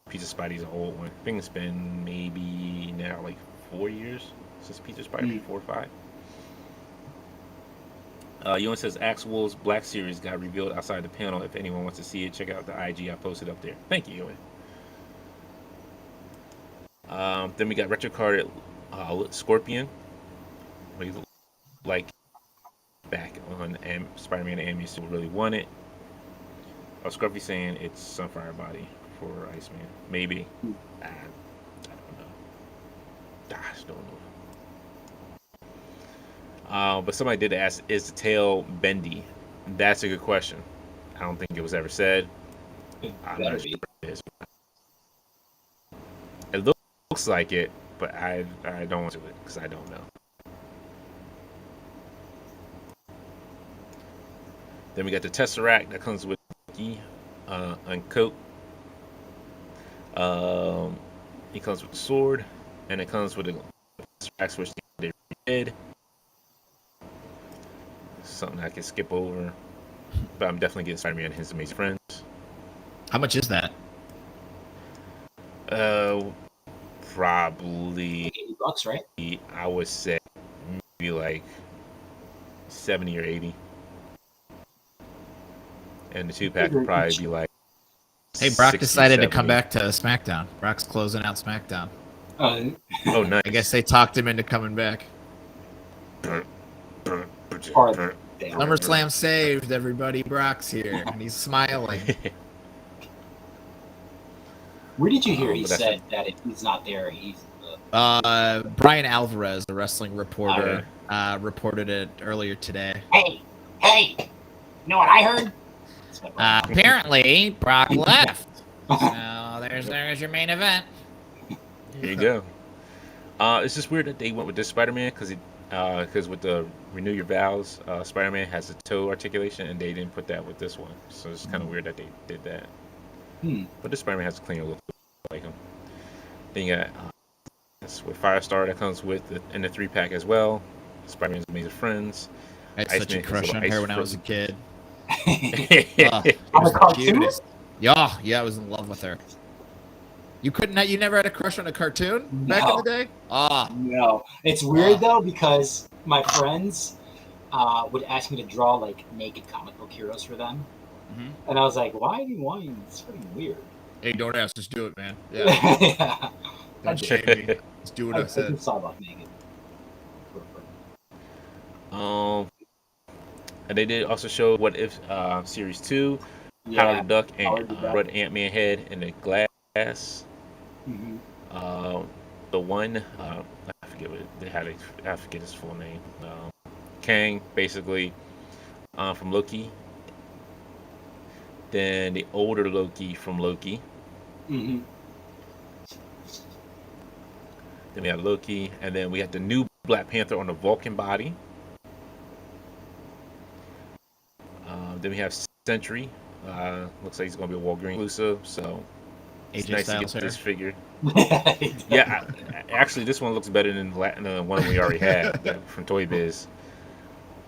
Pizza Spidey's an old one. I think it's been maybe now like 4 years since Pizza Spidey, 4 or 5. Ewan says Axel's Black Series got revealed outside the panel. If anyone wants to see it, check out the IG I posted up there. Thank you, Ewan. Then we got retro carded Scorpion. What he looked like back on Spider-Man and Amy still really want it. Scruffy saying it's Sunfire body for Iceman. Maybe. I don't know. Gosh, don't know. But somebody did ask, is the tail bendy? That's a good question. I don't think it was ever said. I'm not sure it is. It looks like it, but I don't want to it because I don't know. Then we got the Tesseract that comes with uncoat. He comes with the sword, and it comes with the Tesseract which they did. Something I can skip over, but I'm definitely getting Spider-Man and his amazing friends. How much is that? Probably $80, right? I would say maybe like 70 or 80. And the 2-pack would probably be like. Hey, Brock 60, decided 70. to come back to SmackDown. Brock's closing out SmackDown. Oh, nice. I guess they talked him into coming back. SummerSlam saved, everybody. Brock's here, and he's smiling. Where did you hear he said that if he's not there, he's... Brian Alvarez, the wrestling reporter, reported it earlier today. Hey, you know what I heard? Apparently, Brock left. So there's your main event. There you go. It's just weird that they went with this Spider-Man because with the Renew Your Vows, Spider-Man has a toe articulation, and they didn't put that with this one. So it's kind of weird that they did that. But this Spider-Man has a cleaner look like him. Then you got with Firestar that comes with in the 3-pack as well. Spider-Man's amazing friends. I had such a crush on her when I was a kid. On a cartoon? Yeah, I was in love with her. You never had a crush on a cartoon back in the day? No. It's weird though because my friends would ask me to draw like naked comic book heroes for them, and I was like, "Why? It's freaking weird." Hey, don't ask, just do it, man. Yeah. Yeah. Don't shame me. Just do what I said. I saw about naked. And they did also show What If Series 2, Howard the Duck, and Red Ant-Man head in the glass. The one, I forget I forget his full name. Kang, basically, from Loki. Then the older Loki from Loki. Then we have Loki, and then we have the new Black Panther on the Vulcan body. Then we have Sentry Looks like he's gonna be a Walgreens exclusive. So it's AJ nice Styles to get this hair. figure. Yeah, actually, this one looks better than the one we already had from Toy Biz.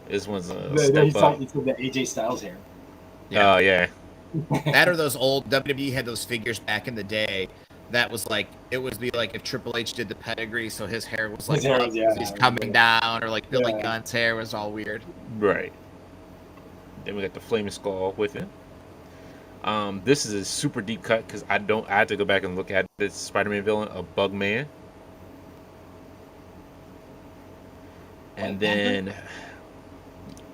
This one's a step up. He's talking the AJ Styles hair. Yeah. Yeah. That or those old WWE had those figures back in the day. That was like it would be like if Triple H did the pedigree, so his hair was like he's coming down, or like Billy Gunn's hair was all weird. Right. Then we got the Flaming Skull with it. This is a super deep cut because I had to go back and look at this Spider-Man villain, a Bugman. And then,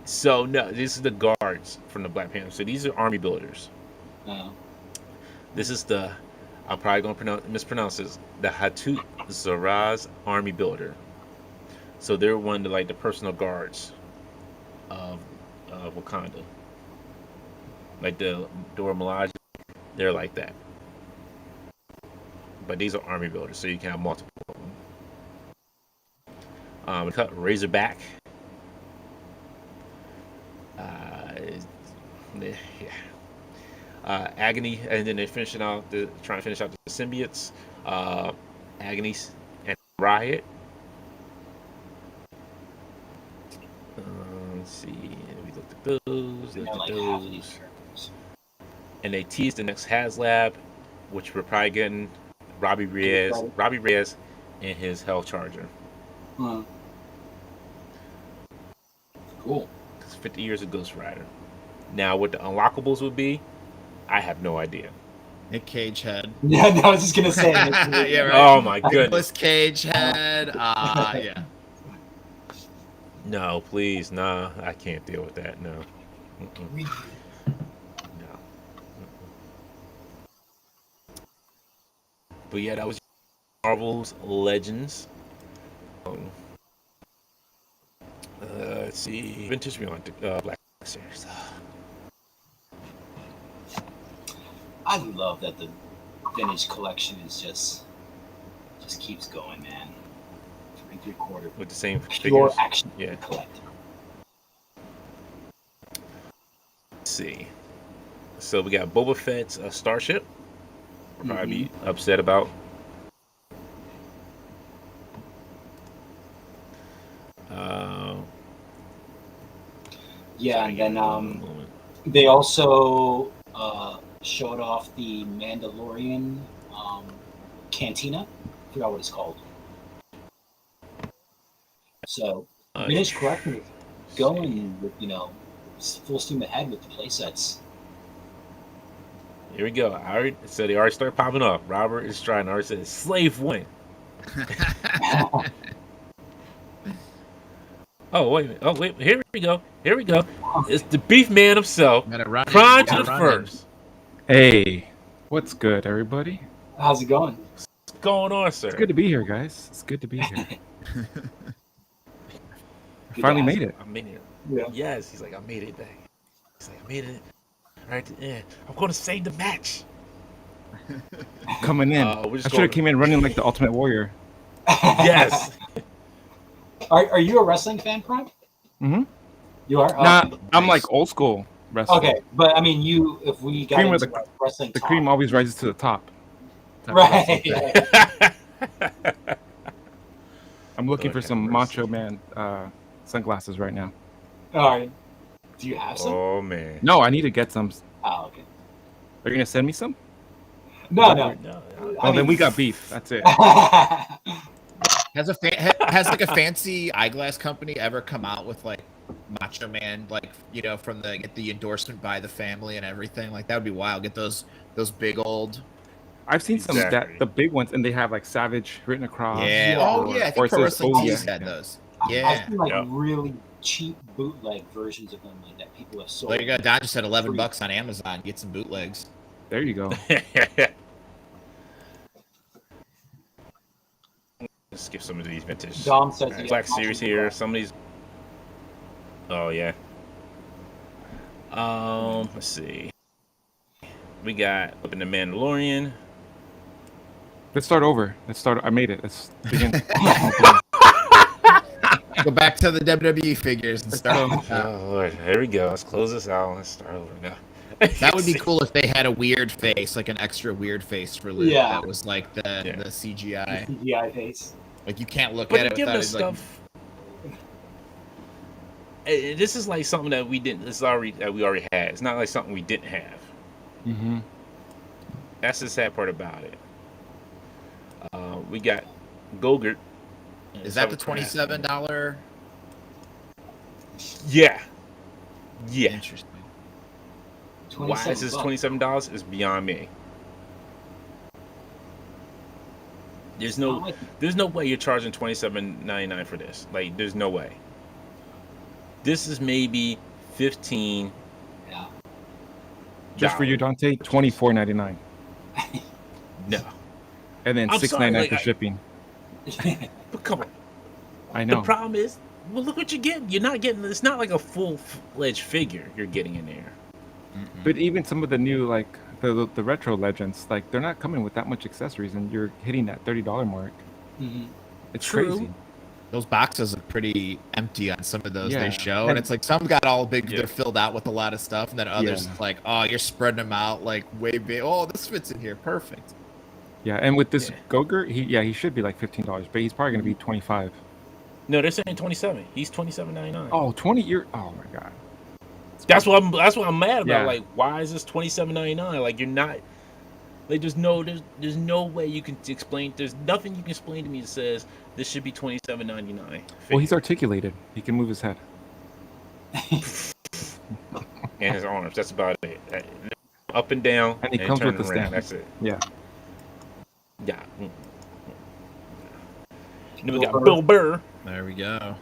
so no, this is the guards from the Black Panther. So these are army builders. This is the, I'm probably gonna mispronounce this, the Hatut Zaraz army builder. So they're one of the personal guards of Wakanda. Like the Dora Milaje, they're like that. But these are army builders, so you can have multiple of them. We cut Razorback. Agony, and then they're trying to finish out the symbiotes. Agony and Riot. Let's see. We looked at those. And they teased the next HasLab, which we're probably getting Robbie Reyes and his Hell Charger. Cool. Because 50 years of Ghost Rider. Now, what the unlockables would be, I have no idea. Nick Cage head. Yeah, no, I was just gonna say. Yeah, right. Oh my goodness. Nicolas Cage head. Yeah. No, please, nah. I can't deal with that. No. No. But yeah, that was Marvel's Legends. Let's see. Vintage me on Black Series. I love that the vintage collection is just keeps going, man. 3/4 with the same pure figures. action Yeah. collect. Let's see. So we got Boba Fett's Starship. Probably be upset about. Yeah, and then they also showed off the Mandalorian cantina. I forgot what it's called. So vintage collecting is going with full steam ahead with the playsets. Here we go. So they already start popping up. Robert is trying. Already said Slave 1. Oh wait a minute. Oh wait. Here we go. It's the Beef Man himself. Prime2da1st. Hey, what's good, everybody? How's it going? What's going on, sir? It's good to be here, guys. It's good to be here. Finally made it. I made it. Yeah. Yes, he's like, I made it back. He's like, I made it right to the end. I'm going to save the match. Coming in. I should have came in running like the Ultimate Warrior. Yes. Are you a wrestling fan, Prime? Mm-hmm. You are? Nah, I'm like old school wrestling. Okay, but I mean, if we got into wrestling the cream always rises to the top. Right. I'm looking for some Macho Man sunglasses right now. All right. Do you have some? Oh, man. No, I need to get some. Oh, okay. Are you going to send me some? No. Oh, then we got beef. That's it. Has like a fancy eyeglass company ever come out with like Macho Man, like from get the endorsement by the family and everything? Like that would be wild. Get those big old. I've seen some the big ones, and they have like Savage written across. Yeah. Oh yeah. I think Pro Wrestling Tees had those. Yeah. I've seen like really cheap bootleg versions of them like that people have sold. There you go. Don just said $11 on Amazon. Get some bootlegs. There you go. Let's skip some of these vintage. Dom says Black Series here. Some of these. Oh yeah. Let's see. We got up in the Mandalorian. Let's start over. I made it. Let's begin. Go back to the WWE figures and start. Oh Lord, here we go. Let's close this out. Let's start over now. That would be cool if they had a weird face, like an extra weird face for Luke. Yeah. That was like the CGI. The CGI face. Like you can't look But at it give without us it, like, stuff. This is like something that we didn't. This is already that we already had. It's not like something we didn't have. Mm-hmm. That's the sad part about it. We got Gogurt. Is that the $27? Yeah. Yeah. Interesting. Why is this $27? Is beyond me. There's no way you're charging $27.99 for this. Like, there's no way. This is maybe $15. Yeah. Just for you, Dante, $24.99. No. And then $6.99 for shipping. But come on. I know. The problem is, well, look what you're getting. You're not getting. It's not like a full-fledged figure you're getting in there. But even some of the new, like the retro legends, like they're not coming with that much accessories, and you're hitting that $30 mark. Mm-hmm. It's True. crazy. Those boxes are pretty empty on some of those Yeah. they show, and it's like some got all big, Yeah. they're filled out with a lot of stuff, and then others Yeah. like, oh, you're spreading them out like way big. Oh, this fits in here, perfect. Yeah, and with this Gogurt, he should be like $15, but he's probably gonna be $25. No, they're saying 27. He's $27.99. Oh, 20 year. Oh my god. That's what I'm mad about. Yeah. Like, why is this $27.99? Like, you're not. Like, there's no way you can explain. There's nothing you can explain to me that says this should be $27.99. Well, he's articulated. He can move his head. And his arms. That's about it. Up and down. And he comes with turning the around. stand. That's it. Yeah. Yeah. Then we got Bill Burr. There we go.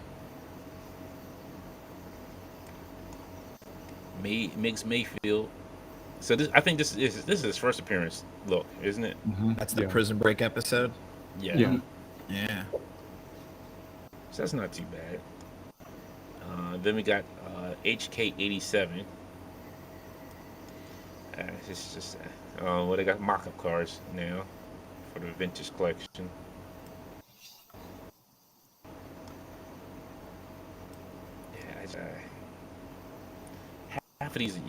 Mix Mayfield. So I think this is his first appearance. Look, isn't it? Mm-hmm. That's the yeah. Prison Break episode. Yeah. Yeah. Yeah. So that's not too bad. Then we got HK87. It's just well, they got mock-up cars now for the vintage collection. Yeah, half of these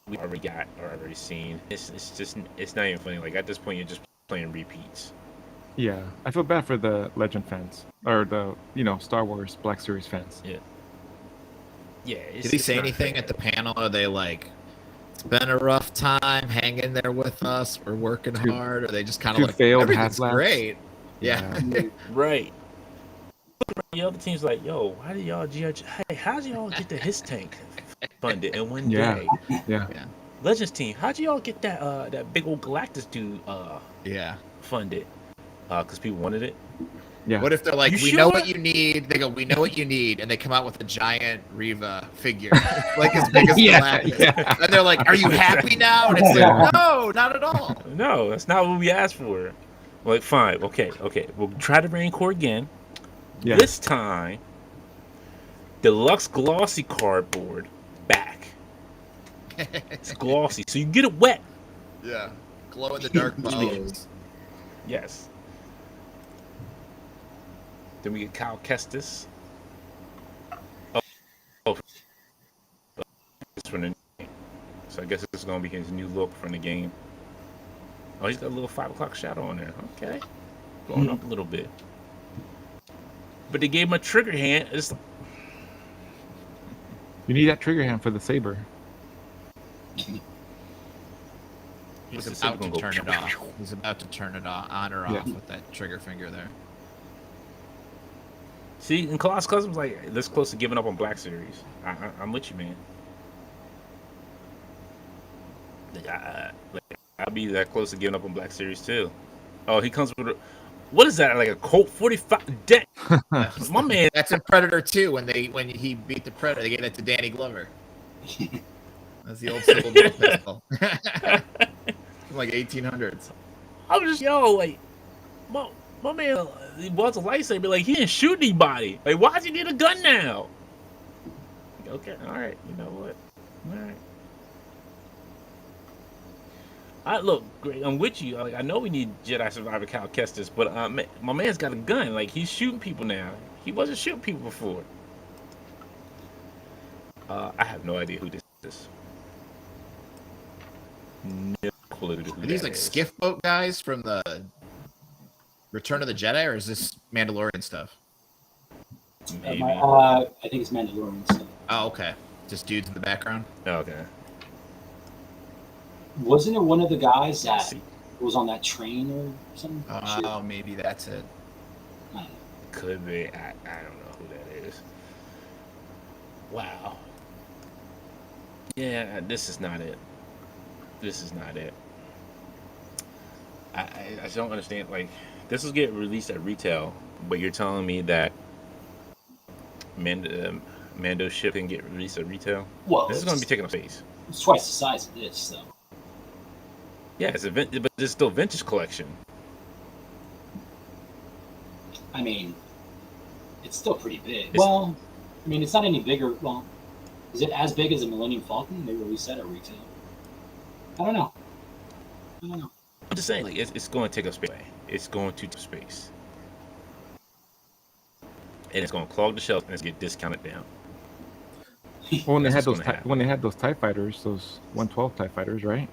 we already got or already seen. It's not even funny. Like, at this point, you're just playing repeats. Yeah. I feel bad for the Legend fans or the Star Wars Black Series fans. Yeah. Yeah. Did he say anything at the panel? Are they like, it's been a rough time, hang in there with us, we're working hard? Or are they just kind of like, failed everything's half-laps. great? Yeah. Right. The other team's like, yo, how did y'all judge? Hey, how'd y'all get the his tank funded in one day? Yeah. Legends team, how'd y'all get that big old Galactus dude Yeah. funded? Because people wanted it. Yeah. What if they're like, You we know sure? what you need? They go, we know what you need, and they come out with a giant Reva figure, like as big as Galactus. And they're like, are you happy now? And it's like, no, not at all. No, that's not what we asked for. We're like, fine, okay. We'll try the Rain Core again. Yeah. This time, deluxe glossy cardboard back. It's glossy, so you get it wet. Yeah. Glow in the dark bones. Yes. Then we get Kyle Kestis. Oh. It's from the game. So I guess this is going to be his new look from the game. Oh, he's got a little 5 o'clock shadow on there. Okay. Going up a little bit. But they gave him a trigger hand. It's You need that trigger hand for the saber. He's the about to signal turn go it off. He's about to turn it on or off with that trigger finger there. See, and Colossus Customs like this close to giving up on Black Series. I'm with you, man. I'll be that close to giving up on Black Series too. Oh, he comes with what is that? Like a Colt 45? Dang. My man. That's in Predator 2 when he beat the Predator. They gave that to Danny Glover. That's the old Civil War pistol. From like 1800s. I was just like, my man, he wants a lightsaber. Like, he didn't shoot anybody. Like, why does he need a gun now? Okay, all right. You know what? All right. Look, great. I'm with you. Like, I know we need Jedi Survivor Cal Kestis, but my man's got a gun. Like, he's shooting people now. He wasn't shooting people before. I have no idea who this is. No clue who Are these that like is. skiff boat guys from the Return of the Jedi, or is this Mandalorian stuff? Maybe. I think it's Mandalorian stuff. Oh, okay. Just dudes in the background. Okay. Wasn't it one of the guys that was on that train or something? Oh, maybe that's it. I don't know. Could be. I don't know who that is. Wow. Yeah, this is not it. This is not it. I don't understand. Like, this will get released at retail, but you're telling me that Mando ship can get released at retail? Well, This is going to be taking up space. It's twice the size of this, so. Yeah, but it's still vintage collection. I mean, it's still pretty big. Well, I mean, it's not any bigger. Well, is it as big as a Millennium Falcon? They released that at retail. I don't know. I'm just saying, like, it's going to take up space. It's going to take space. And it's going to clog the shelves and it's going to get discounted down. Well, when they had those TIE fighters, those 112 TIE fighters, right?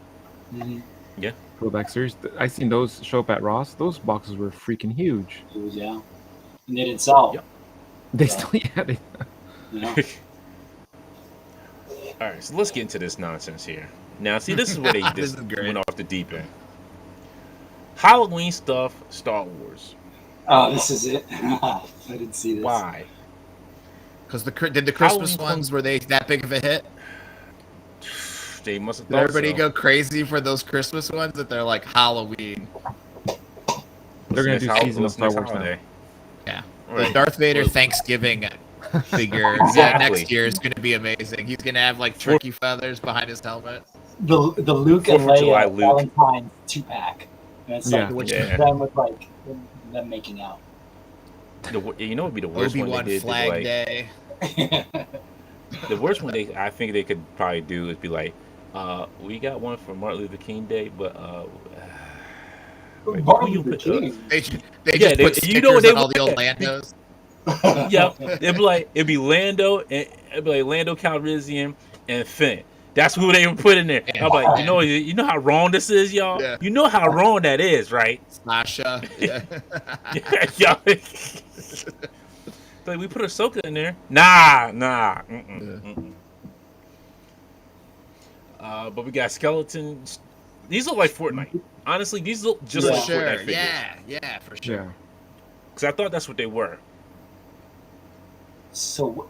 Mm-hmm. Yeah. Throwback series. I seen those show up at Ross. Those boxes were freaking huge. It was, yeah. And they didn't sell. Yep. They still, yeah. Yeah. All right, so let's get into this nonsense here. Now, see, this is where they just went off the deep end. Halloween stuff, Star Wars. Oh, this is it. I didn't see this. Why? Because did the Christmas ones, were they that big of a hit? They must have Did thought everybody so. go crazy for those Christmas ones that they're like Halloween? They're going to do seasonal Star Wars now. Yeah. Right. The Darth Vader Thanksgiving figure next year is going to be amazing. He's going to have like turkey feathers behind his helmet. The Luke and Leia Valentine 2-pack. And it's like them with like them making out. You know what would be the worst one they did? Flag like, Day. The worst one I think they could probably do is be like, we got one for Martin Luther King Day, but Martin Luther King. They just put stickers on all the old Landos. Yep, it'd be Lando and it'd be like Lando Calrissian and Finn. That's who they would put in there. I'm like, you know how wrong this is, y'all. Yeah. You know how wrong that is, right? Sasha. Yeah. Yeah. Like, we put Ahsoka in there. Nah. But we got skeletons. These look like Fortnite. Honestly, these look just like Fortnite figures. Yeah, for sure. Because I thought that's what they were. So,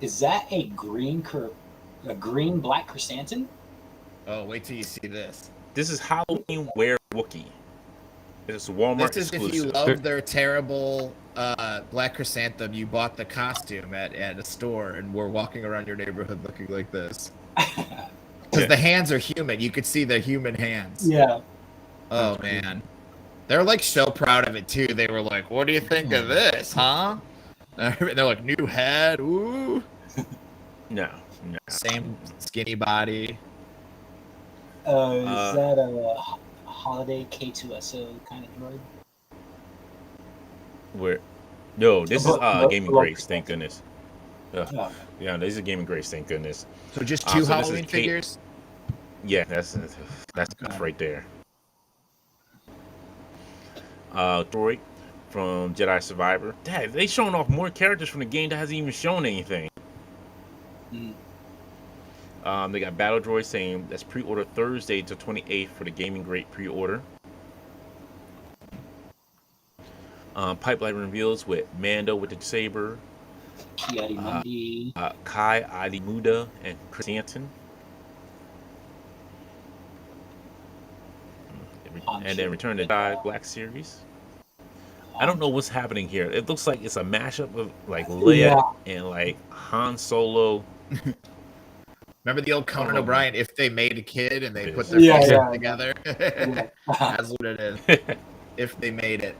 is that a green black chrysanthemum? Oh, wait till you see this. This is Halloween Wear Wookiee. It's Walmart This is exclusive. if you love their terrible black chrysanthemum, you bought the costume at a store and were walking around your neighborhood looking like this. Because the hands are human. You could see the human hands. Yeah. Oh, man. They're like so proud of it, too. They were like, what do you think of this, huh? They're like, new head. Ooh. No. Same skinny body. Is that a holiday K2SO kind of droid? Where? No, this is Gaming Grace, thank goodness. Yeah, this is Gaming Grace, thank goodness. So just two Halloween figures? Yeah, that's right there. Droid from Jedi Survivor. Dad, they showing off more characters from the game that hasn't even shown anything. They got Battle Droid saying that's pre-order Thursday to 28th for the Gaming Great pre-order. Pipeline reveals with Mando with the saber, Kai Alimuda and Chris Anton. And then Return to Jedi Black Series. I don't know what's happening here. It looks like it's a mashup of like Leia and like Han Solo. Remember the old Conan O'Brien, if they made a kid and they put their faces together? That's what it is. If they made it.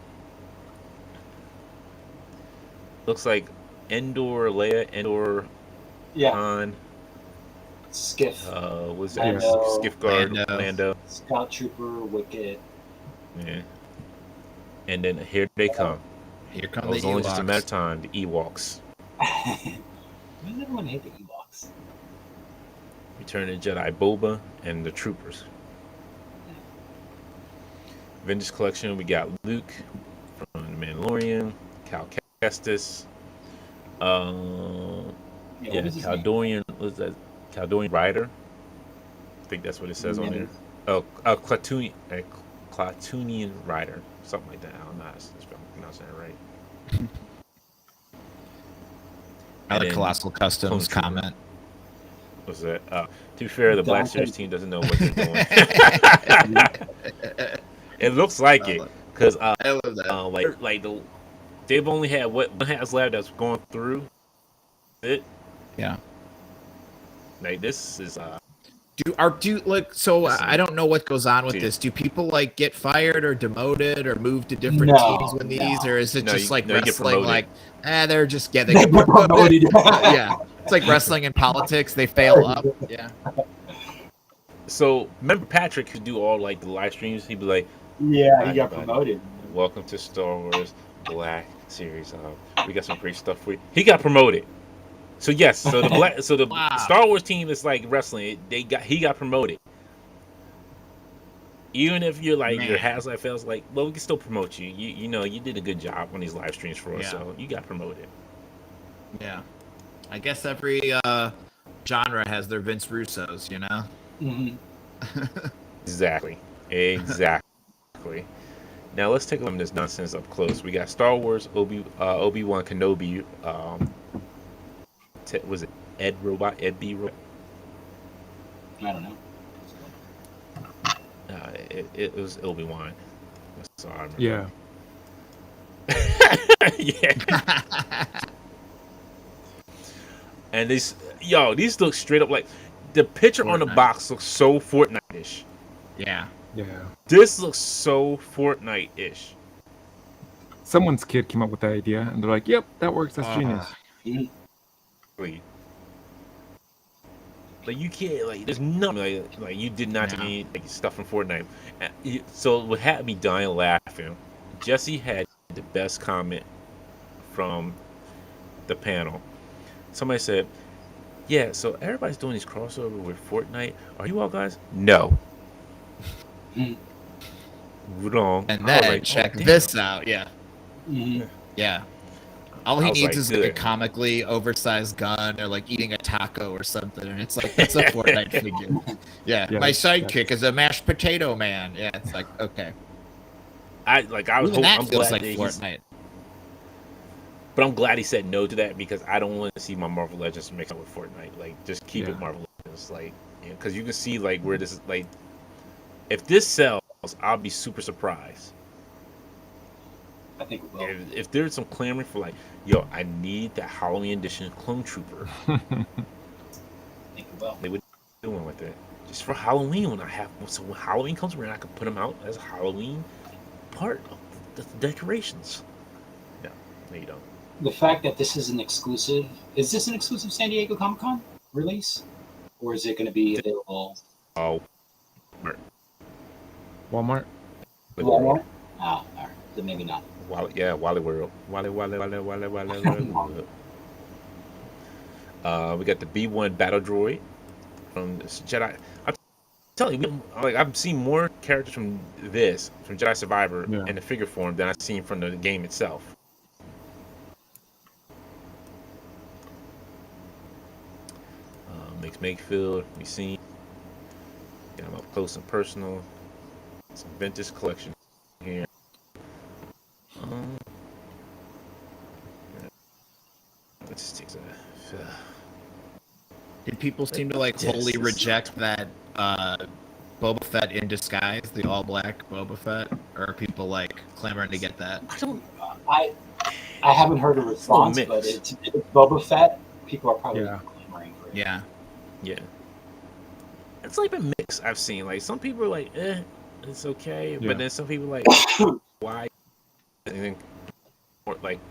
Looks like Endor, Leia, Endor, Han. Skiff. What's that? Skiff Guard, Lando. Scout Trooper, Wicket. Yeah. And then here they come. Here come the Ewoks. Only just a matter of time, the Ewoks. I never want to hate the Ewoks. Return to Jedi Boba and the Troopers. Vintage collection. We got Luke from The Mandalorian, Cal Kestis. Caldorian. What's that? Caldorian Rider. I think that's what it says on there. Oh, Clatunian Rider, something like that. I don't know if I'm pronouncing that right. Another Colossal Customs comment. What's that? To be fair, the Black Series team doesn't know what they're doing. It looks like it, because I love that. They've only had one HasLab that's going through it. Yeah. Like this is I don't know what goes on with this. Do people like get fired or demoted or move to different teams when these, or is it just wrestling? Like, they're just they get promoted. Yeah, it's like wrestling and politics. They fail up. Yeah. So remember Patrick could do all like the live streams. He'd be like, "Yeah, he got promoted. Welcome to Star Wars Black Series. We got some great stuff for you." He got promoted. So yes, the wow. Star Wars team is like wrestling. He got promoted. Even if you're like your HasLab fails, like, well, we can still promote you. You know you did a good job on these live streams for us, so you got promoted. Yeah, I guess every genre has their Vince Russos, you know. Mm-hmm. Exactly. Now let's take a look at this nonsense up close. We got Star Wars Obi-Wan Kenobi. Was it Ed B Robot? I don't know. It was Obi-Wan. That's all I remember. Yeah. And these look straight up like the picture on the box looks so Fortnite-ish. Yeah. This looks so Fortnite-ish. Someone's kid came up with the idea, and they're like, "Yep, that works. That's genius." Like you can't there's nothing like you did not need stuff from Fortnite. So what had me dying laughing, Jesse had the best comment from the panel. Somebody said, "Yeah, so everybody's doing these crossover with Fortnite. Are you all guys?" No. Wrong. And then check this out. Yeah. Mm-hmm. Yeah. All he needs is like a comically oversized gun or like eating a taco or something, and it's like that's a Fortnite figure. Yeah, my sidekick is a mashed potato man. Yeah, it's like okay. I'm glad like Fortnite. But I'm glad he said no to that because I don't want to see my Marvel Legends mixed up with Fortnite. Like, just keep it Marvel Legends. Like, because you can see like where this is like. If this sells, I'll be super surprised. I think it will. If there's some clamoring for like, yo, I need that Halloween edition Clone Trooper. I think it will. They would do one with it just for Halloween so when Halloween comes around, I can put them out as a Halloween part of the decorations. No, you don't. The fact that this is an exclusive, is this an exclusive San Diego Comic-Con release, or is it going to be available? Walmart. Oh, all right. Then maybe not. Wally World. Wally. We got the B1 Battle Droid from Jedi. I'm telling you, I've seen more characters from Jedi Survivor in the figure form than I've seen from the game itself. Mixed Makefield, we seen. Got him up close and personal. Some vintage collection here. Let's take that. Did people seem to wholly reject that Boba Fett in disguise, the all-black Boba Fett, or are people clamoring to get that? I haven't heard a response, but it's Boba Fett. People are probably clamoring for it. Yeah. It's a mix I've seen. Like some people are like, it's okay, but then some people are like, why? And then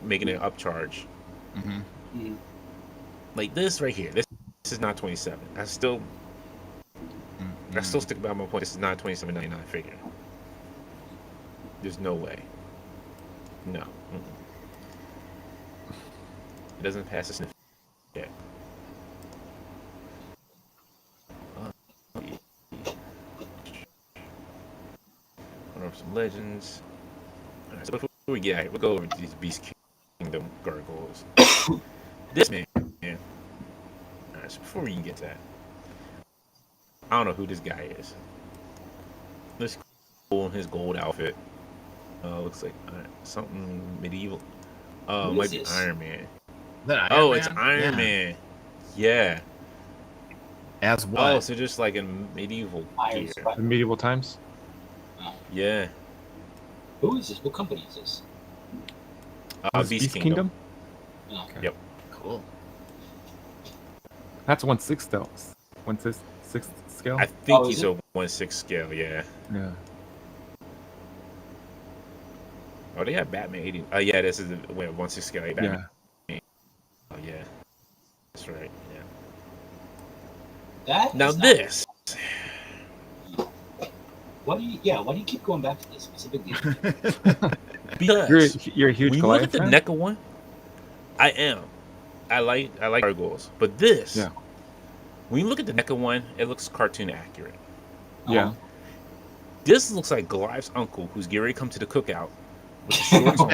making it upcharge. Mm-hmm. Like this right here. This is not 27. I still stick by my point. This is not $27.99 figure. There's no way. No. It doesn't pass the sniff yet. Some legends. All right, so before we get out, we'll go over these Beast Kingdom gargoyles. This man. All right, so before we can get to that, I don't know who this guy is. This cool in his gold outfit. Looks like something medieval. Oh, might be Iron Man. It's Iron Man. Yeah. As what? Oh, so just like in medieval gear. In medieval times? Yeah. Who is this? What company is this? Beast Kingdom. Oh, okay. Yep. Cool. That's 1/6 though. 1/6 scale? I think he's a 1/6 scale, yeah. Yeah. Oh, they have Batman 80. Yeah, this is the 1/6 scale. Batman. Yeah. Oh, yeah. That's right, yeah. That now this. Why do you keep going back to this? What's the big deal? Because you're a huge when you look at the NECA one, I am. I like gargoyles. But this, when you look at the NECA one, it looks cartoon accurate. Yeah. This looks like Goliath's uncle who's getting ready to come to the cookout with the shorts on,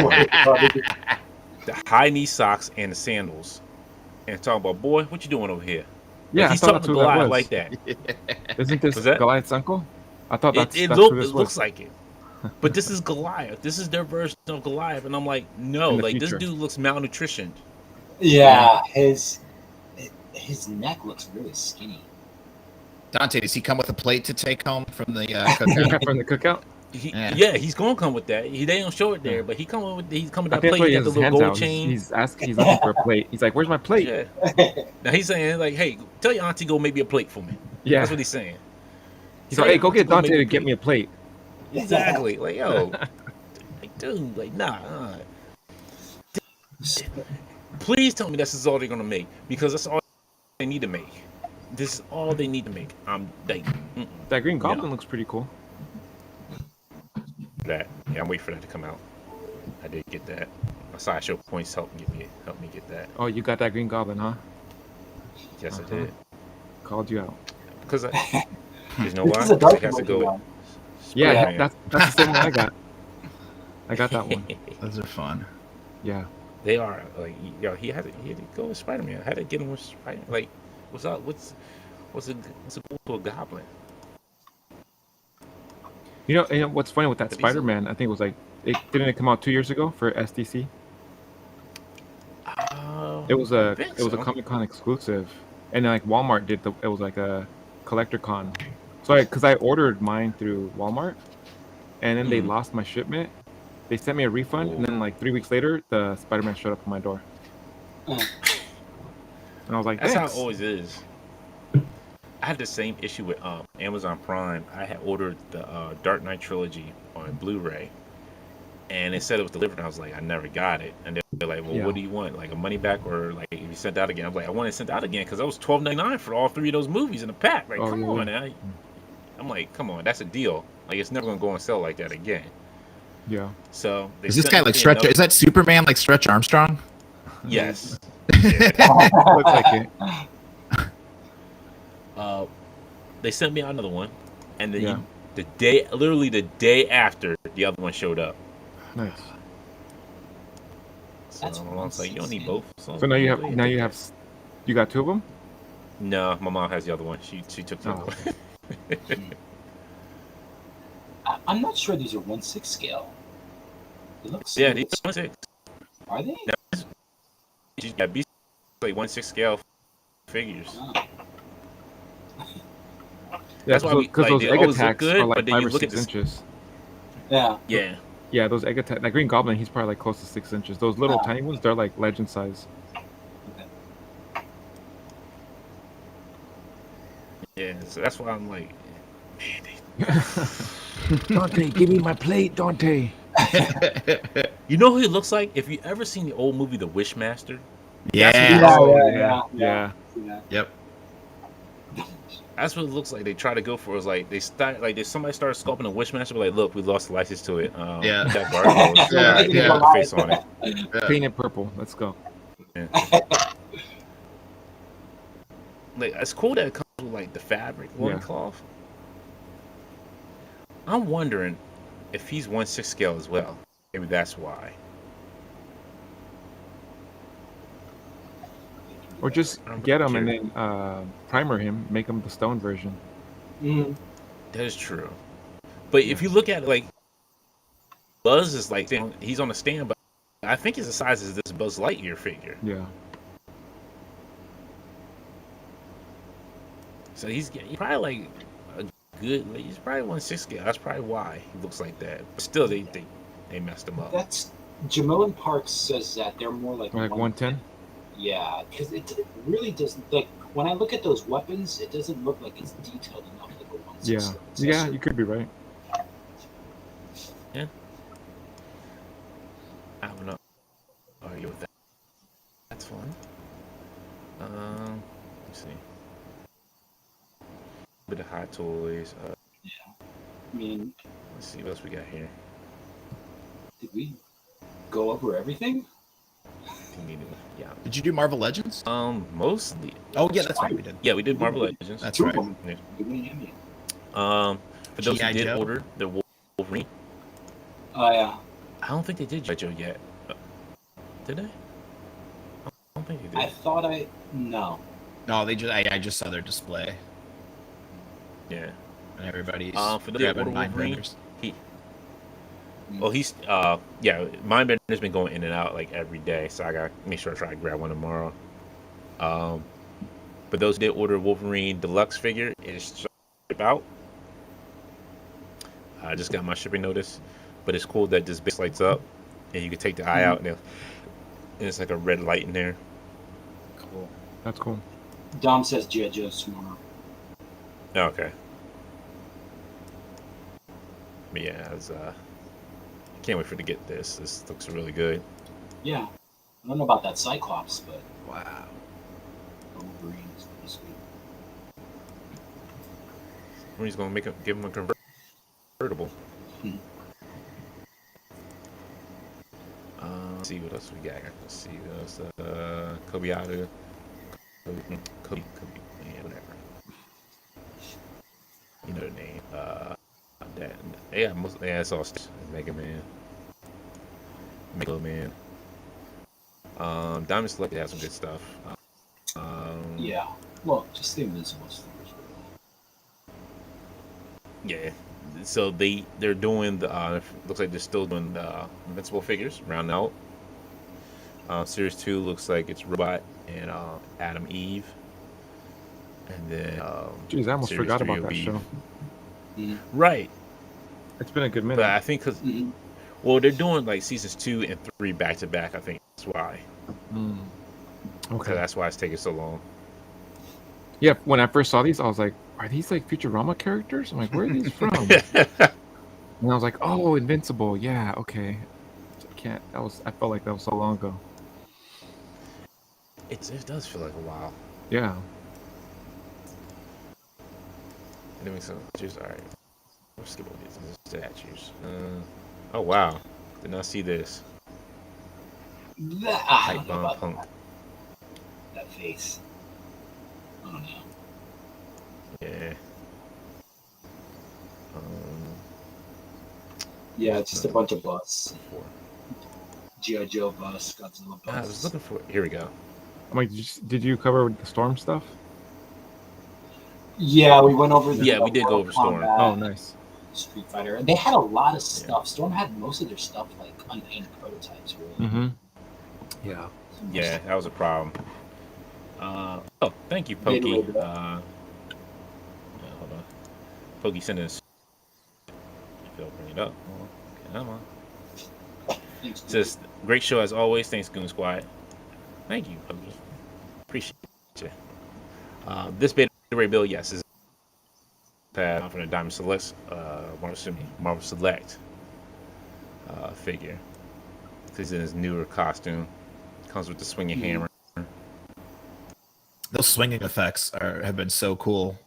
the high knee socks, and the sandals. And talking about, boy, what you doing over here? Yeah, like, he's talking to Goliath like that. Isn't this Goliath's uncle? I thought that's it what this looks like it. But this is Goliath. This is their version of Goliath. And I'm like, no, like this dude looks malnutritioned. Yeah, his neck looks really skinny. Dante, does he come with a plate to take home from the cookout? From the cookout? He's gonna come with that. They don't show it there, but he's coming with that plate. He got the little gold chain. He's looking for a plate. He's like, "Where's my plate?" Yeah. Now he's saying like, "Hey, tell your auntie go make me a plate for me." Yeah, that's what he's saying. He's like, "Hey, go get Dante to get me a plate." Exactly. Like, yo, like, dude, like, nah. Please tell me this is all they're gonna make, because that's all they need to make. This is all they need to make. That Green Goblin looks pretty cool. Yeah, I'm waiting for that to come out. I did get that. My sideshow points helped me get that. Oh, you got that Green Goblin, huh? Yes, I did. Called you out. Because you know why? It has to go. Yeah, that's the same one I got. I got that one. Those are fun. Yeah. They are like, yo, he had to go with Spider-Man. I had to get him with Spider-Man. Like, what's up? What's a goal to a goblin? You know what's funny with that Spider-Man? I think it was like, didn't it come out 2 years ago for SDC? It was a Comic-Con exclusive, and then, like Walmart did it was like a collector con. So because I ordered mine through Walmart, and then they lost my shipment. They sent me a refund, and then like 3 weeks later, the Spider-Man showed up at my door. And I was like, that's how it always is. I had the same issue with Amazon Prime. I had ordered the Dark Knight trilogy on Blu-ray, and it said it was delivered. And I was like, I never got it. And they're like, well, what do you want? Like a money back, or like if you sent out again? I'm like, I want it sent out again because that was $12.99 for all 3 of those movies in a pack. Like, come on, now. I'm like, come on, that's a deal. Like, it's never gonna go on sale like that again. Yeah. So is this guy like Stretch? Is that Superman like Stretch Armstrong? Yes. Looks like it. They sent me out another one, and then literally the day after, the other one showed up. Nice. So I was like, you don't need both. So now you got 2 of them? No, my mom has the other one. She took the other one. I'm not sure these are 1/6 scale. It looks these are 1/6. Are they? Yeah, Beast like 1/6 scale figures. Oh. That's why because those egg attacks are like 5 or 6 inches. Yeah. Yeah, those egg attacks. That Green Goblin, he's probably like close to 6 inches. Those little tiny ones, they're like legend size. Yeah, so that's why I'm like, Dante, give me my plate, Dante. You know who he looks like? If you ever seen the old movie The Wishmaster? Yeah. Yep. That's what it looks like. They try to go for is like somebody started sculpting a Wishmaster, but like, look, we lost the license to it. That gargoyle, face on it. Paint it purple. Let's go. Yeah. Like, it's cool that it comes with like the fabric loincloth. I'm wondering, if he's 1/6 scale as well, maybe that's why. Or just get him and then primer him, make him the stone version. That is true. But if you look at it, like, Buzz is like, he's on a stand, but I think he's the size as this Buzz Lightyear figure. Yeah. So he's probably like a good. He's probably 1/6 scale. That's probably why he looks like that. But still, they messed him up. That's Jamilin Parks says that they're more like 110. Yeah, because it really doesn't. Like when I look at those weapons, it doesn't look like it's detailed enough like a 1/6. Yeah, yeah, you could be right. Yeah. I don't know. Argue with that. That's fun. Let's see. A bit of Hot Toys. Yeah. I mean, let's see what else we got here. Did we go over everything? Yeah. Did you do Marvel Legends? Mostly. Oh yeah, that's right. We did. Yeah, we did Marvel Legends. That's right. For those who did order the Wolverine. Oh yeah. I don't think they did G.I. Joe yet. Did they? I don't think they did. I thought no. No, they just I just saw their display. Yeah. And everybody's for the order Wolverine. He's Mindbender's been going in and out like every day, so I gotta make sure I try to grab one tomorrow. But those who did order Wolverine Deluxe figure, it's shipped out. I just got my shipping notice, but it's cool that this base lights up, and you can take the eye out, and it's like a red light in there. Cool. That's cool. Dom says G.I. Joe's tomorrow. Okay. But yeah, can't wait for to get this. This looks really good. Yeah. I don't know about that Cyclops, but wow. Wolverine is pretty sweet. Wolverine's gonna give him a convertible. Let's see what else we got here. Let's see what else. Kobayatu. Kobe, yeah, whatever. You know the name. It's all Mega Man. Mega Man. Diamond Select has some good stuff. Yeah. Well, just the Invincible stuff. Yeah. So they're doing the looks like they're still doing the Invincible figures, round out. Series 2 looks like it's Robot and Adam Eve. And then jeez, I almost forgot about that show. Right. It's been a good minute. But I think because well, they're doing like seasons 2 and 3 back to back. I think that's why. Okay. So that's why it's taking so long. Yeah, when I first saw these, I was like, "Are these like Futurama characters?" I'm like, "Where are these from?" And I was like, "Oh, Invincible. Yeah, okay." I felt like that was so long ago. It does feel like a while. Yeah. Let me just all right. Let's skip over these statues. Oh wow, did not see this. Hype bomb punk. That face. I don't know. Yeah. Yeah, it's just a bunch of busts. G.I. Joe bust, Godzilla bust. I was looking for. Here we go. I'm like, did you cover the Storm stuff? Yeah, we went over. We did go over Storm. Oh, nice. Street Fighter. They had a lot of stuff. Yeah. Storm had most of their stuff like unpainted prototypes, really. Yeah. Yeah, that was a problem. Thank you, Pokey. Hold on. Pokey sent us. If they'll bring it up. Okay, come on. Thanks, says great show as always. Thanks, Goon Squad. Thank you, Pokey. Appreciate you. This beta Ray Bill, yes, is from the Diamond Select, Marvel Select figure. He's in his newer costume. Comes with the swinging hammer. Those swinging effects have been so cool.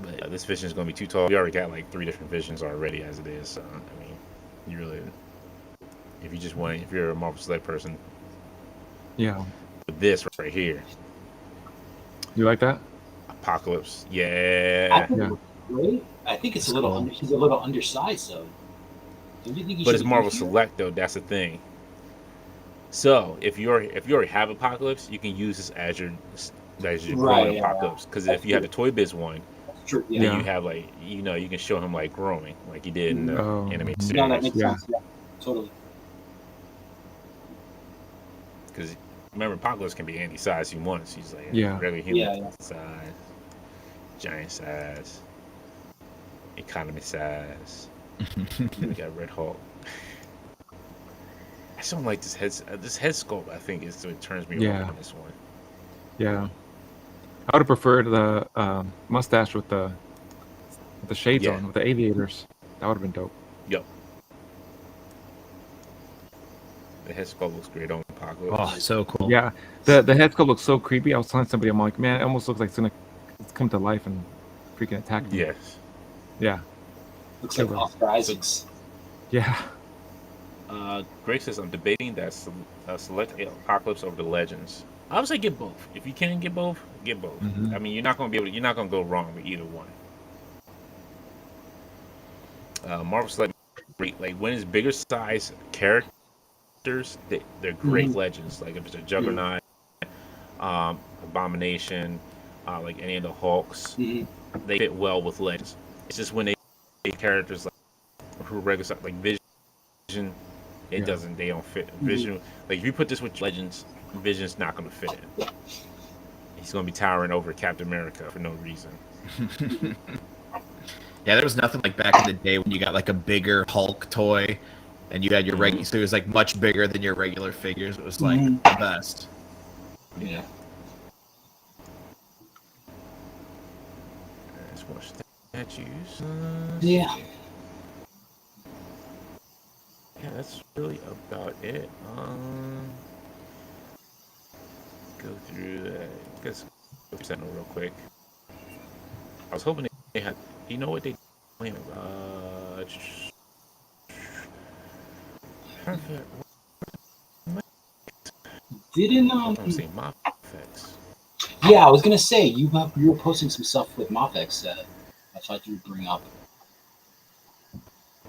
But this vision is going to be too tall. We already got like 3 different visions already as it is. So, I mean, you really, if you're a Marvel Select person, yeah, with this right here, you like that? Apocalypse. Yeah. Great. I think it's a little. He's a little undersized, so. Don't you think? But it's Marvel Select though. That's the thing. So if you already have Apocalypse, you can use this as your growing Apocalypse. Because if you have the Toy Biz one, then you have like you can show him like growing like he did in the animated series. No, that makes sense. Yeah, totally. Because remember, Apocalypse can be any size he wants. He's like regular human size, giant size, economy size. We got Red Hulk. I just don't like this head sculpt. I think is what turns me off on this one. Yeah, I would have preferred the mustache with the shades on, with the aviators. That would have been dope. Yep. The head sculpt looks great on Apocalypse. Oh, so cool. Yeah, the head sculpt looks so creepy. I was telling somebody, I'm like, man, it almost looks like it's gonna come to life and freaking attack me. Yes. Yeah. Looks like Oscar Isaacs. Yeah. Greg says I'm debating that select Apocalypse over the Legends. I would say get both. If you can get both, get both. Mm-hmm. I mean, you're not going to go wrong with either one. Marvel Select, like when it's bigger size characters, they're great Legends. Like if it's a Juggernaut, Abomination, like any of the Hulks, they fit well with Legends. It's just when they characters like who regular like Vision, it doesn't. They don't fit. Vision, like if you put this with Legends, Vision's not going to fit in. He's going to be towering over Captain America for no reason. Yeah, there was nothing like back in the day when you got like a bigger Hulk toy, and you had your regular. So it was like much bigger than your regular figures. It was like the best. Yeah. There's more statues. Yeah. Yeah, that's really about it. Go through that. I guess go through Sentinel real quick. I was hoping they had. You know what they? Didn't I'm saying Mofex. Yeah, I was gonna say you were posting some stuff with Mofex that I thought you would bring up.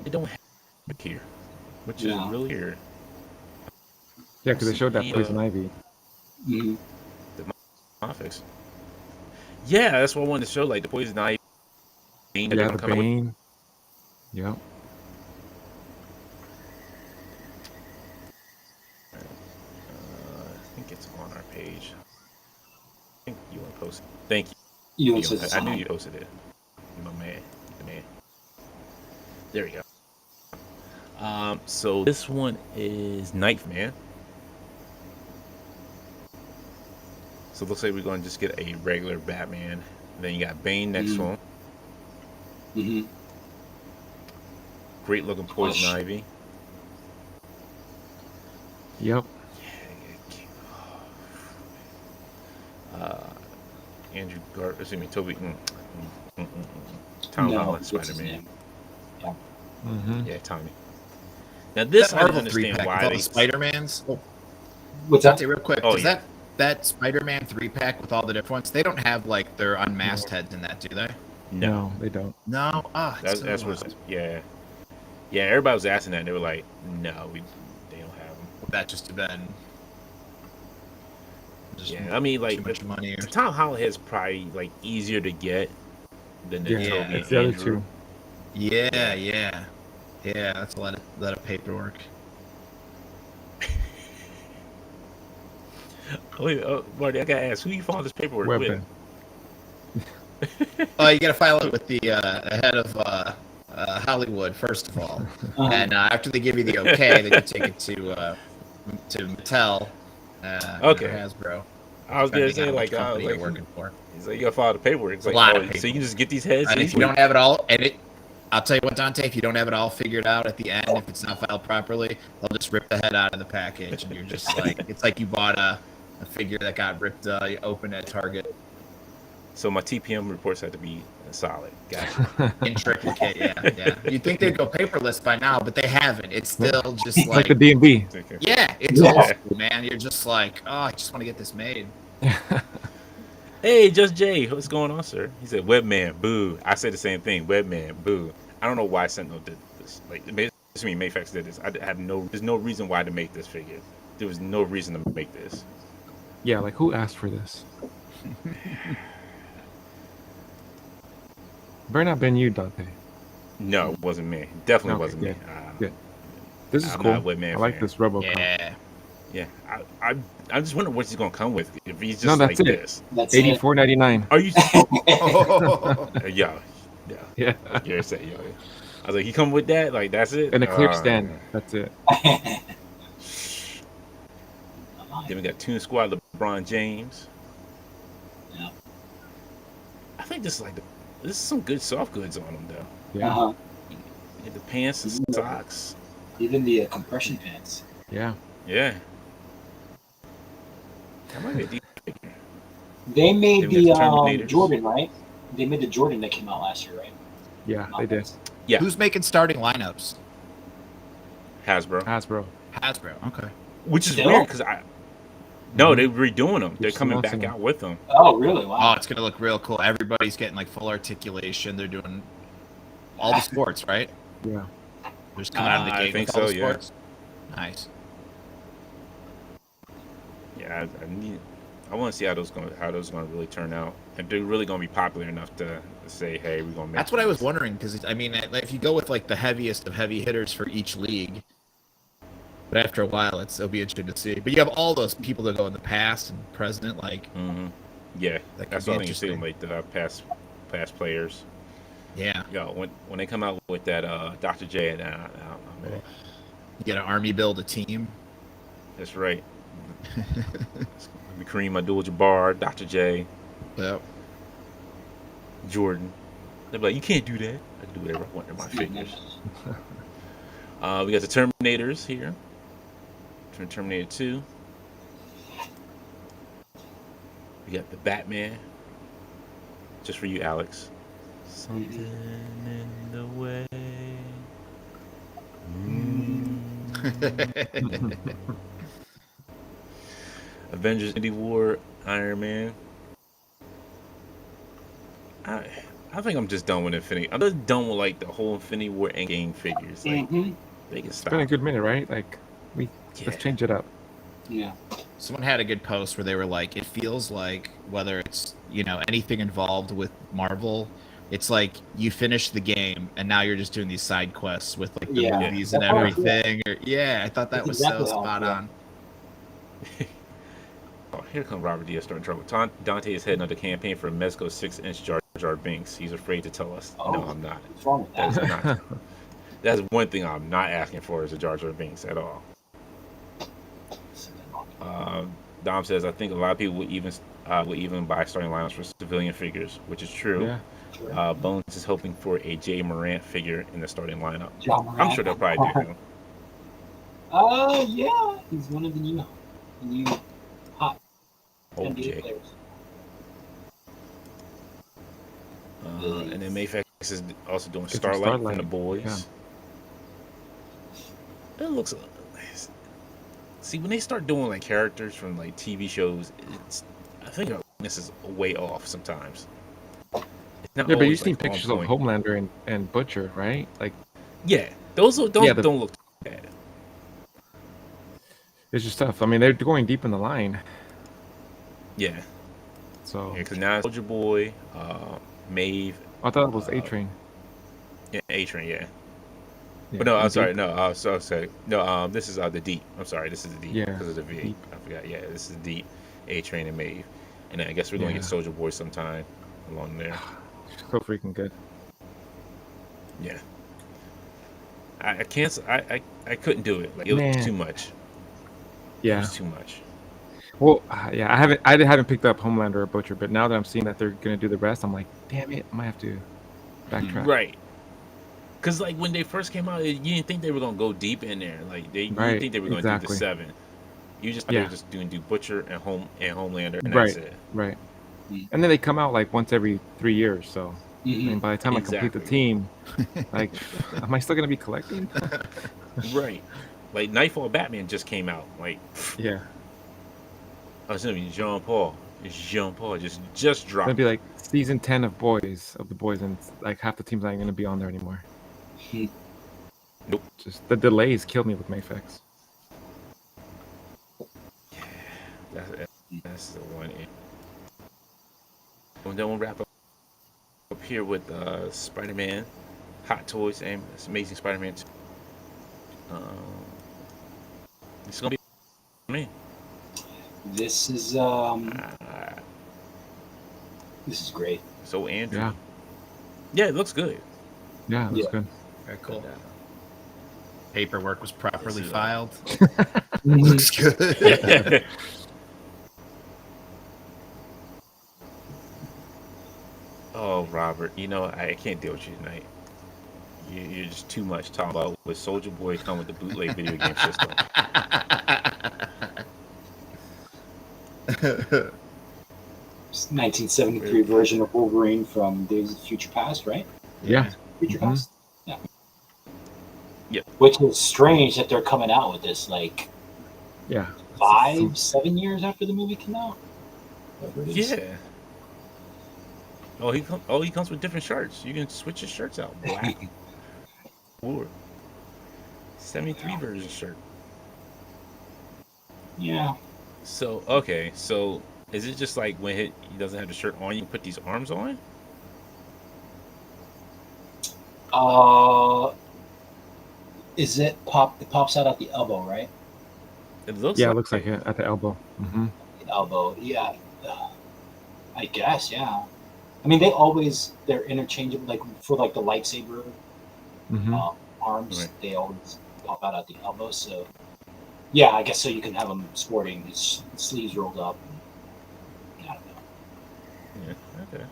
They don't have it here, which is really weird. Yeah, because they showed that Poison Ivy. Mm-hmm. The Mofex. Yeah, that's what I wanted to show, like the Poison Ivy. Yeah, the Bane. Yep. I think it's on our page. I think you want to post it. Thank you. I knew you posted it. My man. The man. There we go. So this one is Knife Man. So it looks like we're going to just get a regular Batman. Then you got Bane next one. Mm-hmm. Great looking Poison Ivy. Yep. Andrew Toby. Tom Holland, Spider-Man. Yeah. Mm-hmm. Yeah, Tommy. Now this I don't Marvel 3-pack understand why with all they the Spider-Mans. What's that? Say real quick. Oh, Does that Spider-Man 3-pack with all the different ones? They don't have like their unmasked heads in that, do they? No, they don't. No. That's what. Yeah. Everybody was asking that, and they were like, "No, they don't have them." That just have been. I mean, like too much money. The Tom Holland is probably like easier to get than the Toby and it's the other Andrew. two. Yeah. That's a lot of paperwork. Wait, Marty, I gotta ask, who you filed this paperwork Weapon. with? You gotta file it with the head of Hollywood first of all, and after they give you the okay, then you take it to Mattel. Okay. Hasbro. I was gonna say like, you're working for. He's like, you gotta file the paperwork. It's A like, lot of so you can just get these heads. And if you don't have it all, I'll tell you what, Dante, if you don't have it all figured out at the end, if it's not filed properly, they'll just rip the head out of the package, and you're just like, it's like you bought a figure that got ripped open at Target. So my TPM reports had to be solid. Gotcha. Intricate, yeah. You'd think they'd go paperless by now, but they haven't. It's still just like the D&B. Yeah, it's old school, man. You're just like, oh, I just want to get this made. Hey, Just Jay, what's going on, sir? He said, Webman, boo. I said the same thing, Webman, boo. I don't know why Sentinel did this. Like, Mayfax did this. There's no reason why to make this figure. There was no reason to make this. Yeah, like who asked for this? Better not been you, Dante. No, it wasn't me. Definitely wasn't me. Good. This is I'm cool. not a Webman I like fan. this RoboCop. Yeah. I'm just wondering what he's gonna come with. If he's just No, that's like it. this. That's $84.99. Are you? Yeah. Yeah. Gary said, yo. I was like, he come with that? Like, that's it? And a clear stand. That's it. Then we got Toon Squad, LeBron James. Yeah. I think this is some good soft goods on him though. Yeah. The pants, the socks. Even the compression pants. Yeah. Yeah. That might be a decent figure. They made Then we got the Jordan, right? They made the Jordan that came out last year, right? Yeah, they did. Yeah. Who's making starting lineups? Hasbro. Hasbro. Okay. Which is Still? weird because No, they're redoing them. They're Just coming back announcing them. out with them. Oh, really? Oh, Wow. it's gonna look real cool. Everybody's getting like full articulation. They're doing all the sports, right? Yeah. They're just coming out of the I gate think with all so, the yeah. sports. Nice. Yeah, I want to see how those going to really turn out. If they're really going to be popular enough to say, hey, we're going to make. That's what I was these. wondering because I mean, if you go with like the heaviest of heavy hitters for each league, but after a while, it'll be interesting to see. But you have all those people that go in the past and present, like Yeah, that that's could be what I'm saying. interesting. Like the past players. Yeah, Yo, when they come out with that Dr. J, I don't know, man. you get an army build a team. That's right. Kareem Abdul-Jabbar, Dr. J, Yep. Jordan. They're like, you can't do that. I can do whatever I want in my figures. We got the Terminators here. Terminator 2. We got the Batman. Just for you, Alex. Something in the way. Avengers Infinity War, Iron Man. I think I'm just done with Infinity. I'm just done with like the whole Infinity War Endgame figures. Like they can It's stop. been a good minute, right? Like, let's change it up. Yeah. Someone had a good post where they were like, it feels like whether it's, anything involved with Marvel, it's like you finish the game and now you're just doing these side quests with like the movies and everything. I thought that was exactly so spot on. Oh, here comes Robert Diaz starting trouble. Dante is heading on the campaign for Mezco's 6-inch Jar Jar Binks. He's afraid to tell us. Oh, No, I'm not. What's wrong with That's that? not. That's one thing I'm not asking for is a Jar Jar Binks at all. Dom says, I think a lot of people would even buy starting lineups for civilian figures, which is true. Yeah. Bones is hoping for a Jay Morant figure in the starting lineup. John Morant. I'm sure they'll probably do him. Yeah. He's one of the new hot Old NBA Jay. players. And then Mayfax is also doing Get some Starlight from Starlight. the boys. Yeah. It looks. See, when they start doing like characters from like TV shows, I think this is way off sometimes. It's not Yeah, but you've always, seen like, on pictures of point. Homelander and Butcher, right? Like, Yeah, those don't look too bad. it's just tough. I mean, they're going deep in the line. Yeah, So because now it's Soldier Boy, Maeve, I thought it was A-Train. yeah, A-Train, yeah. Yeah, But no, I'm and sorry, Deep. no, sorry. No, this is the Deep. I'm sorry, this is the Deep Yeah, because of the V8. Deep. I forgot. Yeah, this is Deep, A-Train, and Maeve. And then I guess we're going to Yeah. get Soldier Boy sometime along there. So freaking good. Yeah. I can't. I couldn't do it. Like it was Man. too much. It Yeah. was too much. Well, yeah, I haven't picked up Homelander or Butcher, but now that I'm seeing that they're gonna do the rest, I'm like, damn it, I might have to backtrack. Right. Because like when they first came out, you didn't think they were gonna go deep in there. Like you didn't Right, think they were gonna do the exactly. 7. You just thought they Yeah. were just doing Butcher and Homelander, and Right. that's it. Right. Mm. And then they come out like once every 3 years, so I mean, by the time I complete the Exactly. team, like, am I still gonna be collecting? Right. Like Nightfall Batman just came out. Like Yeah. I was saying Jean Paul. Jean Paul just dropped. It'd be like season 10 of the boys, and like half the teams aren't going to be on there anymore. Nope. Just the delays killed me with Mayfix. That's the one. And then we'll wrap up here with Spider-Man, Hot Toys, and it's Amazing Spider-Man 2. It's gonna be me. This is great. So Andrew, yeah, it looks good. Yeah, it looks good. Very cool. Paperwork was properly This is, filed. Looks good. Oh, Robert, you know I can't deal with you tonight. You're just too much talking about with Soldier Boy come with the bootleg video game system. 1973 version of Wolverine from Days of Future Past, right? Yeah. Future Past? Yeah. Yep. Which is strange that they're coming out with this, like, Yeah. 7 years after the movie came out. Yeah. Oh, he comes with different shirts. You can switch his shirts out. Black or 73 version shirt. Yeah. So is it just like when he doesn't have the shirt on, you can put these arms on? Is it pops out at the elbow, right? It looks Yeah, like it looks like it at the elbow. Mm-hmm. The elbow, yeah. I guess, yeah. I mean, they're interchangeable. Like for like the lightsaber arms, Right. they always pop out at the elbow. So, yeah, I guess so. You can have him sporting his sleeves rolled up. I don't know. Yeah, okay.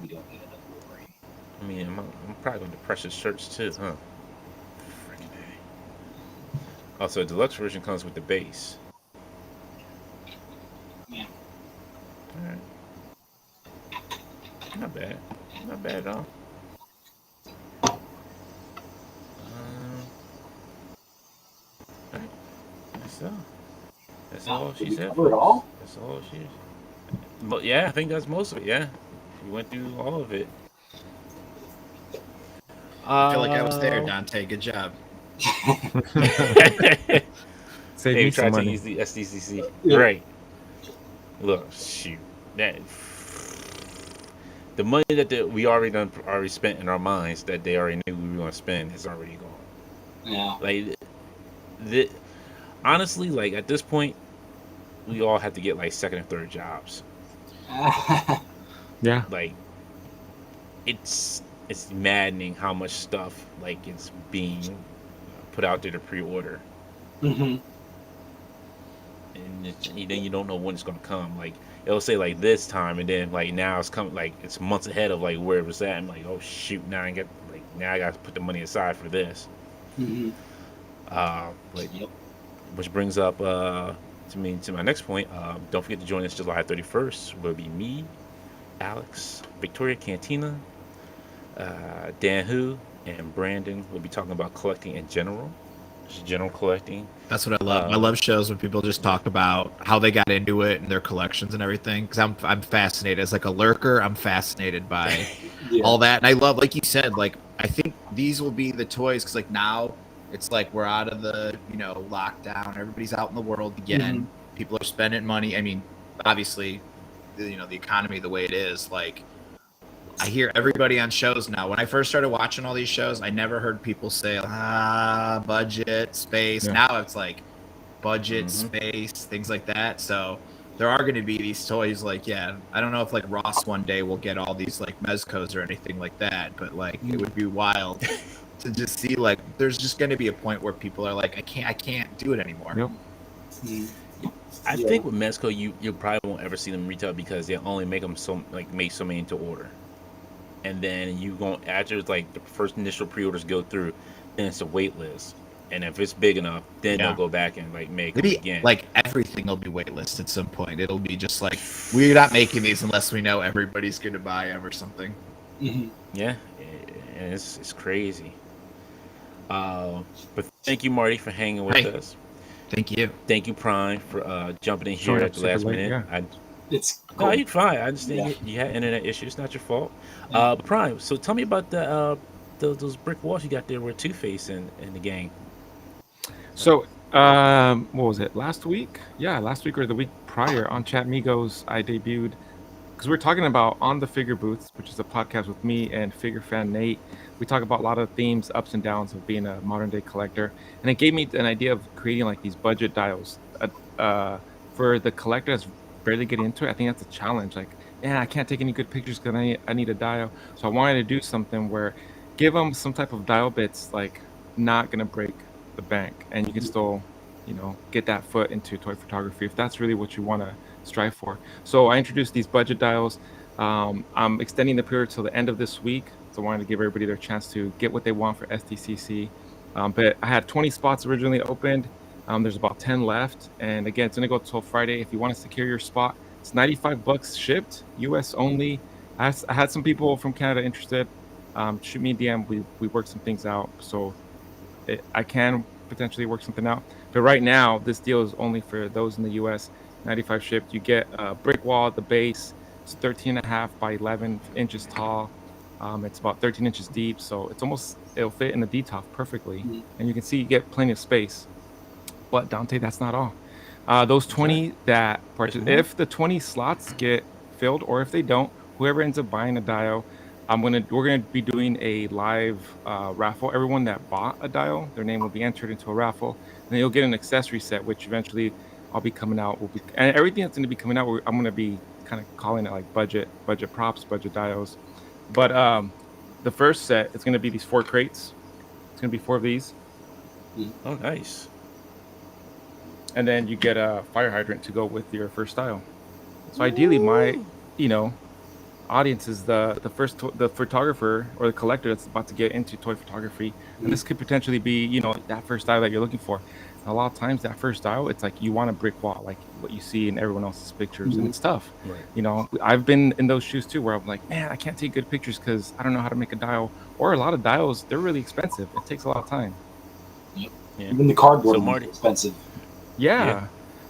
We don't need another Wolverine. I mean, I'm probably going to press his shirts too, huh? Freaking A. Also, the deluxe version comes with the base. Yeah. Alright. Not bad. Not bad at all. Alright. That's all she Did we said. cover it all? That's all she. But yeah, I think that's most of it. Yeah, we went through all of it. I feel like I was there, Dante. Good job. Save Hey, me we some tried to money. use the SDCC. Yeah. Right. Look, shoot. The money that we already spent in our minds that they already knew we were going to spend is already gone. Yeah. Like, honestly, like at this point, we all have to get like second and third jobs. Yeah. Like, it's maddening how much stuff like it's being put out there to pre-order, Mm-hmm. and then you don't know when it's gonna come. Like it'll say like this time, and then like now it's coming like it's months ahead of like where it was at. I'm like, oh shoot, now I got to put the money aside for this. Mm-hmm. Which brings up to my next point. Don't forget to join us July 31st. Will be me, Alex, Victoria Cantina, Dan Hu, and Brandon. We'll be talking about collecting in general, just general collecting. That's what I love. I love shows when people just talk about how they got into it and their collections and everything. Because I'm fascinated as like a lurker. I'm fascinated by all that, and I love, like you said, like I think these will be the toys because like now it's like we're out of the lockdown. Everybody's out in the world again. Mm-hmm. People are spending money. I mean, obviously, the economy the way it is. Like I hear everybody on shows now. When I first started watching all these shows, I never heard people say budget, space. Yeah. Now it's like budget, space, things like that. So there are going to be these toys like, I don't know if like Ross one day will get all these like Mezcos or anything like that, but like it would be wild to just see like there's just going to be a point where people are like, I can't do it anymore. Yep. I think with Mezco, you probably won't ever see them retail because they only make them make so many to order, and then you going after like the first initial pre-orders go through, then it's a wait list, and if it's big enough, then they'll go back and like make them again. Like everything will be waitlist at some point. It'll be just like we're not making these unless we know everybody's going to buy them or something. Mm-hmm. Yeah, and it's crazy. But thank you, Marty, for hanging with us. Thank you, Prime, for jumping in here at the last minute. Yeah. It's No, cool. you're fine. I understand you had internet issues. It's not your fault. But Prime, so tell me about those brick walls you got there with Two-Face in the game. So, what was it? Last week? Yeah, last week or the week prior on Chat Migos, I debuted because we're talking about On the Figure Booths, which is a podcast with me and figure fan Nate. We talk about a lot of themes, ups and downs of being a modern day collector, and it gave me an idea of creating like these budget dials for the collector that's barely getting into it. I think that's a challenge. Like, yeah, I can't take any good pictures because I need a dial. So I wanted to do something where give them some type of dial bits like not gonna break the bank, and you can still, get that foot into toy photography if that's really what you want to strive for. So I introduced these budget dials. I'm extending the period till the end of this week, so I wanted to give everybody their chance to get what they want for SDCC. But I had 20 spots originally opened. There's about 10 left, and again, it's gonna go till Friday. If you want to secure your spot, it's $95 shipped, US only. I had some people from Canada interested. Shoot me a DM. We work some things out, so I can potentially work something out. But right now, this deal is only for those in the US. 95 shipped. You get a brick wall at the base. It's 13.5 by 11 inches tall. It's about 13 inches deep, so it'll fit in the D-top perfectly. And you can see you get plenty of space. But Dante, that's not all. Those 20 that purchase, if the 20 slots get filled, or if they don't, whoever ends up buying a dial, we're gonna be doing a live raffle. Everyone that bought a dial, their name will be entered into a raffle, and you'll get an accessory set, which eventually I'll be coming out. And everything that's gonna be coming out, I'm gonna be kind of calling it like budget props, budget dials. But the first set is gonna be these 4 crates. It's gonna be 4 of these. Oh, nice. And then you get a fire hydrant to go with your first dial. So ideally, my audience is the photographer or the collector that's about to get into toy photography, and this could potentially be that first dial that you're looking for. And a lot of times that first dial, it's like you want a brick wall, like what you see in everyone else's pictures, and it's tough. Right. I've been in those shoes too, where I'm like, man, I can't take good pictures because I don't know how to make a dial, or a lot of dials, they're really expensive. It takes a lot of time. Yeah. Even the cardboard is expensive. Yeah.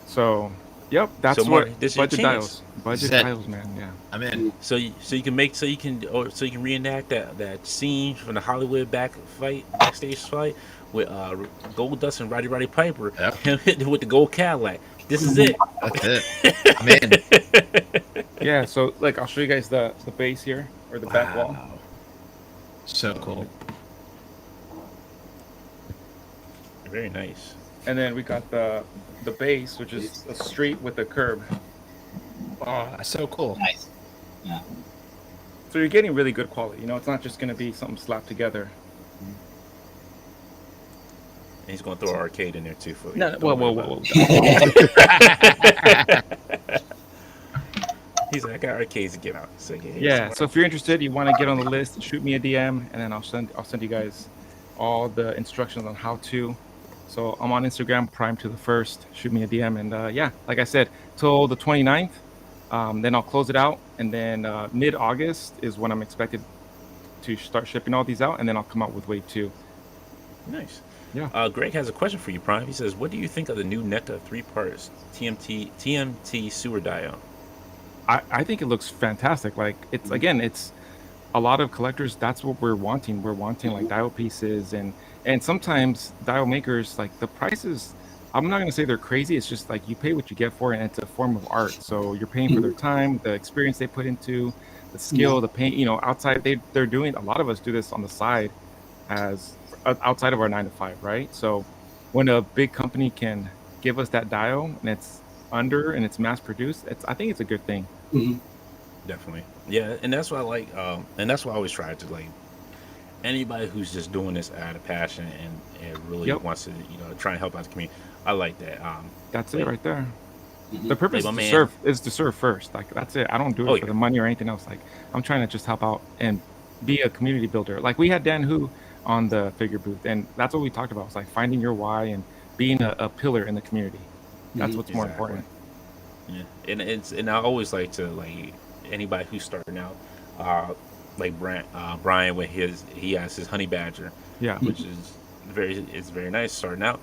So yep, that's so Marty, what budget dials. Budget dials, man. Yeah, I'm in. So you can reenact that scene from the Hollywood backstage fight with Goldust and Roddy Piper, with the gold Cadillac. This is it. That's it. I'm in. Yeah. So like, I'll show you guys the base here, or the back wall. So cool. Very nice. And then we got the base, which is a street with a curb. Oh, that's so cool. Nice. Yeah. So you're getting really good quality. It's not just going to be something slapped together. And he's going to throw an arcade in there too for you. No, whoa. He's like, I got arcades to get out. So So if you're interested, you want to get on the list, shoot me a DM, and then I'll send you guys all the instructions on how to. So I'm on Instagram, Prime2da1st. Shoot me a DM, and like I said, till the 29th. Then I'll close it out, and then mid-August is when I'm expected to start shipping all these out, and then I'll come out with Wave 2. Nice. Yeah. Greg has a question for you, Prime. He says, what do you think of the new NECA 3-parts TMT sewer dial? I think it looks fantastic. Like, it's a lot of collectors, that's what we're wanting. We're wanting like dial pieces, and sometimes dial makers, like the prices, I'm not going to say they're crazy. It's just like you pay what you get for it, and it's a form of art. So you're paying for their time, the experience they put into, the skill, the paint, outside. They're doing, a lot of us do this on the side as outside of our 9 to 5, right? So when a big company can give us that dial and it's under and it's mass produced, I think it's a good thing. Definitely. Yeah, and that's why I like, and that's why I always try to like, anybody who's just doing this out of passion and really wants to, try and help out the community. I like that. That's it right there. The purpose is to serve first. Like, that's it. I don't do it for the money or anything else. Like, I'm trying to just help out and be a community builder. Like, we had Dan Hu on the figure booth, and that's what we talked about. It's like finding your why and being a pillar in the community. That's what's more important. Yeah, and I always like to, like, anybody who's starting out, like Brian with he has his honey badger, which is very nice starting out,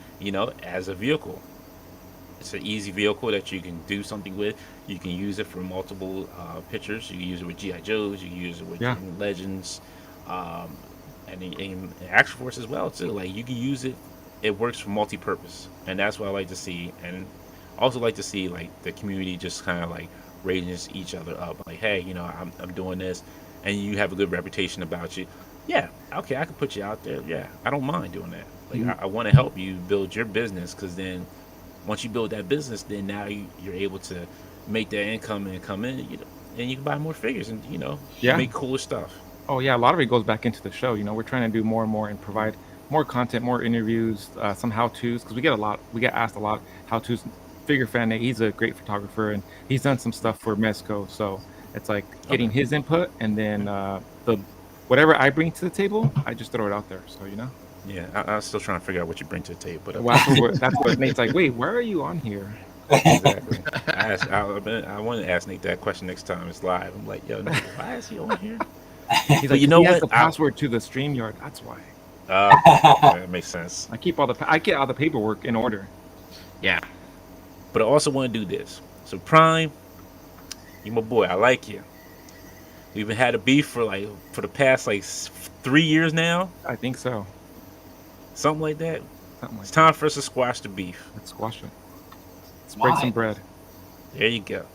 as a vehicle, It's an easy vehicle that you can do something with. You can use it for multiple pictures. You can use it with GI Joes. You can use it with Legends, and in Action Force as well too. Like you can use it. It works for multi-purpose, and that's what I like to see. And also like to see like the community just kind of like raising each other up. Like, hey, you know, I'm doing this, and you have a good reputation about you. Yeah, okay, I can put you out there. Yeah, I don't mind doing that. Like, I want to help you build your business, because then once you build that business, then now you're able to make that income and come in, you know, and you can buy more figures and, you know, make cooler stuff. Oh yeah, a lot of it goes back into the show. You know, we're trying to do more and more and provide more content, more interviews, some how-tos, because we get asked a lot how-tos. Figure Fan, he's a great photographer, and he's done some stuff for Mezco, so it's like getting his input, and then whatever I bring to the table, I just throw it out there. So, you know. Yeah, I'm still trying to figure out what you bring to the table. But that's what Nate's like. Wait, why are you on here? Exactly. I want to ask Nate that question next time it's live. I'm like, yo, Nate, why is he on here? He's like, you know what? The password to the StreamYard. That's why. That makes sense. I get all the paperwork in order. Yeah, but I also want to do this. So Prime, you my boy. I like you. We've been had a beef for the past 3 years now. I think so. Something like that. It's time for us to squash the beef. Let's squash it. Let's break some bread. There you go.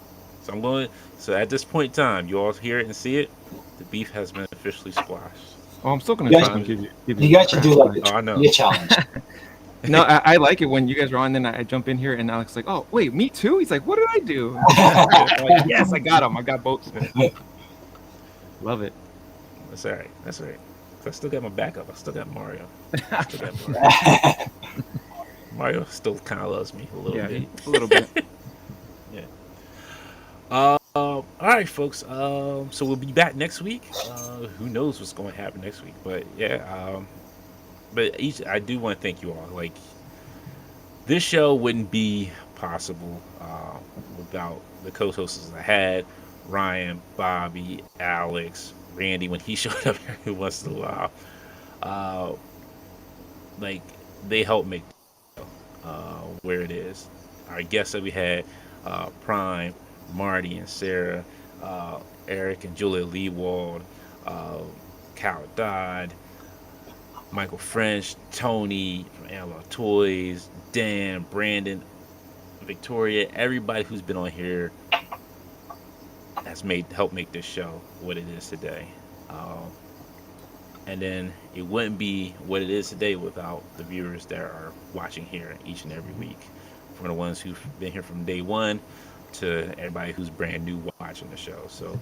So at this point in time, you all hear it and see it. The beef has been officially squashed. Oh, I'm still gonna try and give you. You guys should do a challenge. No, I like it when you guys are on. Then I jump in here and Alex is like, "Oh, wait, me too." He's like, "What did I do?" Like, yes, I got him. I got both of it. Love it. That's all right. I still got my backup. I still got Mario. Mario still kind of loves me a little bit. A little bit. Yeah. All right, folks. So we'll be back next week. Who knows what's going to happen next week? But yeah. I do want to thank you all. Like, this show wouldn't be possible without the co-hosts I had: Ryan, Bobby, Alex, Randy when he showed up every once in a while. Like, they helped make the show where it is. Our guests that we had, Prime, Marty and Sarah, Eric and Julia Leewald, Cal Dodd, Michael French, Tony from Analog Toys, Dan, Brandon, Victoria, everybody who's been on here has helped make this show what it is today. And then it wouldn't be what it is today without the viewers that are watching here each and every week. From the ones who've been here from day one to everybody who's brand new watching the show. So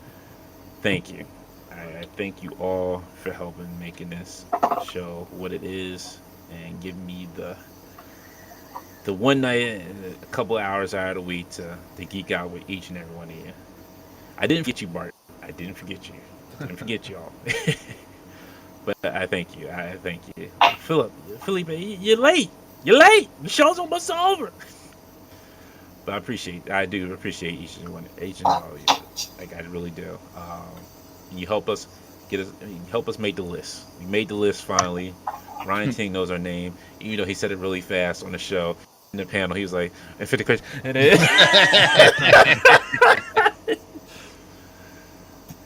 thank you. I thank you all for helping making this show what it is and giving me the one night and a couple hours out of the week to geek out with each and every one of you. I didn't forget you, Bart. I didn't forget you. I didn't forget y'all. But I thank you. Felipe, you're late. You're late. The show's almost over. But I do appreciate each and all of you. Like, I really do. You help us make the list. We made the list finally. Ryan Ting knows our name. Even though he said it really fast on the show. In the panel, he was like, and 50 questions. And then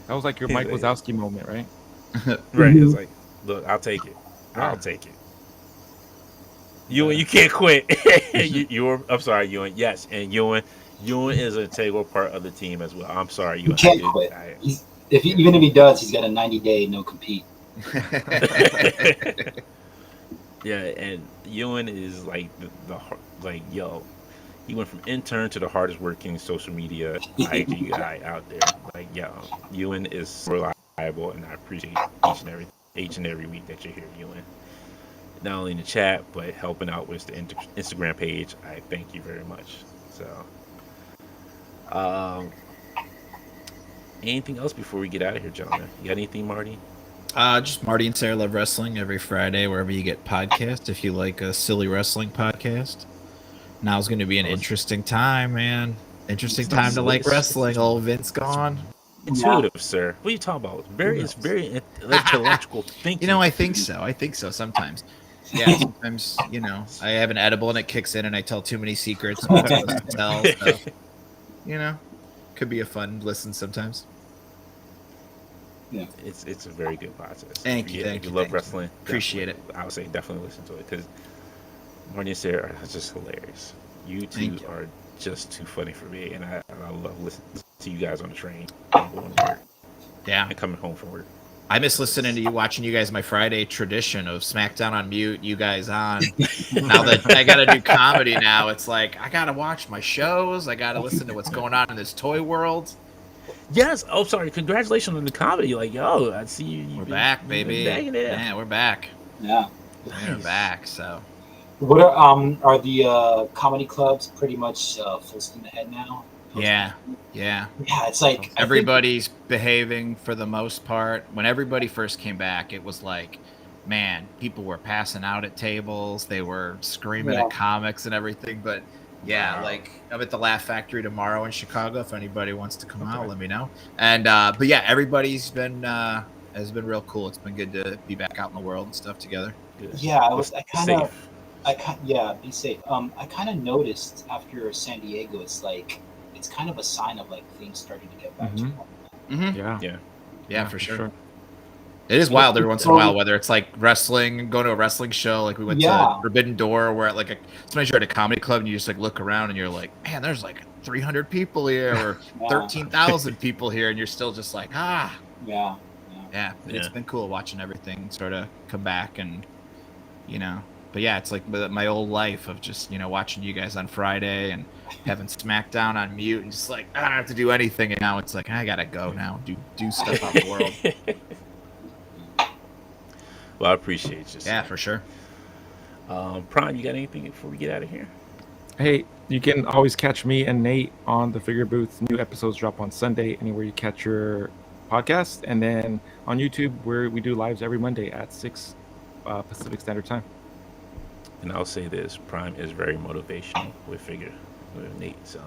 that was like your Mike Wazowski moment, right? Right. It's like, look, I'll take it. I'll take it. You can't quit. I'm sorry, Ewan. Yes, and Ewan is an integral part of the team as well. I'm sorry, Ewan. He can't quit. Even if he does, he's got a 90-day no compete. Yeah, and Ewan is like he went from intern to the hardest working social media IG guy out there. Like, Ewan is reliable, and I appreciate each and every week that you're here, Ewan. Not only in the chat, but helping out with the Instagram page. I thank you very much. So, anything else before we get out of here, gentlemen? You got anything, Marty? Just Marty and Sarah Love Wrestling every Friday, wherever you get podcasts. If you like a silly wrestling podcast, now's going to be an interesting time, man. Interesting time to like wrestling. Old Vince gone. Intuitive, sir. What are you talking about? It's very intellectual thinking. You know, I think so. Sometimes. Yeah, sometimes, I have an edible and it kicks in and I tell too many secrets I'm not supposed to tell. So, could be a fun listen sometimes. Yeah, it's a very good podcast. Thank you. If you love wrestling, appreciate it. I would say definitely listen to it because Marty and Sarah are just hilarious. You two are just too funny for me, and I love listening to you guys on the train, going to work, and coming home from work. I miss listening to you, watching you guys. My Friday tradition of SmackDown on mute, you guys on. Now that I got to do comedy now, it's like I got to watch my shows. I got to listen to what's going on in this toy world. Yes. Oh, sorry. Congratulations on the comedy. Like, yo, I see you. We're back, baby. Yeah, we're back. Yeah, we're back. So, what are the comedy clubs pretty much full steam ahead now? Yeah. It's like everybody's behaving for the most part. When everybody first came back, it was like, man, people were passing out at tables. They were screaming at comics and everything. But like I'm at the Laugh Factory tomorrow in Chicago. If anybody wants to come out, let me know. And but yeah, everybody's been has been real cool. It's been good to be back out in the world and stuff together. Yeah, be safe. I kind of noticed after San Diego, it's like it's kind of a sign of like things starting to get back to normal. Yeah, for sure. It is wild every once in a while, whether it's like wrestling, going to a wrestling show, like we went to Forbidden Door, where at like sometimes you're at a comedy club and you just like look around and you're like, man, there's like 300 people here or 13,000 people here, and you're still just like, Yeah. It's been cool watching everything sort of come back, and but yeah, it's like my old life of just watching you guys on Friday and having SmackDown on mute and just like I don't have to do anything, and now it's like I gotta go now, do stuff out in the world. Well, I appreciate you. Yeah, for sure. Prime, you got anything before we get out of here? Hey, you can always catch me and Nate on the Figure Booth. New episodes drop on Sunday, anywhere you catch your podcast, and then on YouTube, where we do lives every Monday at 6 Pacific Standard Time. And I'll say this: Prime is very motivational with Nate. So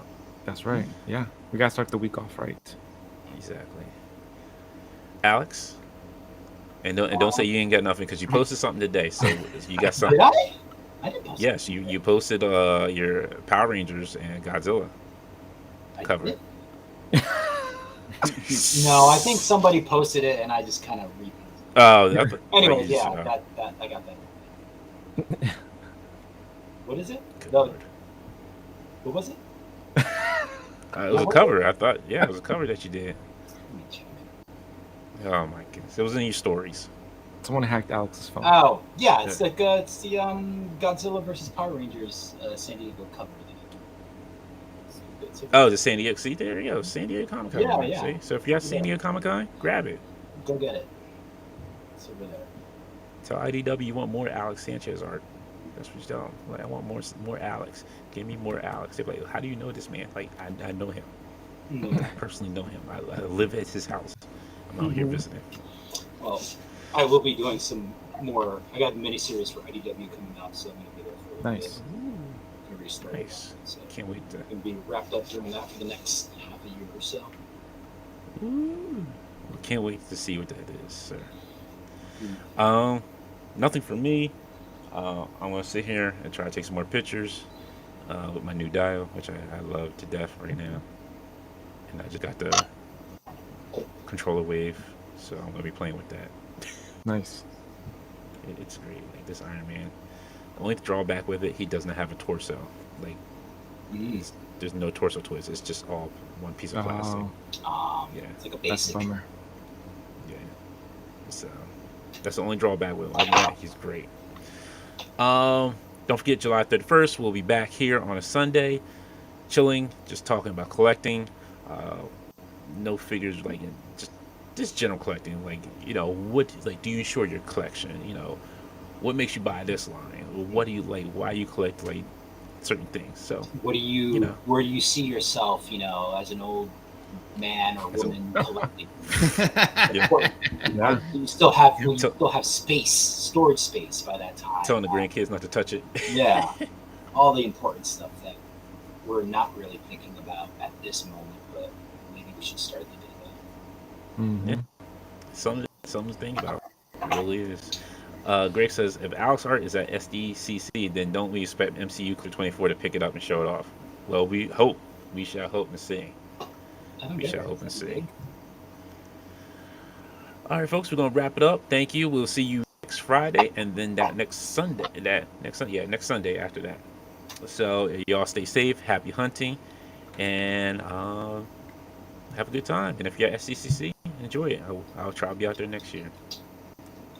that's right. Yeah, we gotta start the week off right. Exactly. Alex. And don't say you ain't got nothing, because you posted something today, so you got something. Did I? I didn't post. Yes, you posted your Power Rangers and Godzilla cover. No, I think somebody posted it and I just kind of read it. Oh, anyway, that I got that. What is it? What was it? It was a cover. I thought, it was a cover that you did. Oh my goodness! It was in your stories. Someone hacked Alex's phone. Oh yeah, it's like it's the Godzilla versus Power Rangers San Diego cover. Oh, the San Diego. See, there you go, San Diego Comic Con. Yeah. See? So if you're at San Diego Comic Con, grab it. Go get it. It's over there. Tell IDW you want more Alex Sanchez art. That's what you tell them. Like, I want more Alex. Give me more Alex. They're like, how do you know this man? Like, I know him. I personally know him. I live at his house. I'm out here visiting. Well, I will be doing some more. I got a miniseries for IDW coming out, so I'm going to be there for a nice. Bit. Nice. So can't wait to. Going to be wrapped up doing that for the next half a year or so. Ooh. Can't wait to see what that is, sir. Nothing for me. I'm going to sit here and try to take some more pictures with my new dial, which I love to death right now. And I just got the controller wave, so I'm gonna be playing with that. Nice. It's great. Like this Iron Man. The only drawback with it, he doesn't have a torso. Like there's no torso twist. It's just all one piece of plastic. Yeah, it's like a basic. That's a bummer. Yeah. So that's the only drawback with him. Other than that, he's great. Don't forget, July 31st, we'll be back here on a Sunday, chilling, just talking about collecting. No figures, like just general collecting. Like, what, like, do you ensure your collection? What makes you buy this line? What do you like? Why you collect like certain things? So what do you where do you see yourself? As an old man or woman collecting? You still have space, storage space by that time. Telling the grandkids not to touch it. Yeah, all the important stuff that we're not really thinking about at this moment, but maybe we should start thinking about. Yeah, something to think about. It really is. Greg says, if Alex Art is at SDCC, then don't we expect MCU Crew 24 to pick it up and show it off? Well, we shall hope and see. We shall hope and see. All right, folks, we're gonna wrap it up. Thank you. We'll see you next Friday, and then next Sunday after that. So y'all stay safe, happy hunting, and have a good time. And if you're at SDCC, enjoy it. I'll try to be out there next year.